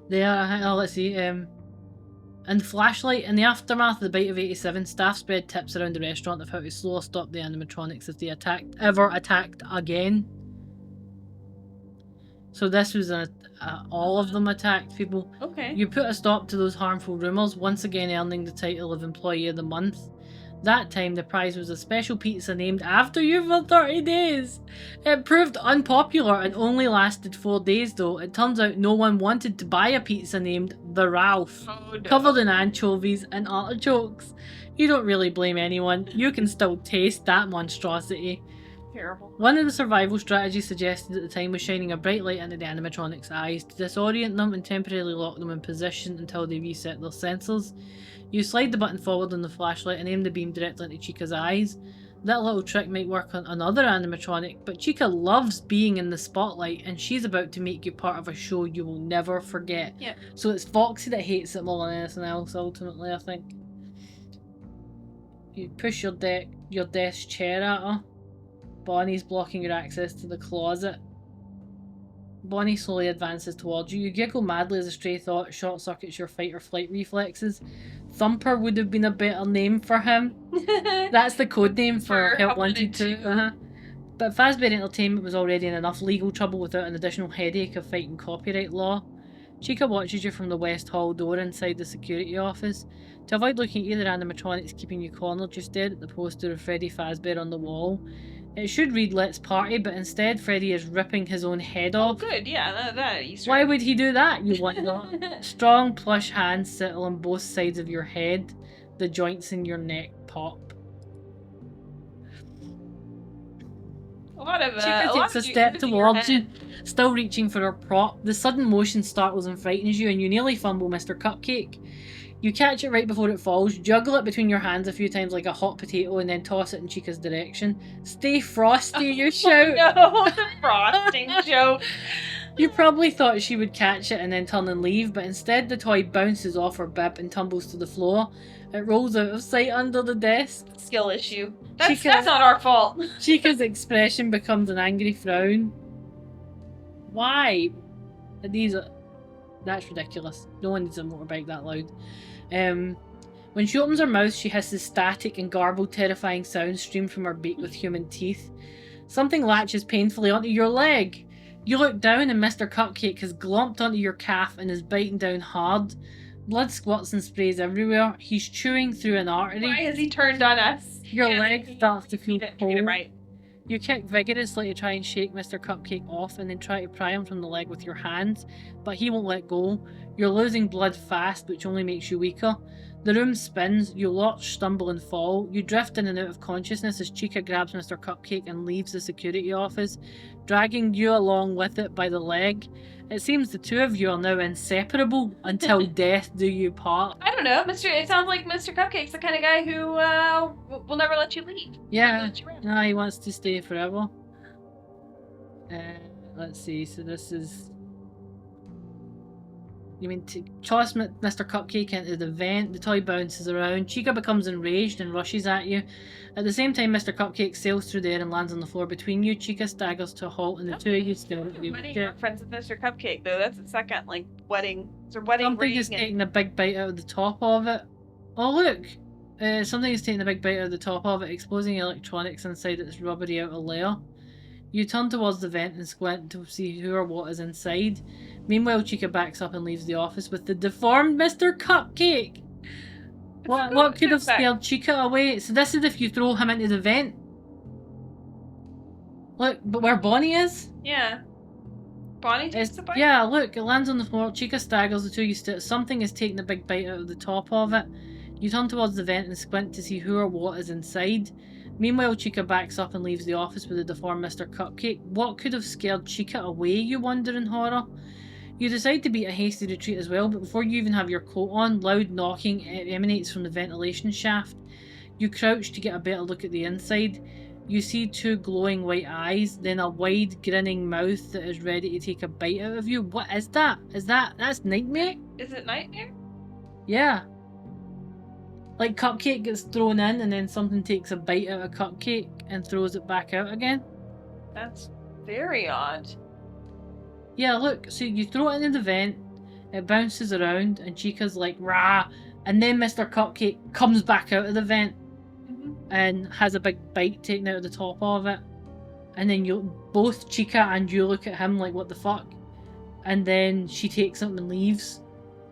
They are, let's see, and flashlight. In the aftermath of the bite of 87, staff spread tips around the restaurant of how to slow or stop the animatronics if they ever attacked again. So this was all of them attacked people. Okay. You put a stop to those harmful rumours, once again earning the title of Employee of the Month. That time the prize was a special pizza named after you for 30 days. It proved unpopular and only lasted 4 days though. It turns out no one wanted to buy a pizza named The Ralph, covered in anchovies and artichokes. You don't really blame anyone. You can still taste that monstrosity. Terrible. One of the survival strategies suggested at the time was shining a bright light into the animatronics' eyes to disorient them and temporarily lock them in position until they reset their sensors. You slide the button forward on the flashlight and aim the beam directly into Chica's eyes. That little trick might work on another animatronic, but Chica loves being in the spotlight and she's about to make you part of a show you will never forget. Yeah. So it's Foxy that hates it more than anything else, ultimately, I think. You push your desk chair at her. Bonnie's blocking your access to the closet. Bonnie slowly advances towards you. You giggle madly as a stray thought short-circuits your fight or flight reflexes. Thumper would have been a better name for him. That's the code name for Help Wanted 2. But Fazbear Entertainment was already in enough legal trouble without an additional headache of fighting copyright law. Chica watches you from the West Hall door inside the security office. To avoid looking at either animatronics keeping you cornered, you stare at the poster of Freddy Fazbear on the wall. It should read Let's Party, but instead Freddy is ripping his own head off. Oh good, yeah, that Easter. Why would he do that, you wonder? Strong plush hands settle on both sides of your head. The joints in your neck pop. Chica takes a step towards you, still reaching for her prop. The sudden motion startles and frightens you, and you nearly fumble Mr. Cupcake. You catch it right before it falls, juggle it between your hands a few times like a hot potato, and then toss it in Chica's direction. Stay frosty, you shout! No, the frosting joke! You probably thought she would catch it and then turn and leave, but instead the toy bounces off her bib and tumbles to the floor. It rolls out of sight under the desk. Skill issue. That's not our fault. Chica's expression becomes an angry frown. Why? That's ridiculous. No one needs a motorbike that loud. When she opens her mouth, she hisses static and garbled, terrifying sounds stream from her beak with human teeth. Something latches painfully onto your leg. You look down and Mr. Cupcake has glomped onto your calf and is biting down hard. Blood squirts and sprays everywhere. He's chewing through an artery. Why has he turned on us? Your leg starts to feel cold. Right. You kick vigorously to try and shake Mr. Cupcake off and then try to pry him from the leg with your hands, but he won't let go. You're losing blood fast, which only makes you weaker. The room spins, you lurch, stumble and fall. You drift in and out of consciousness as Chica grabs Mr. Cupcake and leaves the security office, dragging you along with it by the leg. It seems the two of you are now inseparable until death do you part. I don't know, it sounds like Mr. Cupcake's the kind of guy who will never let you leave. Yeah, no, he wants to stay forever. Let's see, so this is... You mean to toss Mr. Cupcake into the vent, the toy bounces around, Chica becomes enraged and rushes at you. At the same time, Mr. Cupcake sails through the air and lands on the floor between you. Chica staggers to a halt and the two of you stare at you. Friends with Mr. Cupcake, though. That's the second, wedding. It's a wedding Something is taking a big bite out of the top of it. Oh, look! Something is taking a big bite out of the top of it, exposing electronics inside its rubbery outer layer. You turn towards the vent and squint to see who or what is inside. Meanwhile, Chica backs up and leaves the office with the deformed Mr. Cupcake! What could have scared Chica away? So this is if you throw him into the vent. Look, but where Bonnie is? Yeah. Bonnie takes the bite? Yeah, look, it lands on the floor. Chica staggers, the two of you something is taking a big bite out of the top of it. You turn towards the vent and squint to see who or what is inside. Meanwhile, Chica backs up and leaves the office with the deformed Mr. Cupcake. What could have scared Chica away, you wonder in horror? You decide to beat a hasty retreat as well, but before you even have your coat on, loud knocking emanates from the ventilation shaft. You crouch to get a better look at the inside. You see two glowing white eyes, then a wide grinning mouth that is ready to take a bite out of you. What is that? That's Nightmare? Is it Nightmare? Yeah. Like Cupcake gets thrown in and then something takes a bite out of Cupcake and throws it back out again. That's very odd. Yeah, look, so you throw it into the vent, it bounces around, and Chica's like, rah, and then Mr. Cupcake comes back out of the vent and has a big bite taken out of the top of it. And then both Chica and you look at him like, what the fuck? And then she takes him and leaves.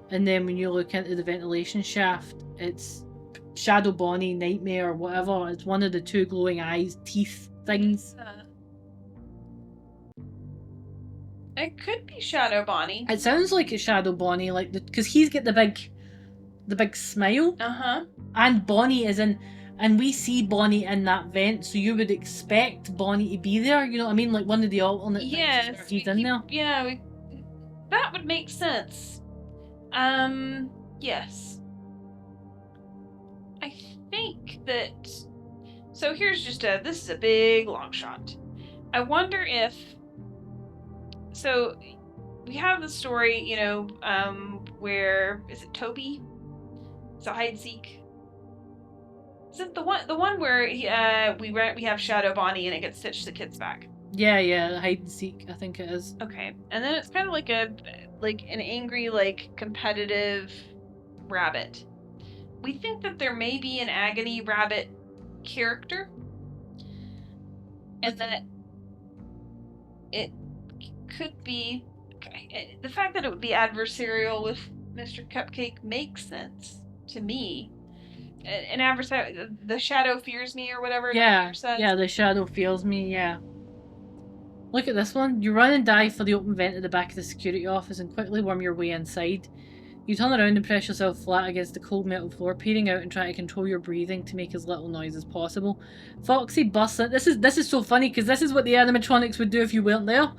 And then when you look into the ventilation shaft, it's Shadow Bonnie, Nightmare, or whatever. It's one of the two glowing eyes, teeth things. It could be Shadow Bonnie. It sounds like it's Shadow Bonnie, like because he's got the big smile. And Bonnie is in, and we see Bonnie in that vent, so you would expect Bonnie to be there. You know what I mean? Like one of the alternate things where he's in there. Yeah, that would make sense. Yes. I think that. So here's just this is a big long shot. I wonder if. So we have the story, you know, where is it Toby? It's a hide and seek. Is it the one where we have Shadow Bonnie and it gets Stitch the kids back? Yeah, hide and seek, I think it is. Okay, and then it's kind of like an angry, like competitive rabbit. We think that there may be an agony rabbit character, and that it could be the fact that it would be adversarial with Mr. Cupcake makes sense to me. An adversary, the shadow fears me, or whatever. Yeah, the shadow fears me. Yeah. Look at this one. You run and dive for the open vent at the back of the security office and quickly worm your way inside. You turn around and press yourself flat against the cold metal floor, peering out and try to control your breathing to make as little noise as possible. Foxy busts in. This is so funny because this is what the animatronics would do if you weren't there.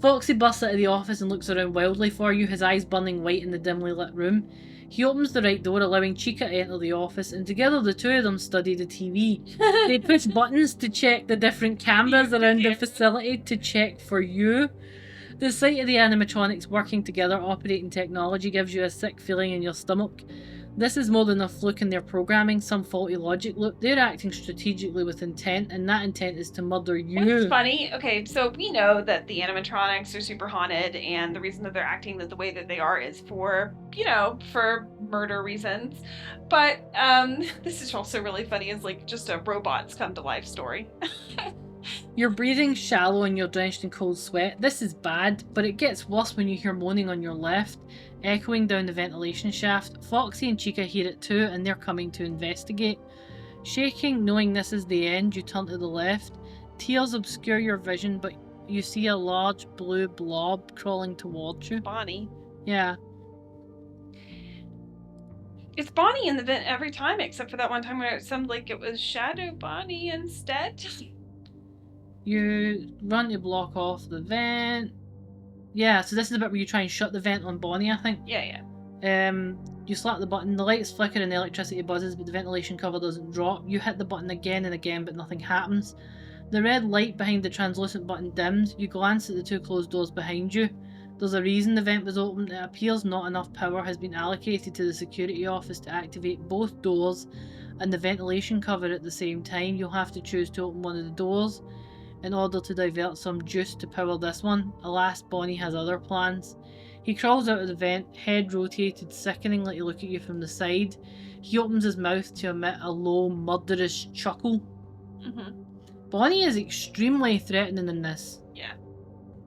Foxy busts out of the office and looks around wildly for you, his eyes burning white in the dimly lit room. He opens the right door, allowing Chica to enter the office, and together the two of them study the TV. They push buttons to check the different cameras around the facility to check for you. The sight of the animatronics working together operating technology gives you a sick feeling in your stomach. This is more than a fluke in their programming, some faulty logic loop. They're acting strategically with intent, and that intent is to murder you. What's funny, okay, so we know that the animatronics are super haunted, and the reason that they're acting the way that they are is for, for murder reasons. But this is also really funny, is like just a robots come to life story. You're breathing shallow and you're drenched in cold sweat. This is bad, but it gets worse when you hear moaning on your left, echoing down the ventilation shaft. Foxy and Chica hear it too, and they're coming to investigate. Shaking, knowing this is the end, you turn to the left. Tears obscure your vision, but you see a large blue blob crawling towards you. Bonnie. Yeah. It's Bonnie in the vent every time, except for that one time where it sounded like it was Shadow Bonnie instead. You run to block off the vent. Yeah, so this is the bit where you try and shut the vent on Bonnie, I think. Yeah. You slap the button, the lights flicker and the electricity buzzes, but the ventilation cover doesn't drop. You hit the button again and again, but nothing happens. The red light behind the translucent button dims. You glance at the two closed doors behind you. There's a reason the vent was opened. It appears not enough power has been allocated to the security office to activate both doors and the ventilation cover at the same time. You'll have to choose to open one of the doors in order to divert some juice to power this one. Alas, Bonnie has other plans. He crawls out of the vent, head rotated sickeningly to look at you from the side. He opens his mouth to emit a low, murderous chuckle. Bonnie is extremely threatening in this. Yeah.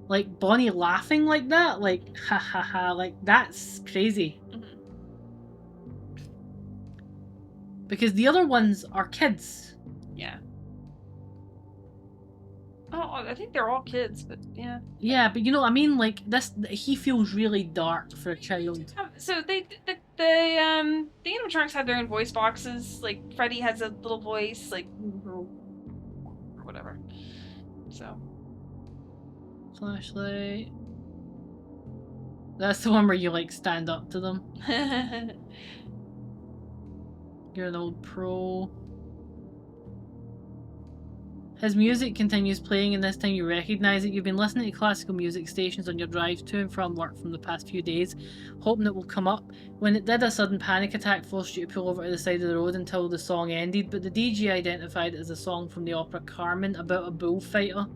Like, Bonnie laughing like that? Like, ha ha ha, like, that's crazy. Because the other ones are kids. Yeah. Oh, I think they're all kids, but yeah. Yeah, but you know what I mean? Like, this, he feels really dark for a child. So the animatronics have their own voice boxes. Like Freddy has a little voice, like or whatever. So Flashlight. That's the one where you like stand up to them. You're an old pro. His music continues playing, and this time you recognise it. You've been listening to classical music stations on your drive to and from work from the past few days, hoping it will come up. When it did, a sudden panic attack forced you to pull over to the side of the road until the song ended, but the DJ identified it as a song from the opera Carmen about a bullfighter.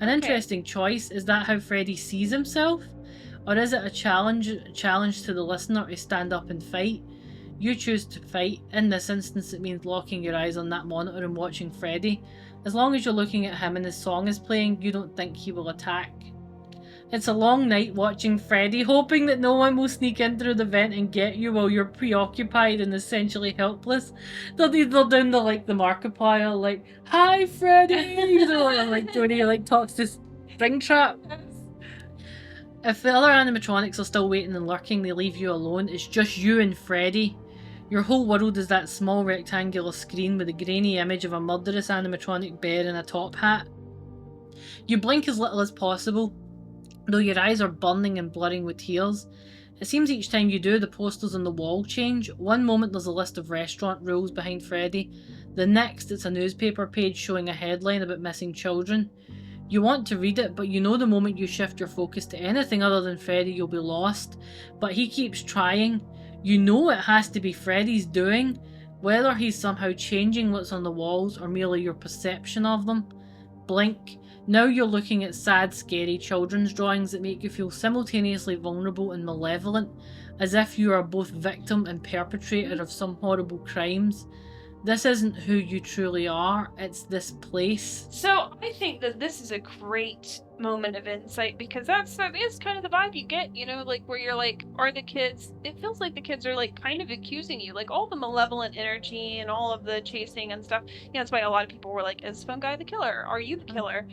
An interesting choice. Is that how Freddy sees himself? Or is it a challenge to the listener to stand up and fight? You choose to fight. In this instance, it means locking your eyes on that monitor and watching Freddy. As long as you're looking at him and his song is playing, you don't think he will attack. It's a long night watching Freddy, hoping that no one will sneak in through the vent and get you while you're preoccupied and essentially helpless. They're doing the Markiplier, like, "Hi Freddy!" You know, like when he like talks to Springtrap. If the other animatronics are still waiting and lurking, they leave you alone. It's just you and Freddy. Your whole world is that small rectangular screen with a grainy image of a murderous animatronic bear in a top hat. You blink as little as possible, though your eyes are burning and blurring with tears. It seems each time you do, the posters on the wall change. One moment there's a list of restaurant rules behind Freddy. The next, it's a newspaper page showing a headline about missing children. You want to read it, but you know the moment you shift your focus to anything other than Freddy, you'll be lost. But he keeps trying. You know it has to be Freddy's doing, whether he's somehow changing what's on the walls or merely your perception of them. Blink. Now you're looking at sad, scary children's drawings that make you feel simultaneously vulnerable and malevolent, as if you are both victim and perpetrator of some horrible crimes. This isn't who you truly are, it's this place. So I think that this is a great moment of insight, because that is kind of the vibe you get, you know, like where you're like, are the kids, it feels like the kids are like kind of accusing you, like all the malevolent energy and all of the chasing and stuff. You know, that's why a lot of people were like, is Phone Guy the killer? Are you the killer?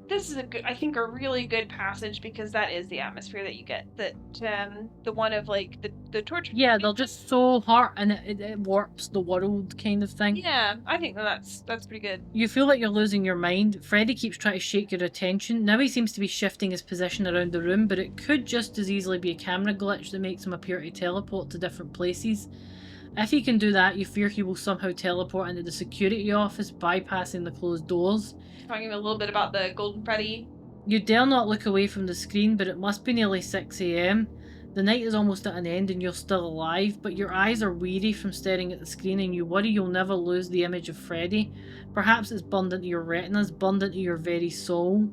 This is I think a really good passage, because that is the atmosphere that you get, that the one of like the torture. Yeah, they're just so hurt, and it warps the world kind of thing. Yeah, I think that's pretty good. You feel like you're losing your mind. Freddy keeps trying to shake your attention. Now he seems to be shifting his position around the room, but it could just as easily be a camera glitch that makes him appear to teleport to different places. If he can do that, you fear he will somehow teleport into the security office, bypassing the closed doors. Talking a little bit about the Golden Freddy. You dare not look away from the screen, but it must be nearly 6 AM. The night is almost at an end and you're still alive, but your eyes are weary from staring at the screen and you worry you'll never lose the image of Freddy. Perhaps it's burned into your retinas, burned into your very soul.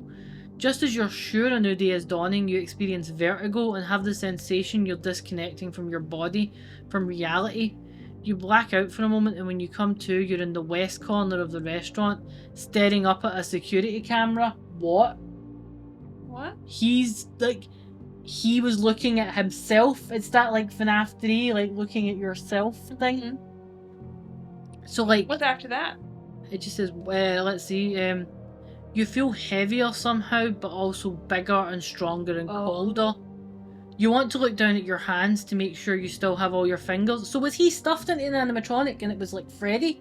Just as you're sure a new day is dawning, you experience vertigo and have the sensation you're disconnecting from your body, from reality. You black out for a moment, and when you come to, you're in the west corner of the restaurant, staring up at a security camera. What? He's like, he was looking at himself. It's that like FNAF 3, like looking at yourself thing. Mm-hmm. So like, what's after that? It just says, let's see, you feel heavier somehow, but also bigger and stronger and colder. You want to look down at your hands to make sure you still have all your fingers. So was he stuffed into an animatronic and it was like Freddy?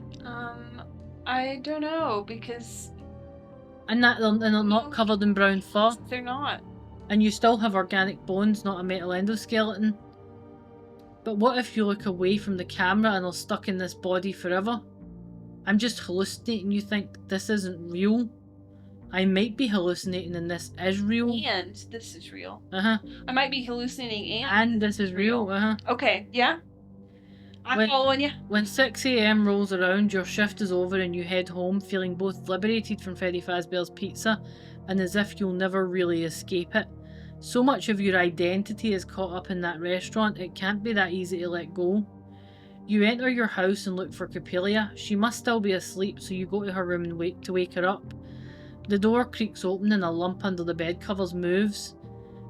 I don't know, because... And they're not covered in brown fur? They're not. And you still have organic bones, not a metal endoskeleton. But what if you look away from the camera and are stuck in this body forever? I'm just hallucinating. You think this isn't real? I might be hallucinating and this is real. And this is real. Uh-huh. I might be hallucinating and this is real. Uh-huh. Okay, yeah. I'm following you. When 6 AM rolls around, your shift is over and you head home feeling both liberated from Freddy Fazbear's pizza and as if you'll never really escape it. So much of your identity is caught up in that restaurant, it can't be that easy to let go. You enter your house and look for Capilia. She must still be asleep, so you go to her room and wait to wake her up. The door creaks open and a lump under the bed covers moves.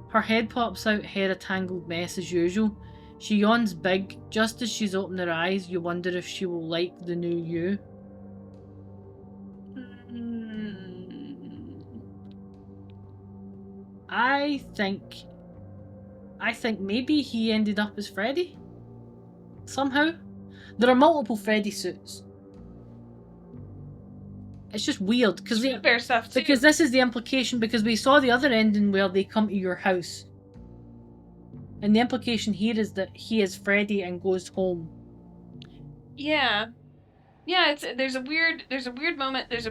Her head pops out, hair a tangled mess as usual. She yawns big. Just as she's opened her eyes, you wonder if she will like the new you. I I think maybe he ended up as Freddy. Somehow. There are multiple Freddy suits. It's just weird because Bear stuff too. Because this is the implication, because we saw the other ending where they come to your house. And the implication here is that he is Freddy and goes home. Yeah. Yeah, there's a weird moment, it's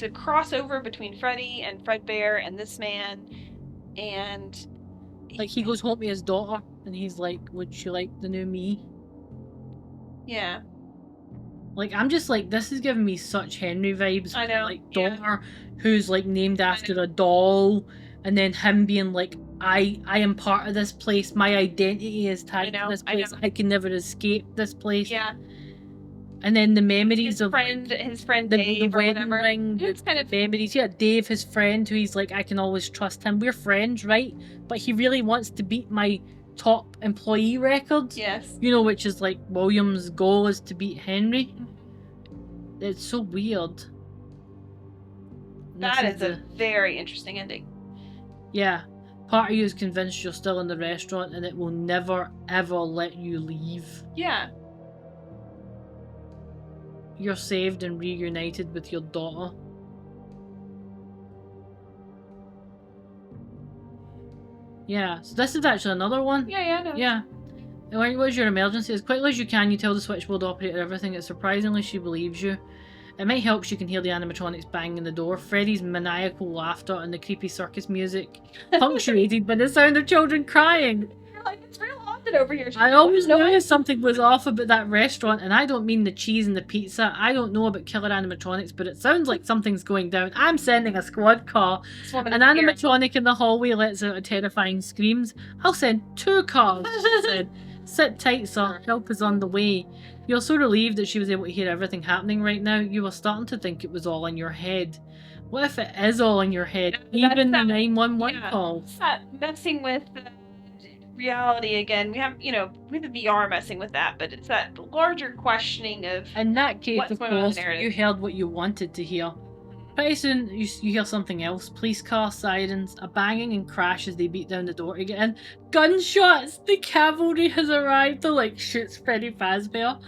a crossover between Freddy and Fredbear and this man, and like he goes home to his daughter and he's like, would she like the new me? Yeah. Like, I'm just like, this is giving me such Henry vibes. I know. Like, daughter who's like named after a doll, and then him being like, I am part of this place. My identity is tied to this place. I can never escape this place. Yeah. And then the memories his friend Dave, the wedding ring, it's kind of memories. Yeah, Dave, his friend, who he's like, I can always trust him. We're friends, right? But he really wants to beat my top employee record. Yes. You know, which is like William's goal is to beat Henry. It's so weird. That is a very interesting ending. Yeah. Part of you is convinced you're still in the restaurant and it will never, ever let you leave. Yeah. You're saved and reunited with your daughter. Yeah, so this is actually another one. Yeah, no. Yeah. What was your emergency? As quickly as you can, you tell the switchboard operator everything. It's surprisingly she believes you. It might help she can hear the animatronics banging the door, Freddy's maniacal laughter, and the creepy circus music, punctuated by the sound of children crying. You're like, it's real haunted over here. I always knew something was off about that restaurant, and I don't mean the cheese and the pizza. I don't know about killer animatronics, but it sounds like something's going down. I'm sending a squad car. An animatronic in the hallway lets out a terrifying screams. I'll send 2 cars, she said. Sit tight, sir. Help is on the way. You're so relieved that she was able to hear everything happening right now. You were starting to think it was all in your head. What if it is all in your head? Even the 911 calls. Messing with reality again. We have, with the VR messing with that, but it's that larger questioning of. In that case, of course, you heard what you wanted to hear. Pretty soon, you hear something else. Police car sirens, a banging and crash as they beat down the door to get in. Gunshots! The cavalry has arrived to, shoots Freddy Fazbear.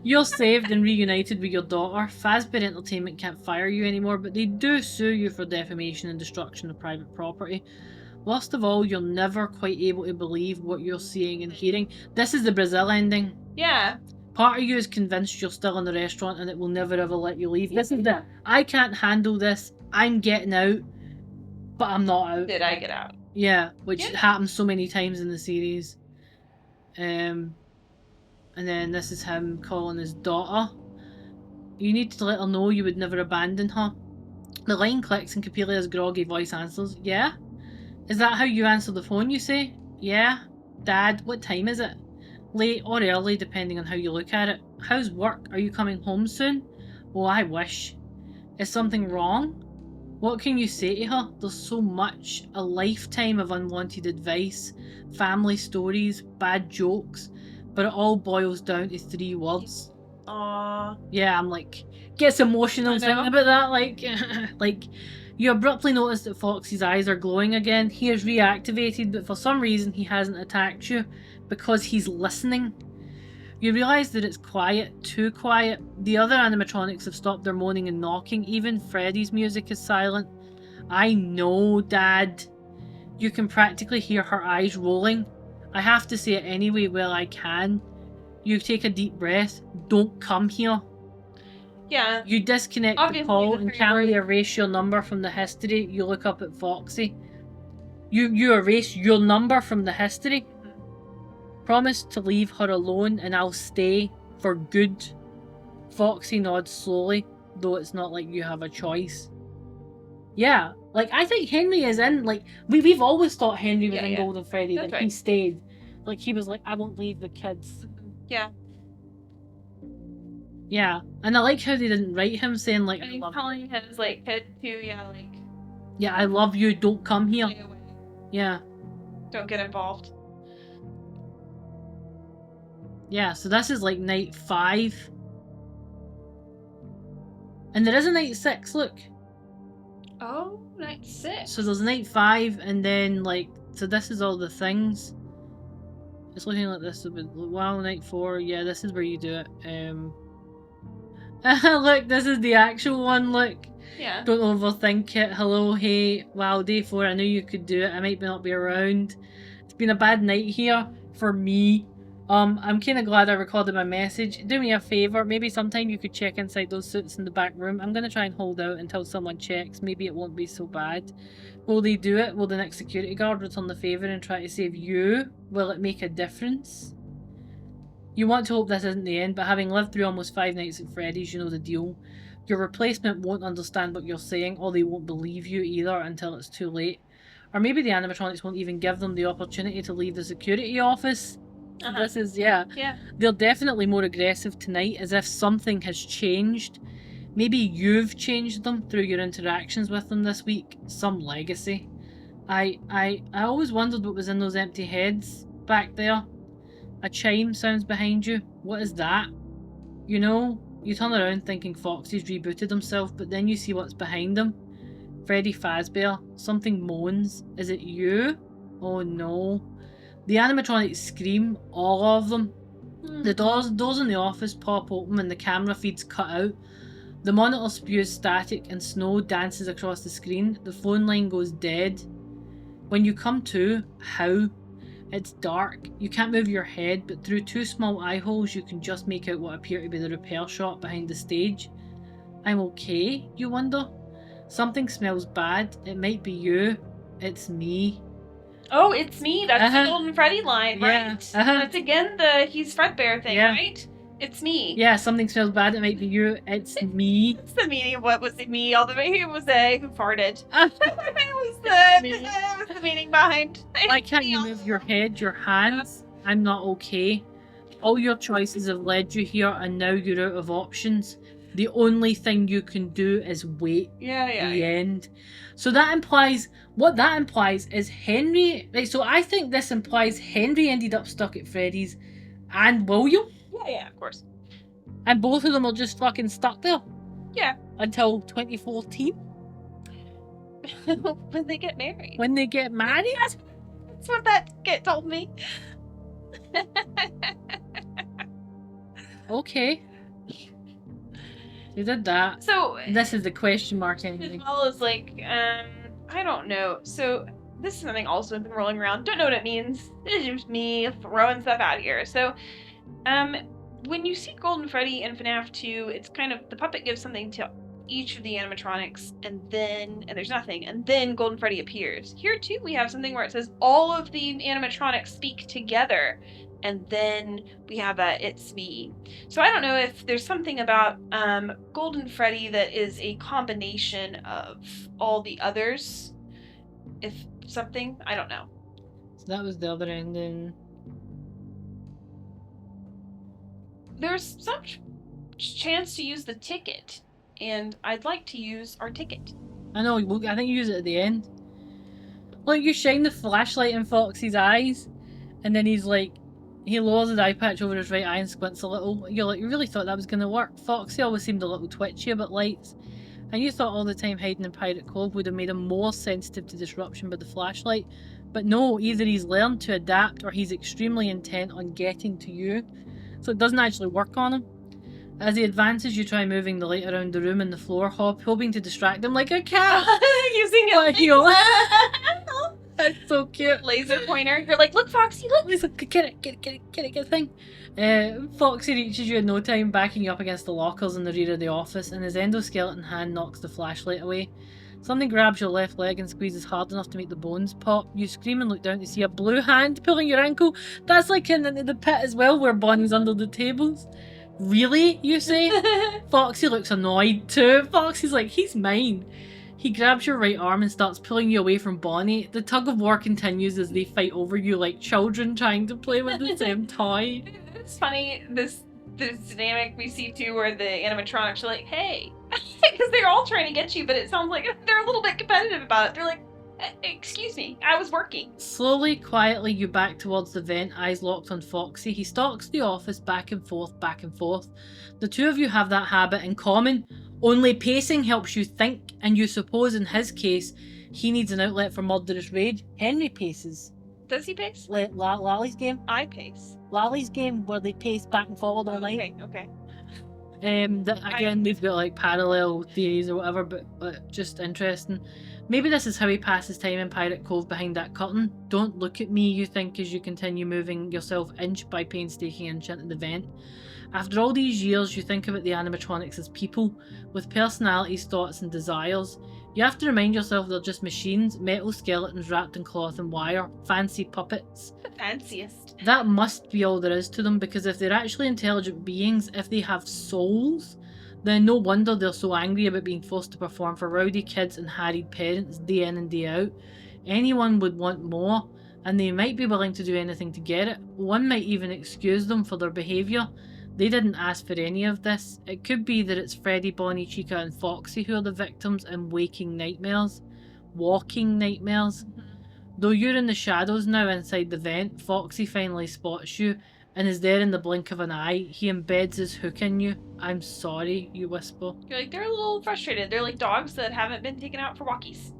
You're saved and reunited with your daughter. Fazbear Entertainment can't fire you anymore, but they do sue you for defamation and destruction of private property. Worst of all, you're never quite able to believe what you're seeing and hearing. This is the Brazil ending. Yeah. Part of you is convinced you're still in the restaurant and it will never ever let you leave. This is the, I can't handle this, I'm getting out, but I'm not out. Did I get out? Yeah, which happens so many times in the series. And then this is him calling his daughter. You need to let her know you would never abandon her. The line clicks and Capelia's groggy voice answers. Yeah? Is that how you answer the phone, you say? Yeah? Dad, what time is it? Late or early, depending on how you look at it. How's work? Are you coming home soon? Oh, I wish. Is something wrong? What can you say to her? There's so much. A lifetime of unwanted advice, family stories, bad jokes, but it all boils down to 3 words. Aww. Yeah, I'm gets emotional thinking about that. You abruptly notice that Foxy's eyes are glowing again. He is reactivated, but for some reason he hasn't attacked you. Because he's listening. You realise that it's quiet, too quiet. The other animatronics have stopped their moaning and knocking. Even Freddy's music is silent. I know, Dad. You can practically hear her eyes rolling. I have to say it anyway while I can. You take a deep breath. Don't come here. Yeah. You disconnect the call and calmly erase your number from the history. You look up at Foxy. You erase your number from the history. Promise to leave her alone and I'll stay for good. Foxy nods slowly, though it's not like you have a choice. Yeah, I think Henry is in, we've always thought Henry was in Golden Freddy, that he stayed. He was like, I won't leave the kids. Yeah. Yeah, and I like how they didn't write him saying, and he's calling his, kid too, yeah, I love you, don't come here. Stay away. Yeah. Don't get involved. Yeah, so this is night 5. And there is a night 6, look. Oh, night 6. So there's night 5 and then so this is all the things. It's looking like this would be Wild Night 4. Yeah, this is where you do it. Look, this is the actual one, look. Yeah. Don't overthink it. Hello, hey, wow, day 4, I knew you could do it. I might not be around. It's been a bad night here for me. I'm kind of glad I recorded my message. Do me a favour, maybe sometime you could check inside those suits in the back room. I'm going to try and hold out until someone checks. Maybe it won't be so bad. Will they do it? Will the next security guard return the favour and try to save you? Will it make a difference? You want to hope this isn't the end, but having lived through almost 5 nights at Freddy's, you know the deal. Your replacement won't understand what you're saying, or they won't believe you either until it's too late. Or maybe the animatronics won't even give them the opportunity to leave the security office. This is, yeah. They're definitely more aggressive tonight, as if something has changed. Maybe you've changed them through your interactions with them this week. Some legacy. I always wondered what was in those empty heads back there. A chime sounds behind you. What is that? You know, you turn around thinking Foxy's rebooted himself, but then you see what's behind him. Freddy Fazbear. Something moans. Is it you? Oh no. The animatronics scream, all of them. The doors in the office pop open and the camera feeds cut out. The monitor spews static and snow dances across the screen. The phone line goes dead. When you come to, how? It's dark. You can't move your head, but through 2 small eye holes you can just make out what appear to be the repair shop behind the stage. I'm okay, you wonder? Something smells bad. It might be you. It's me. Oh, it's me. That's the Golden Freddy line, right? That's again the he's Fredbear thing, right? It's me. Yeah, something smells bad. It might be you. It's me. It's the meaning of what was it me all the way. It was who farted. It was the meaning behind. Why can't you move your head, your hands? I'm not okay. All your choices have led you here, and now you're out of options. The only thing you can do is wait. The end. So that implies, what that implies is Henry, right, so I think this implies Henry ended up stuck at Freddy's and William. Yeah, of course. And both of them are just fucking stuck there. Yeah. Until 2014. When they get married. When they get married? That's what that kid told me. Okay. You did that. So this is the question mark anyway. As well as like, I don't know. So this is something also I've been rolling around. Don't know what it means. It's just me throwing stuff out here. So, when you see Golden Freddy in FNAF 2, it's kind of the puppet gives something to each of the animatronics, and there's nothing, and then Golden Freddy appears. Here too, we have something where it says all of the animatronics speak together. And then we have a it's me. So I don't know if there's something about Golden Freddy that is a combination of all the others. If something, I don't know. So that was the other ending. There's some chance to use the ticket, and I'd like to use our ticket. I know, I think you use it at the end. Like, you shine the flashlight in Foxy's eyes, and then he's like, he lowers his eye patch over his right eye and squints a little. You're like, you really thought that was going to work? Foxy always seemed a little twitchy about lights. And you thought all the time hiding in Pirate Cove would have made him more sensitive to disruption by the flashlight. But no, either he's learned to adapt or he's extremely intent on getting to you. So it doesn't actually work on him. As he advances, you try moving the light around the room and the floor, hoping to distract him like a cat. Using it. That's so cute. Laser pointer. You're like, look, Foxy, look. He's like, get it thing. Foxy reaches you in no time, backing you up against the lockers in the rear of the office, and his endoskeleton hand knocks the flashlight away. Something grabs your left leg and squeezes hard enough to make the bones pop. You scream and look down to see a blue hand pulling your ankle. That's like in the pit as well, where Bonnie's under the tables. Really, you say? Foxy looks annoyed too. Foxy's like, he's mine. He grabs your right arm and starts pulling you away from Bonnie. The tug of war continues as they fight over you like children trying to play with the same toy. It's funny, this dynamic we see too where the animatronics are like, hey, because they're all trying to get you, but it sounds like they're a little bit competitive about it. They're like, excuse me, I was working. Slowly, quietly, you back towards the vent, eyes locked on Foxy. He stalks the office back and forth, back and forth. The two of you have that habit in common. Only pacing helps you think, and you suppose in his case, he needs an outlet for murderous rage. Henry paces. Does he pace? Lally's game. I pace. Lally's game where they pace back and forward all night. Okay. Again, we've got like parallel theories or whatever, but just interesting. Maybe this is how he passes time in Pirate Cove behind that curtain. Don't look at me, you think, as you continue moving yourself inch by painstaking inch into the vent. After all these years, you think about the animatronics as people, with personalities, thoughts and desires. You have to remind yourself they're just machines, metal skeletons wrapped in cloth and wire, fancy puppets. The fanciest. That must be all there is to them, because if they're actually intelligent beings, if they have souls, then no wonder they're so angry about being forced to perform for rowdy kids and harried parents day in and day out. Anyone would want more, and they might be willing to do anything to get it. One might even excuse them for their behaviour. They didn't ask for any of this. It could be that it's Freddy, Bonnie, Chica and Foxy who are the victims in waking nightmares. Walking nightmares. Though you're in the shadows now inside the vent, Foxy finally spots you and is there in the blink of an eye. He embeds his hook in you. I'm sorry, you whisper. You're like, they're a little frustrated. They're like dogs that haven't been taken out for walkies.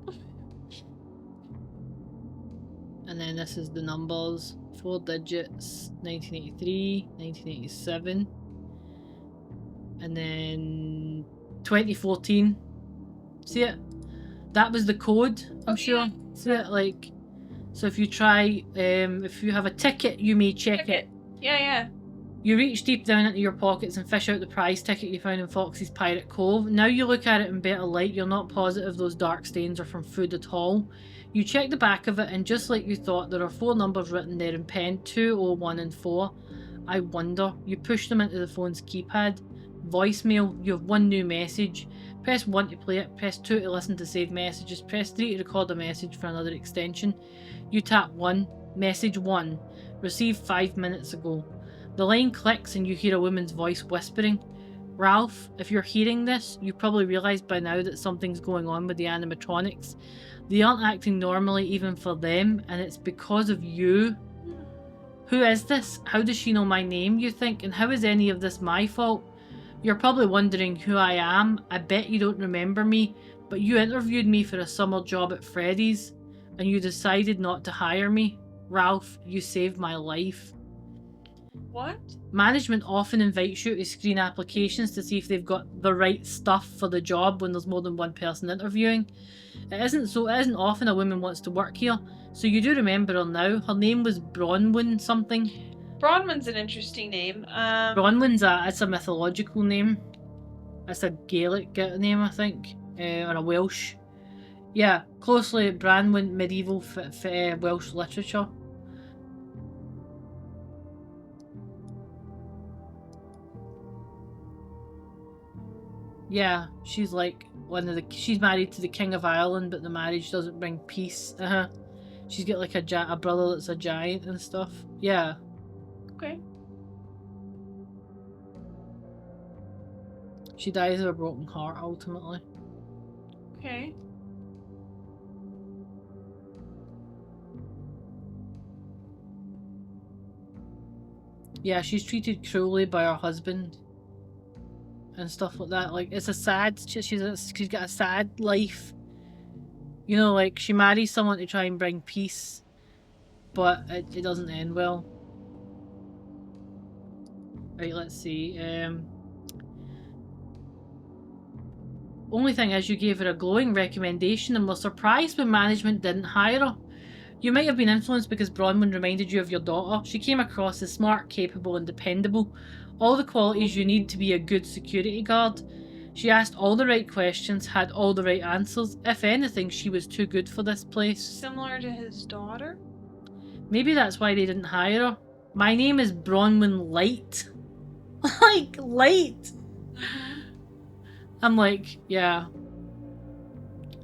And then this is the numbers. 4 digits. 1983, 1987. And then 2014. See it? That was the code, I'm sure. See it? Like, so if you try, if you have a ticket, you may check it. Yeah. You reach deep down into your pockets and fish out the prize ticket you found in Foxy's Pirate Cove. Now you look at it in better light, you're not positive those dark stains are from food at all. You check the back of it and just like you thought, there are 4 numbers written there in pen, 2, 0, 1 and 4. I wonder. You push them into the phone's keypad. Voicemail, you have 1 new message. Press 1 to play it, press 2 to listen to saved messages, press 3 to record a message for another extension. You tap 1, message 1, received 5 minutes ago. The line clicks and you hear a woman's voice whispering. Ralph, if you're hearing this, you probably realised by now that something's going on with the animatronics. They aren't acting normally even for them, and it's because of you. Who is this? How does she know my name, you think? And how is any of this my fault? You're probably wondering who I am. I bet you don't remember me, but you interviewed me for a summer job at Freddy's, and you decided not to hire me. Ralph, you saved my life. What? Management often invites you to screen applications to see if they've got the right stuff for the job when there's more than one person interviewing. It isn't often a woman wants to work here, so you do remember her now. Her name was Bronwyn something. Bronwyn's an interesting name. Bronwyn's a mythological name. It's a Gaelic name, I think, or a Welsh. Yeah, closely Branwyn medieval Welsh literature. Yeah, she's like she's married to the King of Ireland, but the marriage doesn't bring peace. She's got like a brother that's a giant and stuff. Yeah. Okay. She dies of a broken heart ultimately. Okay. Yeah, she's treated cruelly by her husband. And stuff like that. Like, it's a sad. She's got a sad life. You know, like she marries someone to try and bring peace, but it doesn't end well. Right, let's see. Only thing is, you gave her a glowing recommendation and were surprised when management didn't hire her. You might have been influenced because Bronwyn reminded you of your daughter. She came across as smart, capable, and dependable. All the qualities you need to be a good security guard. She asked all the right questions, had all the right answers. If anything, she was too good for this place. Similar to his daughter? Maybe that's why they didn't hire her. My name is Bronwyn Light. Like, Light! I'm like, yeah.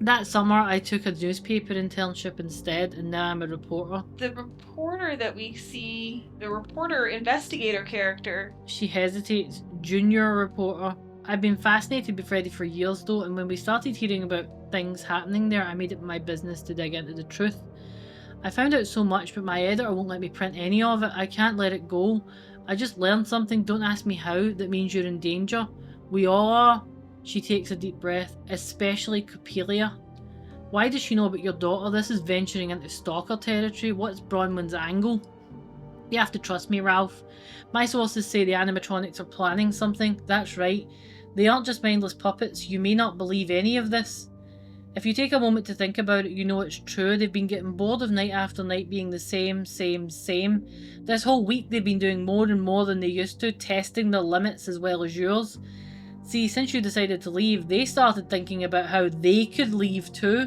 That summer, I took a newspaper internship instead, and now I'm a reporter. The reporter that we see, the reporter investigator character. She hesitates. Junior reporter. I've been fascinated with Freddy for years though, and when we started hearing about things happening there, I made it my business to dig into the truth. I found out so much, but my editor won't let me print any of it. I can't let it go. I just learned something, don't ask me how, that means you're in danger. We all are. She takes a deep breath, especially Coppelia. Why does she know about your daughter? This is venturing into stalker territory. What's Bronwyn's angle? You have to trust me, Ralph. My sources say the animatronics are planning something. That's right. They aren't just mindless puppets. You may not believe any of this. If you take a moment to think about it, you know it's true. They've been getting bored of night after night being the same. This whole week they've been doing more and more than they used to, testing their limits as well as yours. See, since you decided to leave, they started thinking about how they could leave too.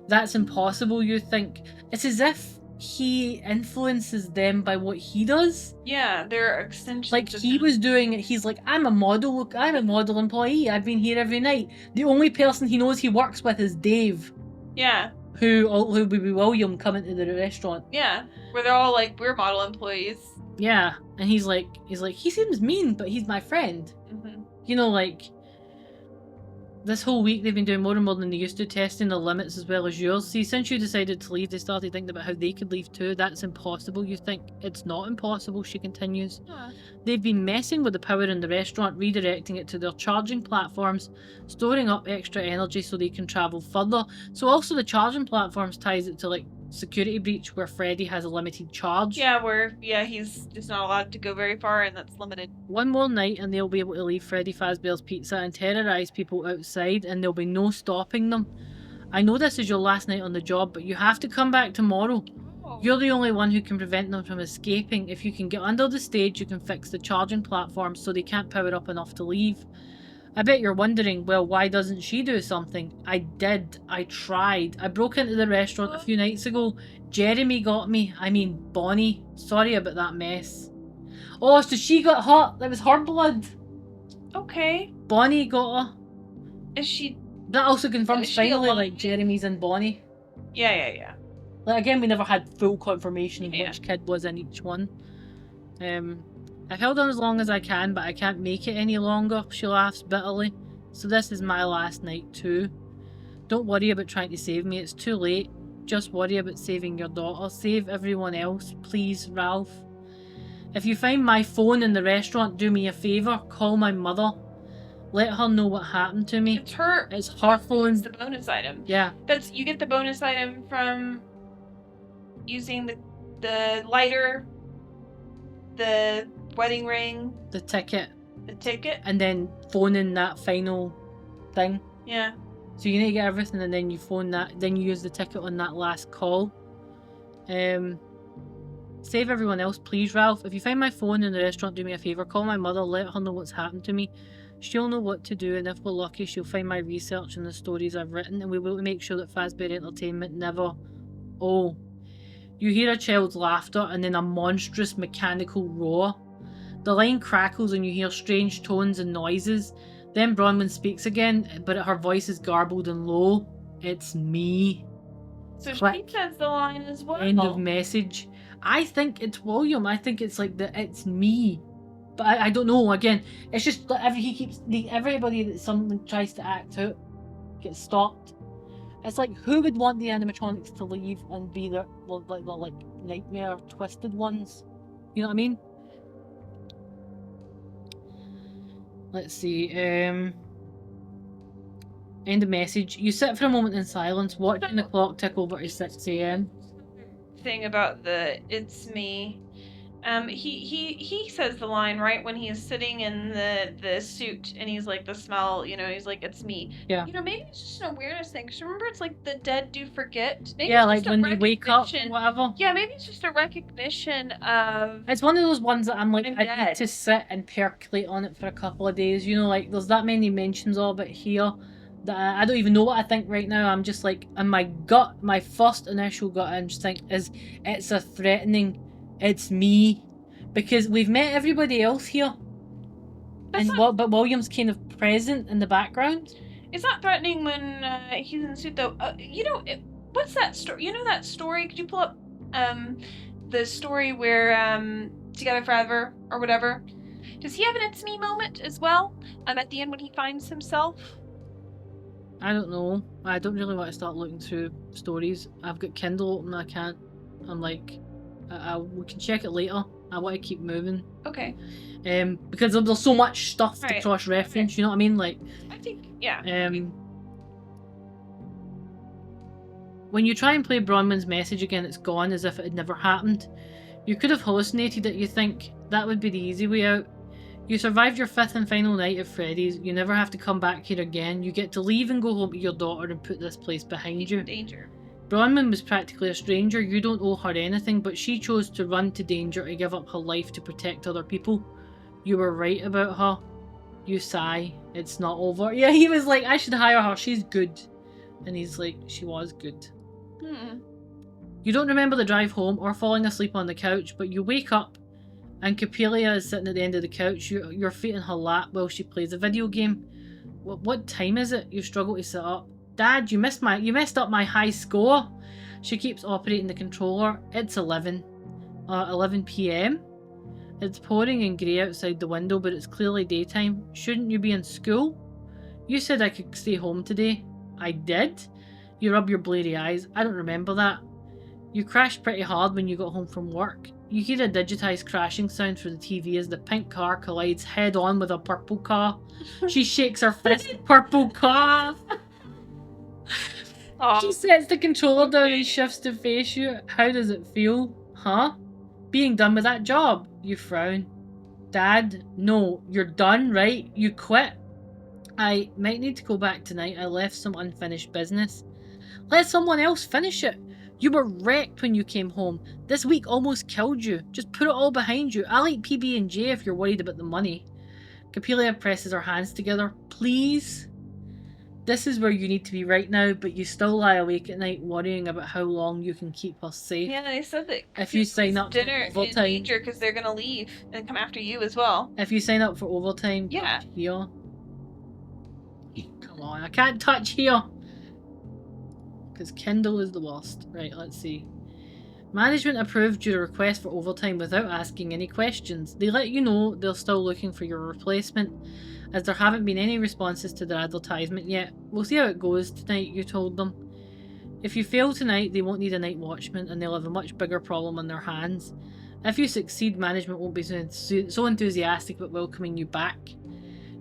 That's impossible, you think. It's as if he influences them by what he does. Yeah, they're extensions. Like, he was doing it. He's like, I'm a model employee. I've been here every night. The only person he knows he works with is Dave. Yeah. Who would be William coming to the restaurant. Yeah, where they're all like, we're model employees. Yeah, and he's like, he seems mean, but he's my friend. Mm-hmm. You know, like, this whole week they've been doing more and more than they used to, testing the limits as well as yours. See, since you decided to leave, they started thinking about how they could leave too. That's impossible, you think. It's not impossible, she continues. Huh. They've been messing with the power in the restaurant, redirecting it to their charging platforms, storing up extra energy so they can travel further. So also the charging platforms ties it to, like, security breach where Freddy has a limited charge. Yeah, he's just not allowed to go very far and that's limited. One more night and they'll be able to leave Freddy Fazbear's Pizza and terrorise people outside, and there'll be no stopping them. I know this is your last night on the job, but you have to come back tomorrow. Oh. You're the only one who can prevent them from escaping. If you can get under the stage, you can fix the charging platforms so they can't power up enough to leave. I bet you're wondering, well, why doesn't she do something? I did. I tried. I broke into the restaurant a few nights ago. Jeremy got me. I mean, Bonnie. Sorry about that mess. Oh, so she got hurt. That was her blood. Okay. Bonnie got her. Is she... That also confirms Is she finally, alive? like, Jeremy's and Bonnie. Yeah. Like, again, we never had full confirmation of Yeah. which kid was in each one. I've held on as long as I can, but I can't make it any longer, she laughs bitterly. So this is my last night too. Don't worry about trying to save me, it's too late. Just worry about saving your daughter. Save everyone else, please, Ralph. If you find my phone in the restaurant, do me a favour, call my mother. Let her know what happened to me. It's her phone. It's the bonus item. Yeah. You get the bonus item from using the lighter, the wedding ring, The ticket. and then phoning that final thing. Yeah. So you need to get everything and then you phone that, then you use the ticket on that last call. Save everyone else, please, Ralph. If you find my phone in the restaurant, do me a favour, call my mother, let her know what's happened to me. She'll know what to do, and if we're lucky, she'll find my research and the stories I've written, and we will make sure that Fazbear Entertainment never... Oh. You hear a child's laughter and then a monstrous mechanical roar. The line crackles and you hear strange tones and noises. Then Bronwyn speaks again, but her voice is garbled and low. It's me. So Click. she says the line as well. End of message. I think it's William. I think it's like it's me. But I don't know. Again, it's just that everybody that someone tries to act out gets stopped. It's like, who would want the animatronics to leave and be the nightmare twisted ones? You know what I mean? Let's see. End of message. You sit for a moment in silence, watching the clock tick over to 6 AM. Thing about the it's me. He says the line right when he is sitting in the suit and he's like the smell, he's like, it's me. Yeah. Maybe it's just an awareness thing. Cause remember, it's like the dead do forget. Maybe Yeah, it's like just a when you wake up or whatever. Yeah, maybe it's just a recognition of. It's one of those ones that I'm like, I'm I dead. need to sit and percolate on it for a couple of days. Like there's that many mentions of it here that I don't even know what I think right now. I'm just like, and my first initial gut instinct is it's a threatening, it's me, because we've met everybody else here, but William's kind of present in the background. It's not threatening when he's in the suit though. What's that story? You know that story? Could you pull up the story where Together Forever or whatever? Does he have an it's me moment as well? At the end when he finds himself. I don't know. I don't really want to start looking through stories. I've got Kindle open. I can't. I'm like, we can check it later. I want to keep moving. Okay. Because there's so much stuff to Right. cross-reference. Okay. You know what I mean? Like. I think yeah. When you try and play Bronwyn's message again, it's gone as if it had never happened. You could have hallucinated it, you think. That would be the easy way out. You survived your 5th and final night at Freddy's. You never have to come back here again. You get to leave and go home to your daughter and put this place behind you. Danger. Bronwyn was practically a stranger. You don't owe her anything, but she chose to run to danger to give up her life to protect other people. You were right about her. You sigh. It's not over. Yeah, he was like, I should hire her. She's good. And he's like, she was good. You don't remember the drive home or falling asleep on the couch, but you wake up and Capelia is sitting at the end of the couch. Your feet in her lap while she plays a video game. What time is it? You struggle to sit up. Dad, you messed up my high score. She keeps operating the controller. It's 11 p.m. It's pouring and grey outside the window, but it's clearly daytime. Shouldn't you be in school? You said I could stay home today. I did? You rub your bleary eyes. I don't remember that. You crashed pretty hard when you got home from work. You hear a digitised crashing sound through the TV as the pink car collides head on with a purple car. She shakes her fist. Purple car! Oh. She sets the controller down and shifts to face you. How does it feel? Huh? Being done with that job? You frown. Dad, no, you're done, right? You quit. I might need to go back tonight. I left some unfinished business. Let someone else finish it. You were wrecked when you came home. This week almost killed you. Just put it all behind you. I'll eat PB&J if you're worried about the money. Capelia presses her hands together. Please? This is where you need to be right now, but you still lie awake at night worrying about how long you can keep us safe. Yeah, they said that if you sign up dinner for overtime, in danger because they're gonna leave and come after you as well. If you sign up for overtime, yeah. Here. Come on, I can't touch here. Because Kindle is the worst. Right, let's see. Management approved your request for overtime without asking any questions. They let you know they're still looking for your replacement, as there haven't been any responses to their advertisement yet. We'll see how it goes tonight, you told them. If you fail tonight, they won't need a night watchman and they'll have a much bigger problem on their hands. If you succeed, management won't be so enthusiastic about welcoming you back.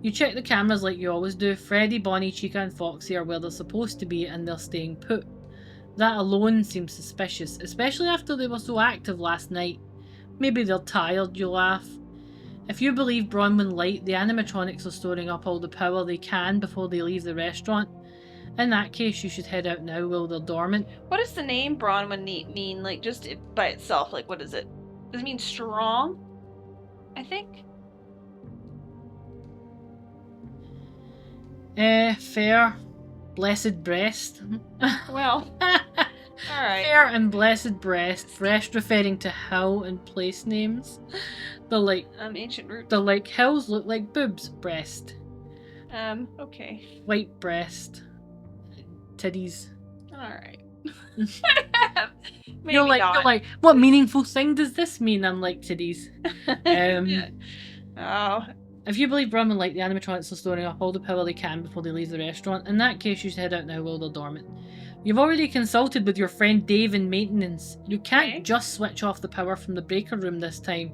You check the cameras like you always do. Freddy, Bonnie, Chica and Foxy are where they're supposed to be and they're staying put. That alone seems suspicious, especially after they were so active last night. Maybe they're tired, you laugh. If you believe Bronwyn Light, the animatronics are storing up all the power they can before they leave the restaurant. In that case, you should head out now while they're dormant. What does the name Bronwyn mean, like, just by itself? Like, what is it? Does it mean strong? I think. Fair. Blessed breast. Well, alright. Fair and blessed breast. Breast referring to hill and place names. They're like... ancient roots. They're like hills look like boobs. Breast. Okay. White breast. Titties. Alright. You're like, what meaningful thing does this mean? I'm like, titties. Oh. If you believe Bronwyn Light, the animatronics are storing up all the power they can before they leave the restaurant, in that case you should head out now while they're dormant. You've already consulted with your friend Dave in maintenance. You can't just switch off the power from the breaker room this time,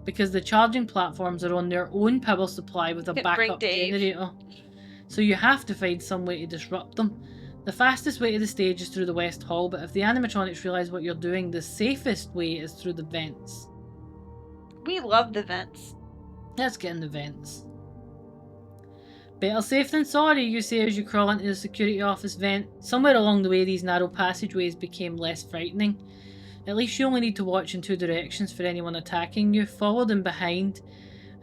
because the charging platforms are on their own power supply with a backup generator. So you have to find some way to disrupt them. The fastest way to the stage is through the West Hall, but if the animatronics realise what you're doing, the safest way is through the vents. We love the vents. Let's get in the vents. Better safe than sorry, you say as you crawl into the security office vent. Somewhere along the way these narrow passageways became less frightening. At least you only need to watch in two directions for anyone attacking you, forward and behind,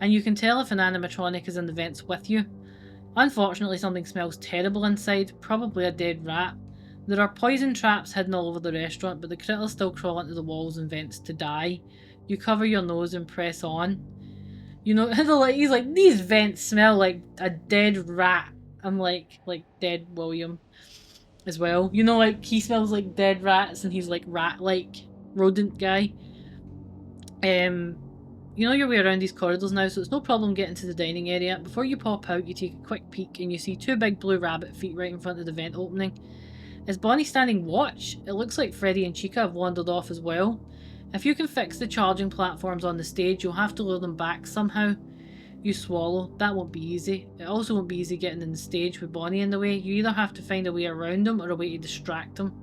and you can tell if an animatronic is in the vents with you. Unfortunately, something smells terrible inside, probably a dead rat. There are poison traps hidden all over the restaurant, but the critters still crawl into the walls and vents to die. You cover your nose and press on. You know, he's like, these vents smell like a dead rat. I'm like dead William as well. You know, like, he smells like dead rats and he's like rat-like rodent guy. You know your way around these corridors now, so it's no problem getting to the dining area. Before you pop out, you take a quick peek and you see two big blue rabbit feet right in front of the vent opening. Is Bonnie standing watch? It looks like Freddy and Chica have wandered off as well. If you can fix the charging platforms on the stage, you'll have to lure them back somehow. You swallow. That won't be easy. It also won't be easy getting in the stage with Bonnie in the way. You either have to find a way around them or a way to distract them.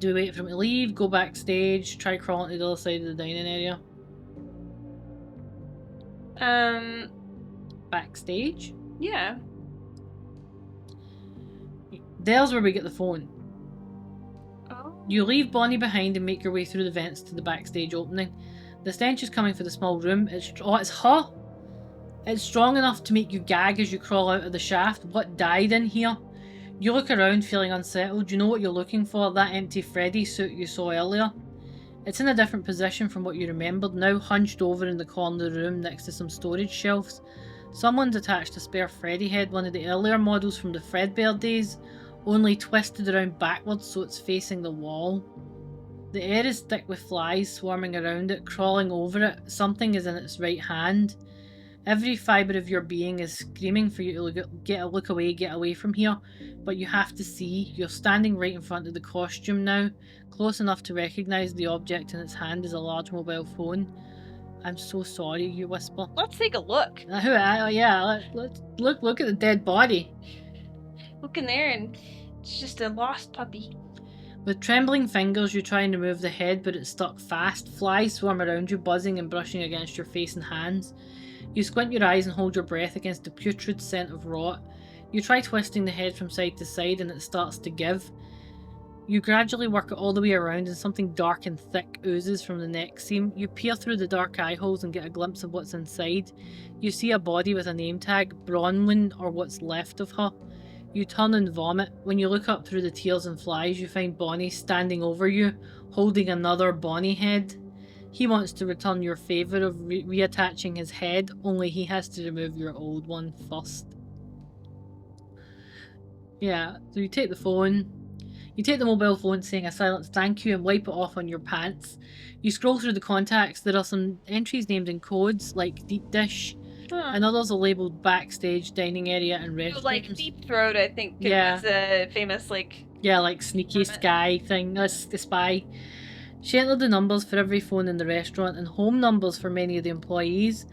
Do we wait for him to leave? Go backstage? Try crawling to the other side of the dining area? Backstage? Yeah. There's where we get the phone. Oh. You leave Bonnie behind and make your way through the vents to the backstage opening. The stench is coming from the small room. It's her! It's strong enough to make you gag as you crawl out of the shaft. What died in here? You look around feeling unsettled. You know what you're looking for, that empty Freddy suit you saw earlier. It's in a different position from what you remembered, now hunched over in the corner of the room next to some storage shelves. Someone's attached a spare Freddy head, one of the earlier models from the Fazbear days, only twisted around backwards so it's facing the wall. The air is thick with flies swarming around it, crawling over it. Something is in its right hand. Every fibre of your being is screaming for you to look away, get away from here, but you have to see. You're standing right in front of the costume now, close enough to recognise the object in its hand as a large mobile phone. I'm so sorry, you whisper. Let's take a look. Yeah, let's look at the dead body. Look in there and it's just a lost puppy. With trembling fingers you try and remove the head, but it's stuck fast. Flies swarm around you, buzzing and brushing against your face and hands. You squint your eyes and hold your breath against the putrid scent of rot. You try twisting the head from side to side and it starts to give. You gradually work it all the way around and something dark and thick oozes from the neck seam. You peer through the dark eye holes and get a glimpse of what's inside. You see a body with a name tag, Bronwyn, or what's left of her. You turn and vomit. When you look up through the tears and flies, you find Bonnie standing over you, holding another Bonnie head. He wants to return your favour of reattaching his head, only he has to remove your old one first. Yeah, so you take the phone. You take the mobile phone saying a silent thank you and wipe it off on your pants. You scroll through the contacts. There are some entries named in codes like deep dish, and others are labelled backstage, dining area and restrooms. Like Deep Throat, I think. Yeah. It was a famous Yeah, like sneaky sky thing. That's the spy. She entered the numbers for every phone in the restaurant and home numbers for many of the employees.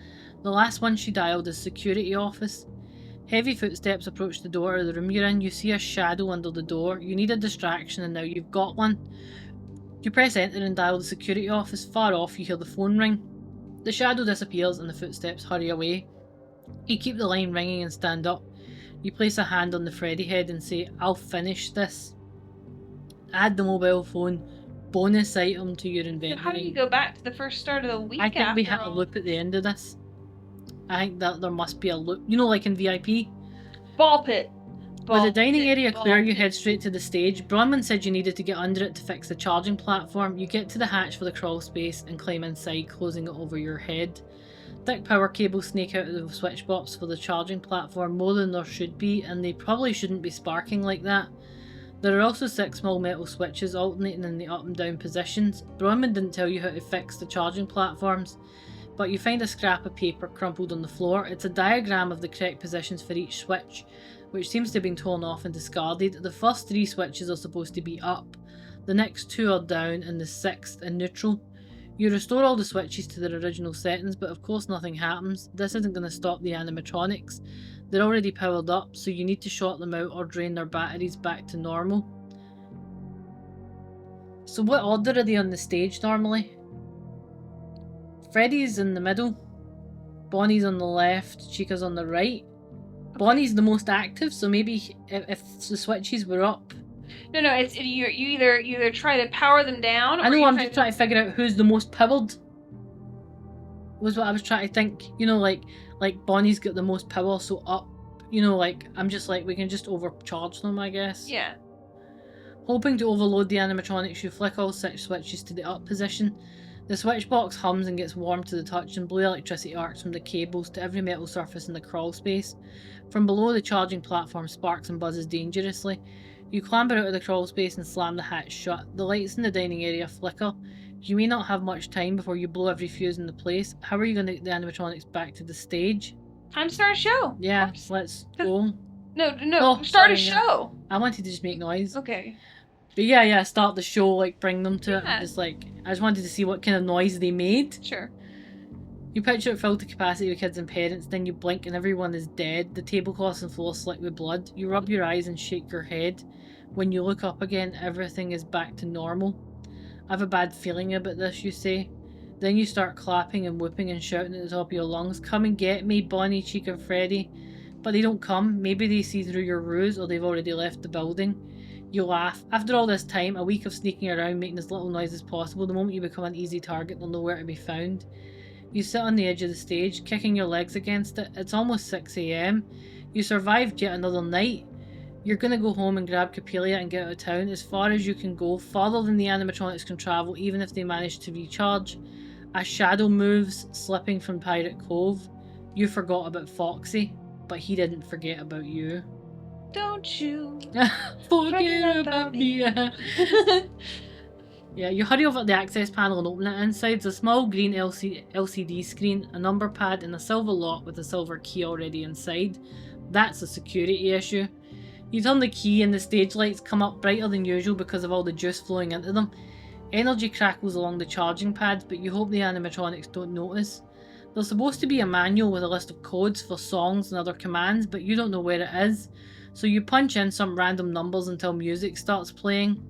The last one she dialed is security office. Heavy footsteps approach the door of the room you're in. You see a shadow under the door. You need a distraction and now you've got one. You press enter and dial the security office. Far off you hear the phone ring. The shadow disappears and the footsteps hurry away. You keep the line ringing and stand up. You place a hand on the Freddy head and say, "I'll finish this." Add the mobile phone bonus item to your inventory. So how do you go back to the first start of the week? I think we have after a all? loop at the end of this. I think that there must be a loop. You know, like in VIP? Ball pit. With the dining area Ball clear, you pit. head straight to the stage. Bronwyn said you needed to get under it to fix the charging platform. You get to the hatch for the crawl space and climb inside, closing it over your head. Thick power cables snake out of the switch box for the charging platform, more than there should be, and they probably shouldn't be sparking like that. There are also 6 small metal switches alternating in the up and down positions. Bronwyn didn't tell you how to fix the charging platforms, but you find a scrap of paper crumpled on the floor. It's a diagram of the correct positions for each switch, which seems to have been torn off and discarded. The first 3 switches are supposed to be up, the next 2 are down, and the 6th in neutral. You restore all the switches to their original settings, but of course nothing happens. This isn't going to stop the animatronics. They're already powered up, so you need to short them out or drain their batteries back to normal. So what order are they on the stage normally? Freddy's in the middle, Bonnie's on the left, Chica's on the right. Bonnie's the most active, so maybe if the switches were up. No, it's you either try to power them down. I know, or I'm just trying to figure out who's the most powered. Was what I was trying to think. You know, like Bonnie's got the most power, so up. You know, like I'm just like we can just overcharge them, I guess. Yeah. Hoping to overload the animatronics, you flick all 6 switches to the up position. The switch box hums and gets warm to the touch, and blue electricity arcs from the cables to every metal surface in the crawl space. From below, the charging platform sparks and buzzes dangerously. You clamber out of the crawl space and slam the hatch shut. The lights in the dining area flicker. You may not have much time before you blow every fuse in the place. How are you going to get the animatronics back to the stage? Time to start a show. Yeah, Oops. let's go. No, Oh, start a sorry, yeah. show. I wanted to just make noise. Okay. But yeah, start the show, like bring them to Yeah. it. Just like, I just wanted to see what kind of noise they made. Sure. You picture it filled to capacity with kids and parents, then you blink and everyone is dead. The tablecloths and floor slick with blood. You rub your eyes and shake your head. When you look up again, everything is back to normal. I have a bad feeling about this, you say. Then you start clapping and whooping and shouting at the top of your lungs. Come and get me, Bonnie, Chica, Freddy. But they don't come. Maybe they see through your ruse or they've already left the building. You laugh. After all this time, a week of sneaking around making as little noise as possible, the moment you become an easy target, they'll know where to be found. You sit on the edge of the stage, kicking your legs against it. It's almost 6 AM. You survived yet another night. You're gonna go home and grab Capelia and get out of town, as far as you can go, farther than the animatronics can travel, even if they manage to recharge. A shadow moves, slipping from Pirate Cove. You forgot about Foxy, but he didn't forget about you. Don't you forget about me. Yeah, you hurry over to the access panel and open it. Inside's a small green LCD screen, a number pad, and a silver lock with a silver key already inside. That's a security issue. You turn the key and the stage lights come up brighter than usual because of all the juice flowing into them. Energy crackles along the charging pads, but you hope the animatronics don't notice. There's supposed to be a manual with a list of codes for songs and other commands, but you don't know where it is. So you punch in some random numbers until music starts playing.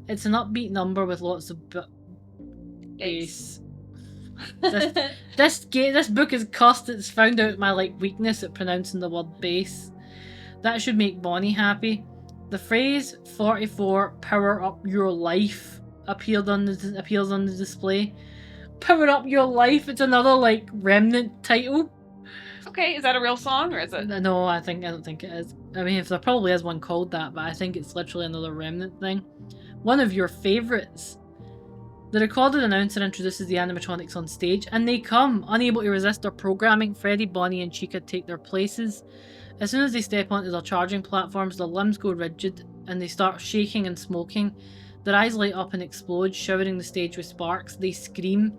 It's an upbeat number with lots of bass. This book is cursed. It's found out my weakness at pronouncing the word bass. That should make Bonnie happy. The phrase 44 power up your life appears on the display. Power up your life. It's another remnant title. Okay, is that a real song or is it? No, I don't think it is. I mean, if there probably is one called that, but I think it's literally another remnant thing. One of your favourites. The recorded announcer introduces the animatronics on stage, and they come. Unable to resist their programming, Freddy, Bonnie and Chica take their places. As soon as they step onto their charging platforms, their limbs go rigid, and they start shaking and smoking. Their eyes light up and explode, showering the stage with sparks. They scream.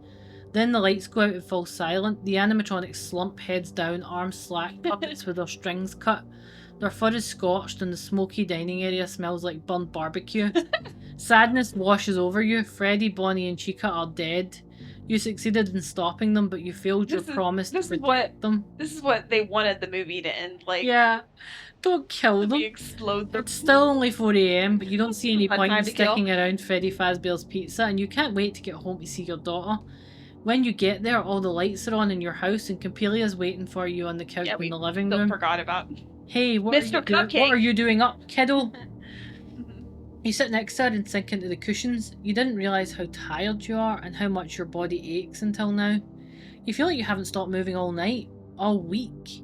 Then the lights go out and fall silent. The animatronics slump, heads down, arms slack, puppets with their strings cut. Their fur is scorched and the smoky dining area smells like burnt barbecue. Sadness washes over you. Freddy, Bonnie and Chica are dead. You succeeded in stopping them, but you failed your promise to protect them. This is what they wanted the movie to end like. Yeah. Don't kill them. Explode them. It's still only 4 AM, but you don't see any point in sticking around Freddy Fazbear's pizza, and you can't wait to get home to see your daughter. When you get there, all the lights are on in your house, and Capelia's waiting for you on the couch in the living room. Forgot about. Hey, what are you doing up, kiddo? You sit next to her and sink into the cushions. You didn't realise how tired you are and how much your body aches until now. You feel like you haven't stopped moving all night, all week.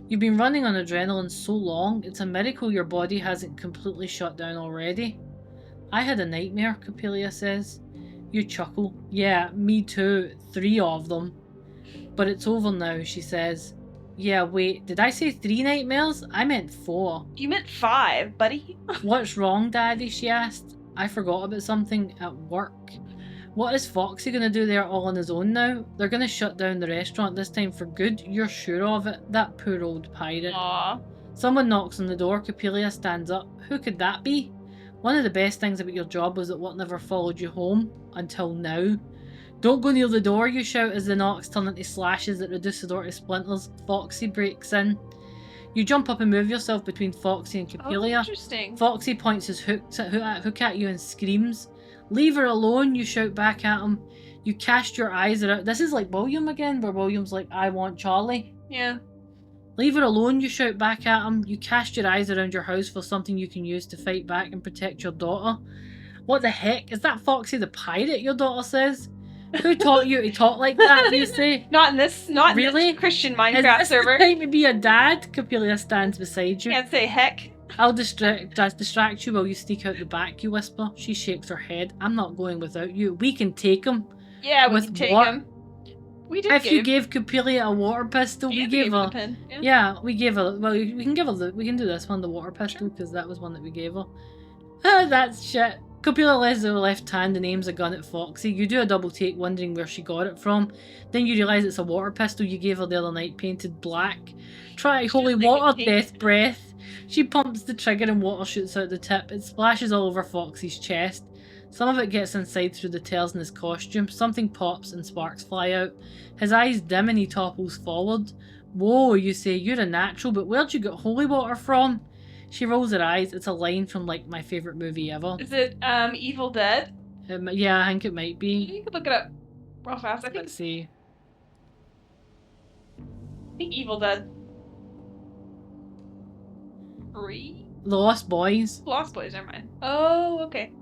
You've been running on adrenaline so long, it's a miracle your body hasn't completely shut down already. I had a nightmare, Capelia says. You chuckle. Yeah, me too. 3 of them. But it's over now, she says. Yeah, wait, did I say 3 nightmares? I meant 4. You meant 5, buddy. What's wrong, Daddy? She asked. I forgot about something at work. What is Foxy gonna do there all on his own now? They're gonna shut down the restaurant this time for good. You're sure of it? That poor old pirate. Aww. Someone knocks on the door. Capelia stands up. Who could that be? One of the best things about your job was that what never followed you home. Until now. Don't go near the door, you shout as the knocks turn into slashes that reduce the door to splinters. Foxy breaks in. You jump up and move yourself between Foxy and Capelia. Oh, interesting. Foxy points his hook at you and screams. Leave her alone, you shout back at him. You cast your eyes around. This is like William again, where William's like, I want Charlie. Yeah. Leave her alone, you shout back at him. You cast your eyes around your house for something you can use to fight back and protect your daughter. What the heck? Is that Foxy the pirate, your daughter says? Who taught you to talk like that, you say? Not in this Christian Minecraft server. Is this the time to be a dad? Capelia stands beside you. Can't say heck. I'll distract you while you sneak out the back, you whisper. She shakes her head. I'm not going without you. We can take him. Yeah, we can take him. We did. You gave Capelia a water pistol, we gave her. Pen. Yeah, we gave her. Well, we can give her we can do this one, the water pistol, because that was one that we gave her. Ah, that's shit. Capelia lays her left hand and aims a gun at Foxy. You do a double take, wondering where she got it from. Then you realise it's a water pistol you gave her the other night, painted black. Try holy water, death breath. She pumps the trigger and water shoots out the tip. It splashes all over Foxy's chest. Some of it gets inside through the tears in his costume. Something pops and sparks fly out. His eyes dim and he topples forward. Whoa, you say, you're a natural, but where'd you get holy water from? She rolls her eyes. It's a line from, like, my favourite movie ever. Is it Evil Dead? Yeah, I think it might be. You could look it up real fast. Let's see. I think Evil Dead 3? The Lost Boys. Lost Boys, never mind. Oh, okay.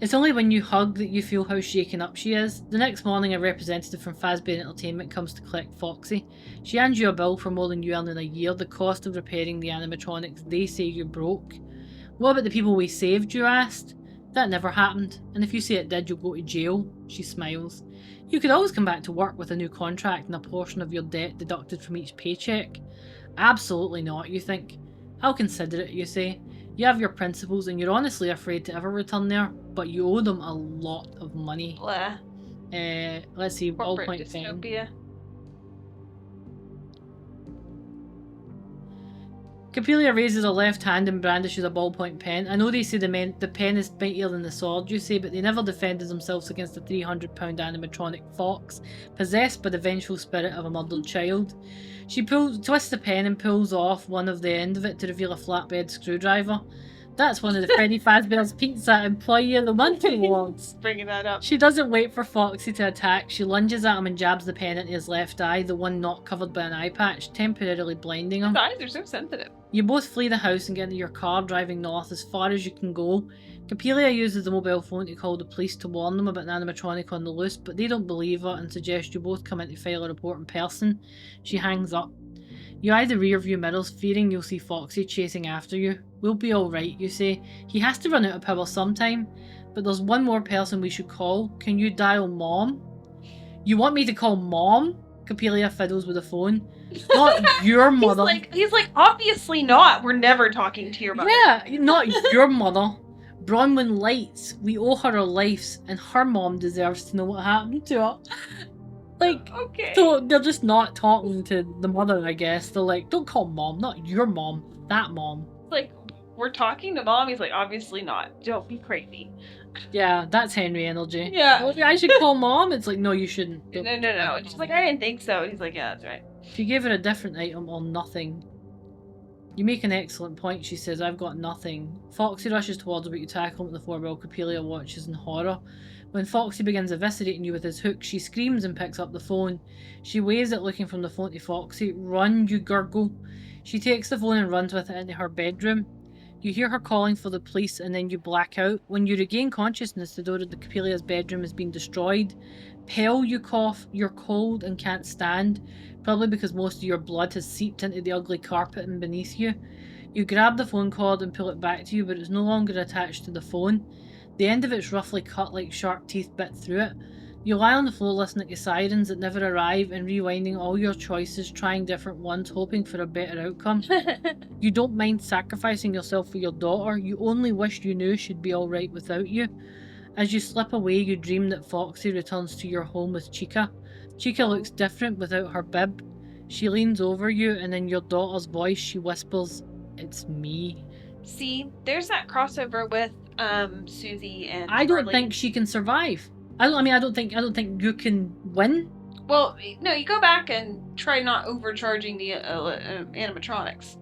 It's only when you hug that you feel how shaken up she is. The next morning, a representative from Fazbear Entertainment comes to collect Foxy. She hands you a bill for more than you earn in a year, the cost of repairing the animatronics they say you broke. What about the people we saved, you asked? That never happened, and if you say it did, you'll go to jail. She smiles. You could always come back to work with a new contract and a portion of your debt deducted from each paycheck. Absolutely not, you think. I'll consider it, you say. You have your principles and you're honestly afraid to ever return there, but you owe them a lot of money. Blah. Let's see, Corporate ballpoint pen. dystopia. Capelia raises her left hand and brandishes a ballpoint pen. I know they say the pen is mightier than the sword, you say, but they never defended themselves against a 300-pound animatronic fox, possessed by the vengeful spirit of a murdered child. She twists the pen and pulls off one of the end of it to reveal a flatbed screwdriver. That's one of the Freddy Fazbear's Pizza Employee of the Month awards. Bringing that up. She doesn't wait for Foxy to attack. She lunges at him and jabs the pen into his left eye, the one not covered by an eye patch, temporarily blinding him. His eyes are so sensitive. You both flee the house and get into your car, driving north as far as you can go. Capelia uses the mobile phone to call the police to warn them about an animatronic on the loose, but they don't believe her and suggest you both come in to file a report in person. She hangs up. You eye the rear view mirrors, fearing you'll see Foxy chasing after you. We'll be alright, you say. He has to run out of power sometime, but there's one more person we should call. Can you dial Mom? You want me to call Mom? Capelia fiddles with the phone. Not your mother. He's like, obviously not. We're never talking to your mother. Yeah, not your mother. Bronwyn Lights. We owe her our lives, and her mom deserves to know what happened to her. Like, okay. So they're just not talking to the mother, I guess. They're like, don't call Mom, not your mom, that mom. Like, we're talking to Mom. He's like, obviously not. Don't be crazy. Yeah, that's Henry energy. Yeah. Well, I should call Mom. It's like, no, you shouldn't. No. And she's like, I didn't think so. He's like, yeah, that's right. If you gave her a different item or nothing. You make an excellent point, she says. I've got nothing. Foxy rushes towards her, but you tackle him at the floor while Capelia watches in horror. When Foxy begins eviscerating you with his hook, she screams and picks up the phone. She waves it, looking from the phone to Foxy. Run, you gurgle. She takes the phone and runs with it into her bedroom. You hear her calling for the police and then you black out. When you regain consciousness, the door of the Capelia's bedroom has been destroyed. Pale, you cough. You're cold and can't stand, probably because most of your blood has seeped into the ugly carpet and beneath you. You grab the phone cord and pull it back to you, but it's no longer attached to the phone. The end of it's roughly cut like sharp teeth bit through it. You lie on the floor listening to sirens that never arrive and rewinding all your choices, trying different ones, hoping for a better outcome. You don't mind sacrificing yourself for your daughter. You only wish you knew she'd be alright without you. As you slip away, you dream that Foxy returns to your home with Chica. Chica looks different without her bib. She leans over you and in your daughter's voice she whispers, "It's me." See, there's that crossover with Susie and I don't Charlie. think she can survive. I don't think you can win. Well, no, you go back and try not overcharging the animatronics.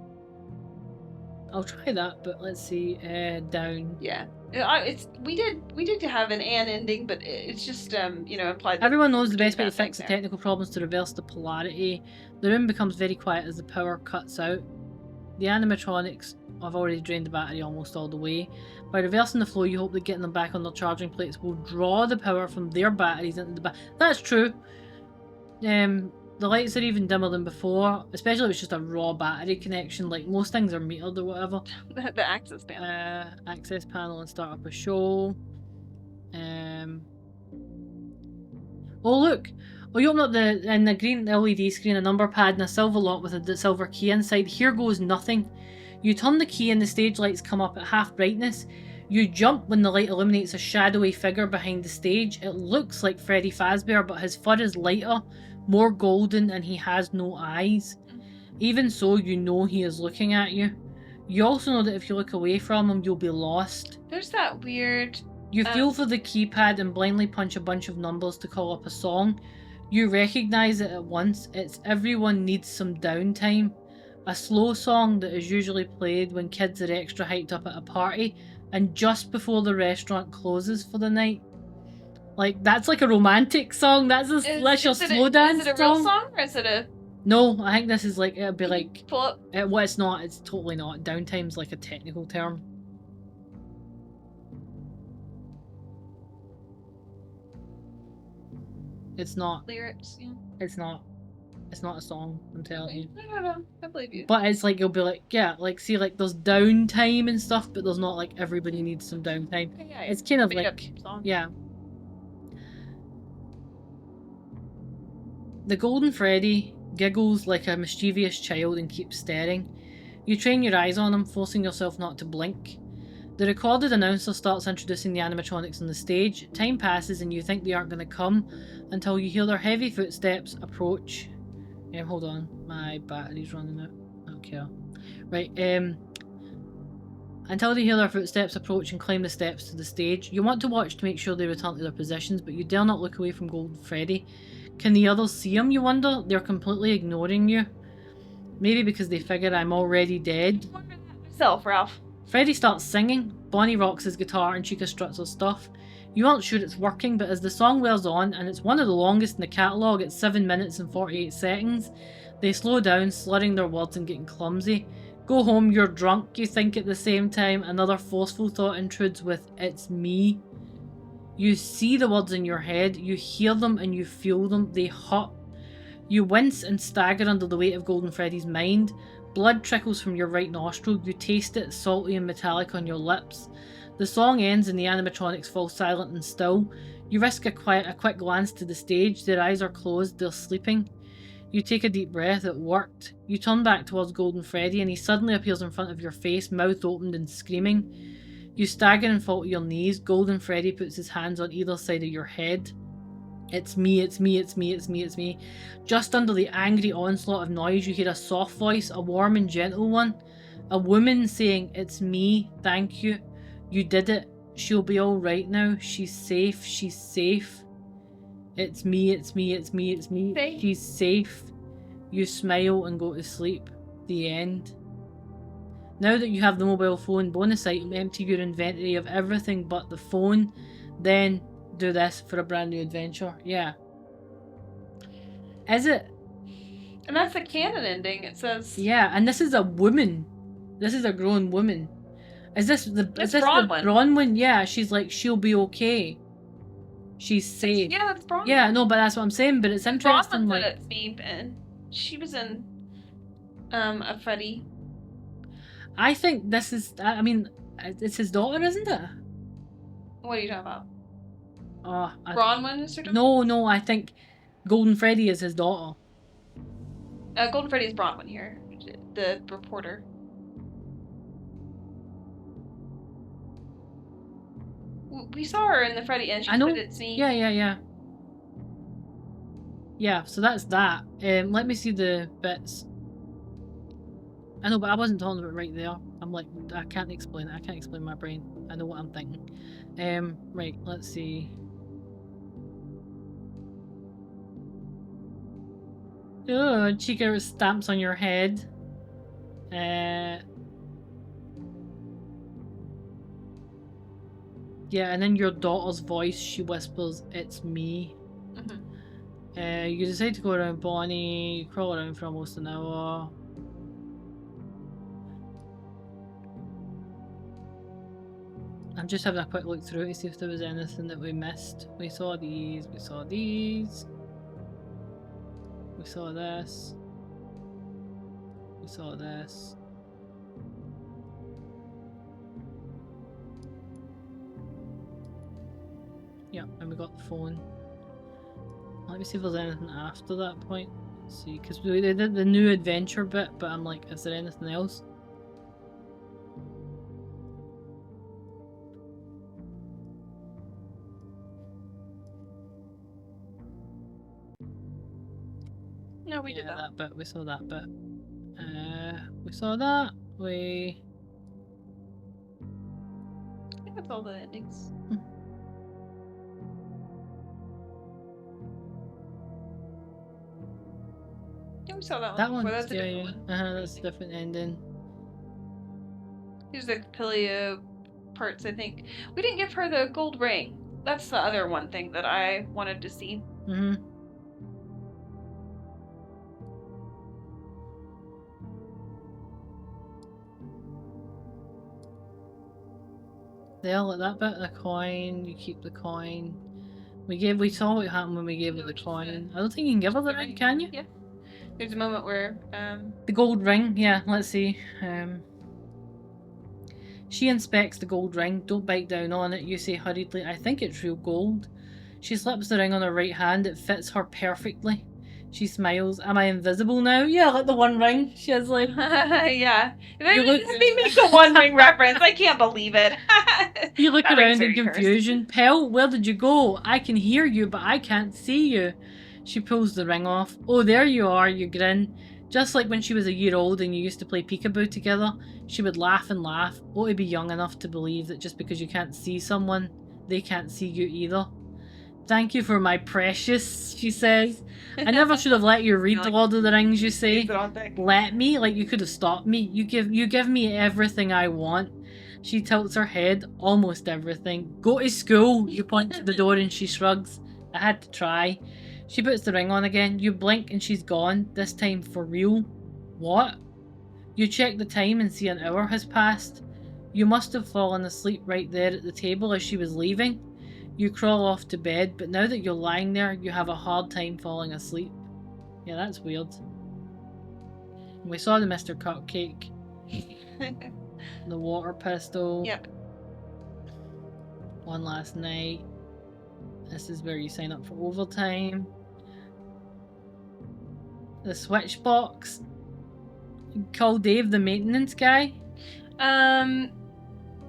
I'll try that, but let's see. Down. Yeah, we did have an ending, but it's just implied. That Everyone knows the best way to thing fix the there. technical problems to reverse the polarity. The room becomes very quiet as the power cuts out. The animatronics have already drained the battery almost all the way. By reversing the flow, you hope that getting them back on their charging plates will draw the power from their batteries into the battery. That's true. The lights are even dimmer than before, especially if it's just a raw battery connection. Like, most things are metered or whatever. the access panel. Access panel and start up a show. Oh look! Oh, you open up in the green LED screen a number pad and a silver lock with a silver key inside. Here goes nothing. You turn the key and the stage lights come up at half brightness. You jump when the light illuminates a shadowy figure behind the stage. It looks like Freddy Fazbear, but his fur is lighter, more golden, and he has no eyes. Even so, you know he is looking at you. You also know that if you look away from them, you'll be lost. There's that weird... You feel for the keypad and blindly punch a bunch of numbers to call up a song. You recognise it at once. It's Everyone Needs Some Downtime. A slow song that is usually played when kids are extra hyped up at a party and just before the restaurant closes for the night. Like, that's like a romantic song. That's a slow dance song. Is it a real song or is it a... No, I think this is like, it'll be like... Pull up. Well, it's not. It's totally not. Downtime's like a technical term. It's not. Lyrics, yeah. It's not. It's not a song, I'm telling you. No. I believe you. But it's like, you'll be like, yeah, like, see, like, there's downtime and stuff, but there's not, like, everybody needs some downtime. Yeah, it's kind of like, yeah. The Golden Freddy giggles like a mischievous child and keeps staring. You train your eyes on him, forcing yourself not to blink. The recorded announcer starts introducing the animatronics on the stage. Time passes and you think they aren't going to come until you hear their heavy footsteps approach. Hold on, my battery's running out. I don't care. Right, until they hear their footsteps approach and climb the steps to the stage. You want to watch to make sure they return to their positions, but you dare not look away from Golden Freddy. Can the others see him, you wonder? They're completely ignoring you. Maybe because they figure I'm already dead. I wonder that myself, Ralph. Freddy starts singing. Bonnie rocks his guitar and Chica struts her stuff. You aren't sure it's working, but as the song wears on, and it's one of the longest in the catalogue at 7 minutes and 48 seconds, they slow down, slurring their words and getting clumsy. Go home, you're drunk, you think at the same time. Another forceful thought intrudes with, it's me. You see the words in your head, you hear them and you feel them, they hurt. You wince and stagger under the weight of Golden Freddy's mind. Blood trickles from your right nostril, you taste it salty and metallic on your lips. The song ends and the animatronics fall silent and still. You risk a quick glance to the stage, their eyes are closed, they're sleeping. You take a deep breath, it worked. You turn back towards Golden Freddy and he suddenly appears in front of your face, mouth opened and screaming. You stagger and fall to your knees. Golden Freddy puts his hands on either side of your head. It's me, it's me, it's me, it's me, it's me. Just under the angry onslaught of noise, you hear a soft voice, a warm and gentle one. A woman saying, it's me, thank you. You did it. She'll be alright now. She's safe, she's safe. It's me, it's me, it's me, it's me. Safe. She's safe. You smile and go to sleep. The end. Now that you have the mobile phone bonus item, empty your inventory of everything but the phone, then do this for a brand new adventure. Yeah. Is it? And that's the canon ending, it says. Yeah, and this is a woman. This is a grown woman. Is this the Bronwyn? Yeah, she's like, she'll be okay. She's safe. Yeah, that's Bronwyn. Yeah, no, but that's what I'm saying, but it's interesting. Bronwyn like, said it's me, and she was in a Freddy. I think this is, I mean, it's his daughter, isn't it? What are you talking about? Oh, Bronwyn is her daughter? No, I think Golden Freddy is his daughter. Golden Freddy is Bronwyn here, the reporter. We saw her in the Freddy and she said it's me. Yeah. Yeah, so that's that. Let me see the bits. I know, but I wasn't talking about it right there. I'm like, I can't explain it. I can't explain my brain. I know what I'm thinking. Right, let's see. Oh, Chica stamps on your head. Yeah, and then your daughter's voice, she whispers, it's me. Mm-hmm. You decide to go around Bonnie, you crawl around for almost an hour. I'm just having a quick look through to see if there was anything that we missed. We saw these, we saw these. We saw this. We saw this. Yeah, and we got the phone. Let me see if there's anything after that point. Let's see, because we did the new adventure bit, but I'm like, is there anything else? No, we did that. bit. We saw that bit. We saw that. That's all the endings. Yeah, we saw that one. That before. one. That's a Yeah, different yeah. one. That's a different ending. Here's the Capilla parts, I think. We didn't give her the gold ring. That's the other one thing that I wanted to see. Mm-hmm. There, like that bit of the coin, you keep the coin. We saw what happened when we gave her the coin. I don't think you can give her the ring, can you? Yeah. There's a moment where The gold ring, yeah, let's see. She inspects the gold ring, don't bite down on it, you say hurriedly, I think it's real gold. She slips the ring on her right hand, it fits her perfectly. She smiles, am I invisible now? Yeah, like the One Ring. She has like... yeah. They make the One Ring reference. I can't believe it. You look That around in rings very confusion. Pell, where did you go? I can hear you, but I can't see you. She pulls the ring off. Oh, there you are, you grin. Just like when she was a year old and you used to play peekaboo together, she would laugh and laugh. Oh, to be young enough to believe that just because you can't see someone, they can't see you either. Thank you for my precious, she says. I never should have let you read the Lord of the Rings, you say. Let me? Like you could have stopped me. You give me everything I want. She tilts her head. Almost everything. Go to school. You point to the door and she shrugs. I had to try. She puts the ring on again. You blink and she's gone. This time for real. What? You check the time and see an hour has passed. You must have fallen asleep right there at the table as she was leaving. You crawl off to bed, but now that you're lying there, you have a hard time falling asleep. Yeah, that's weird. We saw the Mr. Cupcake. The water pistol. Yep. One last night. This is where you sign up for overtime. The switch box. Call Dave the maintenance guy. Yeah,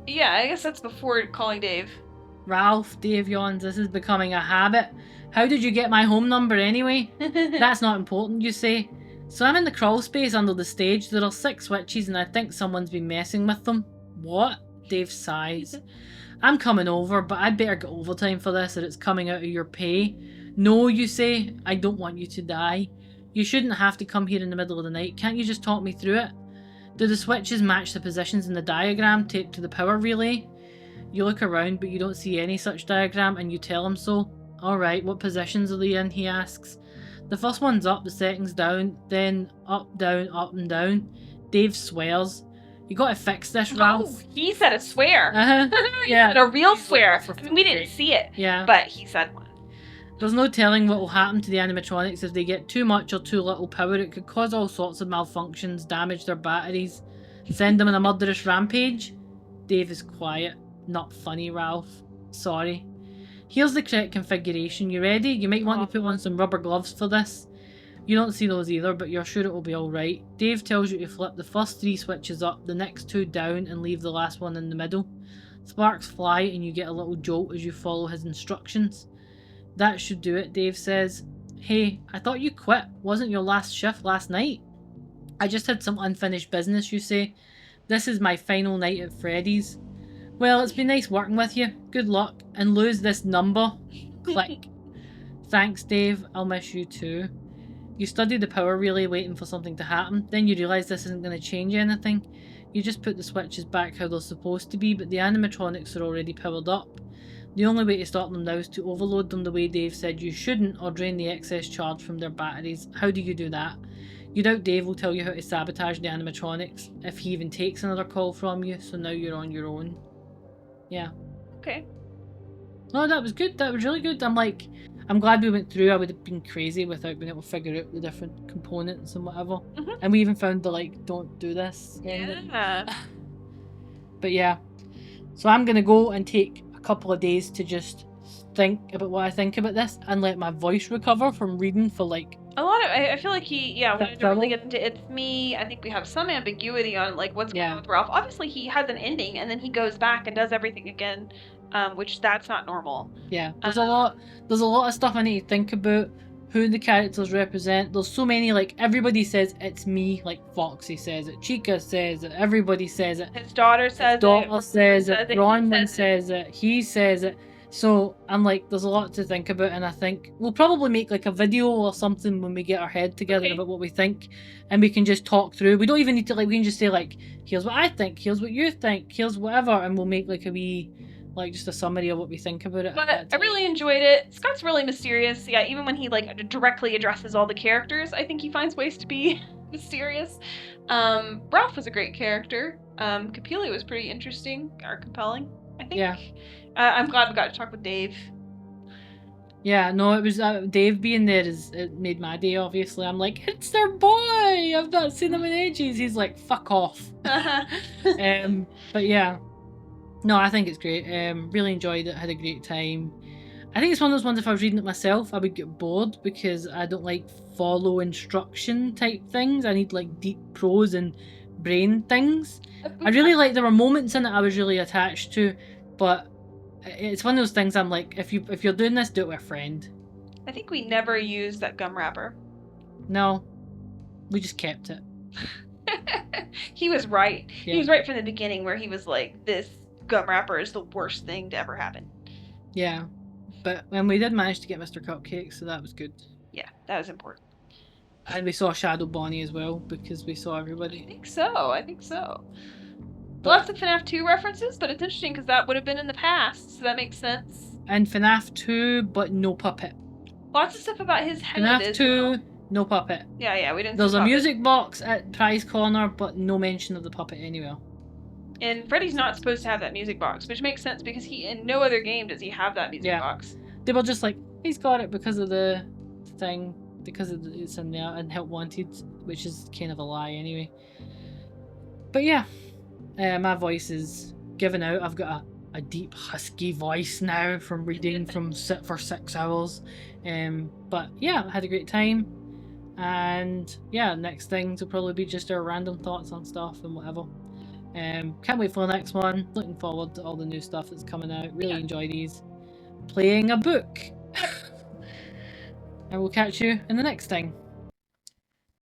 I guess that's before calling Dave. Ralph, Dave yawns, this is becoming a habit. How did you get my home number anyway? That's not important, you say. So I'm in the crawl space under the stage. There are 6 switches and I think someone's been messing with them. What? Dave sighs. I'm coming over, but I'd better get overtime for this or it's coming out of your pay. No, you say. I don't want you to die. You shouldn't have to come here in the middle of the night. Can't you just talk me through it? Do the switches match the positions in the diagram taped to the power relay? You look around, but you don't see any such diagram, and you tell him so. Alright, what positions are they in, he asks. The first one's up, the second's down, then up, and down. Dave swears. You gotta fix this, Ralph. Oh, he said a swear. Yeah. A real swear. I mean, we didn't see it. Yeah. But he said one. There's no telling what will happen to the animatronics if they get too much or too little power. It could cause all sorts of malfunctions, damage their batteries, send them on a murderous rampage. Dave is quiet. Not funny, Ralph. Sorry. Here's the correct configuration. You ready? You might want to put on some rubber gloves for this. You don't see those either, but you're sure it will be alright. Dave tells you to flip the first 3 switches up, the next 2 down, and leave the last one in the middle. Sparks fly and you get a little jolt as you follow his instructions. That should do it, Dave says. Hey, I thought you quit. Wasn't your last shift last night? I just had some unfinished business, you say. This is my final night at Freddy's. Well, it's been nice working with you. Good luck. And lose this number. Click. Thanks, Dave. I'll miss you too. You study the power relay waiting for something to happen. Then you realise this isn't going to change anything. You just put the switches back how they're supposed to be, but the animatronics are already powered up. The only way to stop them now is to overload them the way Dave said you shouldn't, or drain the excess charge from their batteries. How do you do that? You doubt Dave will tell you how to sabotage the animatronics, if he even takes another call from you, so now you're on your own. Yeah. Okay. Oh, that was good. That was really good. I'm glad we went through. I would have been crazy without being able to figure out the different components and whatever. And we even found the, don't do this. Yeah. But yeah. So I'm going to go and take a couple of days to just think about what I think about this and let my voice recover from reading for a lot of, I feel like he wanted to really get into It's Me. I think we have some ambiguity on what's going on with Ralph. Obviously he has an ending and then he goes back and does everything again, which that's not normal. Yeah, there's a lot of stuff I need to think about, who the characters represent. There's so many, like, everybody says it's me, like Foxy says it, Chica says it, everybody says it. His daughter says His daughter it. says it, he Bronwyn says it, he says it. So I'm like, there's a lot to think about, and I think we'll probably make like a video or something when we get our head together about what we think, and we can just talk through. We don't even need to, like, we can just say like, here's what I think, here's what you think, here's whatever, and we'll make like a wee, like, just a summary of what we think about it. But I really enjoyed it. Scott's really mysterious. Yeah, even when he like directly addresses all the characters, I think he finds ways to be mysterious. Ralph was a great character. Capili was pretty interesting or compelling, I think. Yeah. I'm glad we got to talk with Dave. Yeah, no, it was Dave being there it made my day. Obviously, I'm like, it's their boy. I've not seen him in ages. He's like, fuck off. But yeah, no, I think it's great. Really enjoyed it. Had a great time. I think it's one of those ones. If I was reading it myself, I would get bored because I don't like follow instruction type things. I need like deep prose and brain things. I really like, there were moments in it I was really attached to, but it's one of those things I'm like, if you're doing this, do it with a friend. I think we never used that gum wrapper. No, we just kept it. He was right. Yeah. He was right from the beginning where he was like, this gum wrapper is the worst thing to ever happen. Yeah, but when we did manage to get Mr. Cupcake, so that was good. Yeah, that was important. And we saw Shadow Bonnie as well, because we saw everybody. I think so. Lots of FNAF 2 references, but it's interesting because that would have been in the past, so that makes sense. And FNAF 2, but no puppet. Lots of stuff about his head. FNAF 2, no puppet. Yeah, we didn't. There's a music box at Prize Corner, but no mention of the puppet anywhere. And Freddy's not supposed to have that music box, which makes sense because in no other game does he have that music box. They were just like, he's got it because of the thing, because it's in there, and Help Wanted, which is kind of a lie anyway. But yeah. My voice is giving out. I've got a deep husky voice now from reading for 6 hours. But yeah, I had a great time. And yeah, next things will probably be just our random thoughts on stuff and whatever. Can't wait for the next one. Looking forward to all the new stuff that's coming out. Really enjoy these. Playing a book. And we'll catch you in the next thing.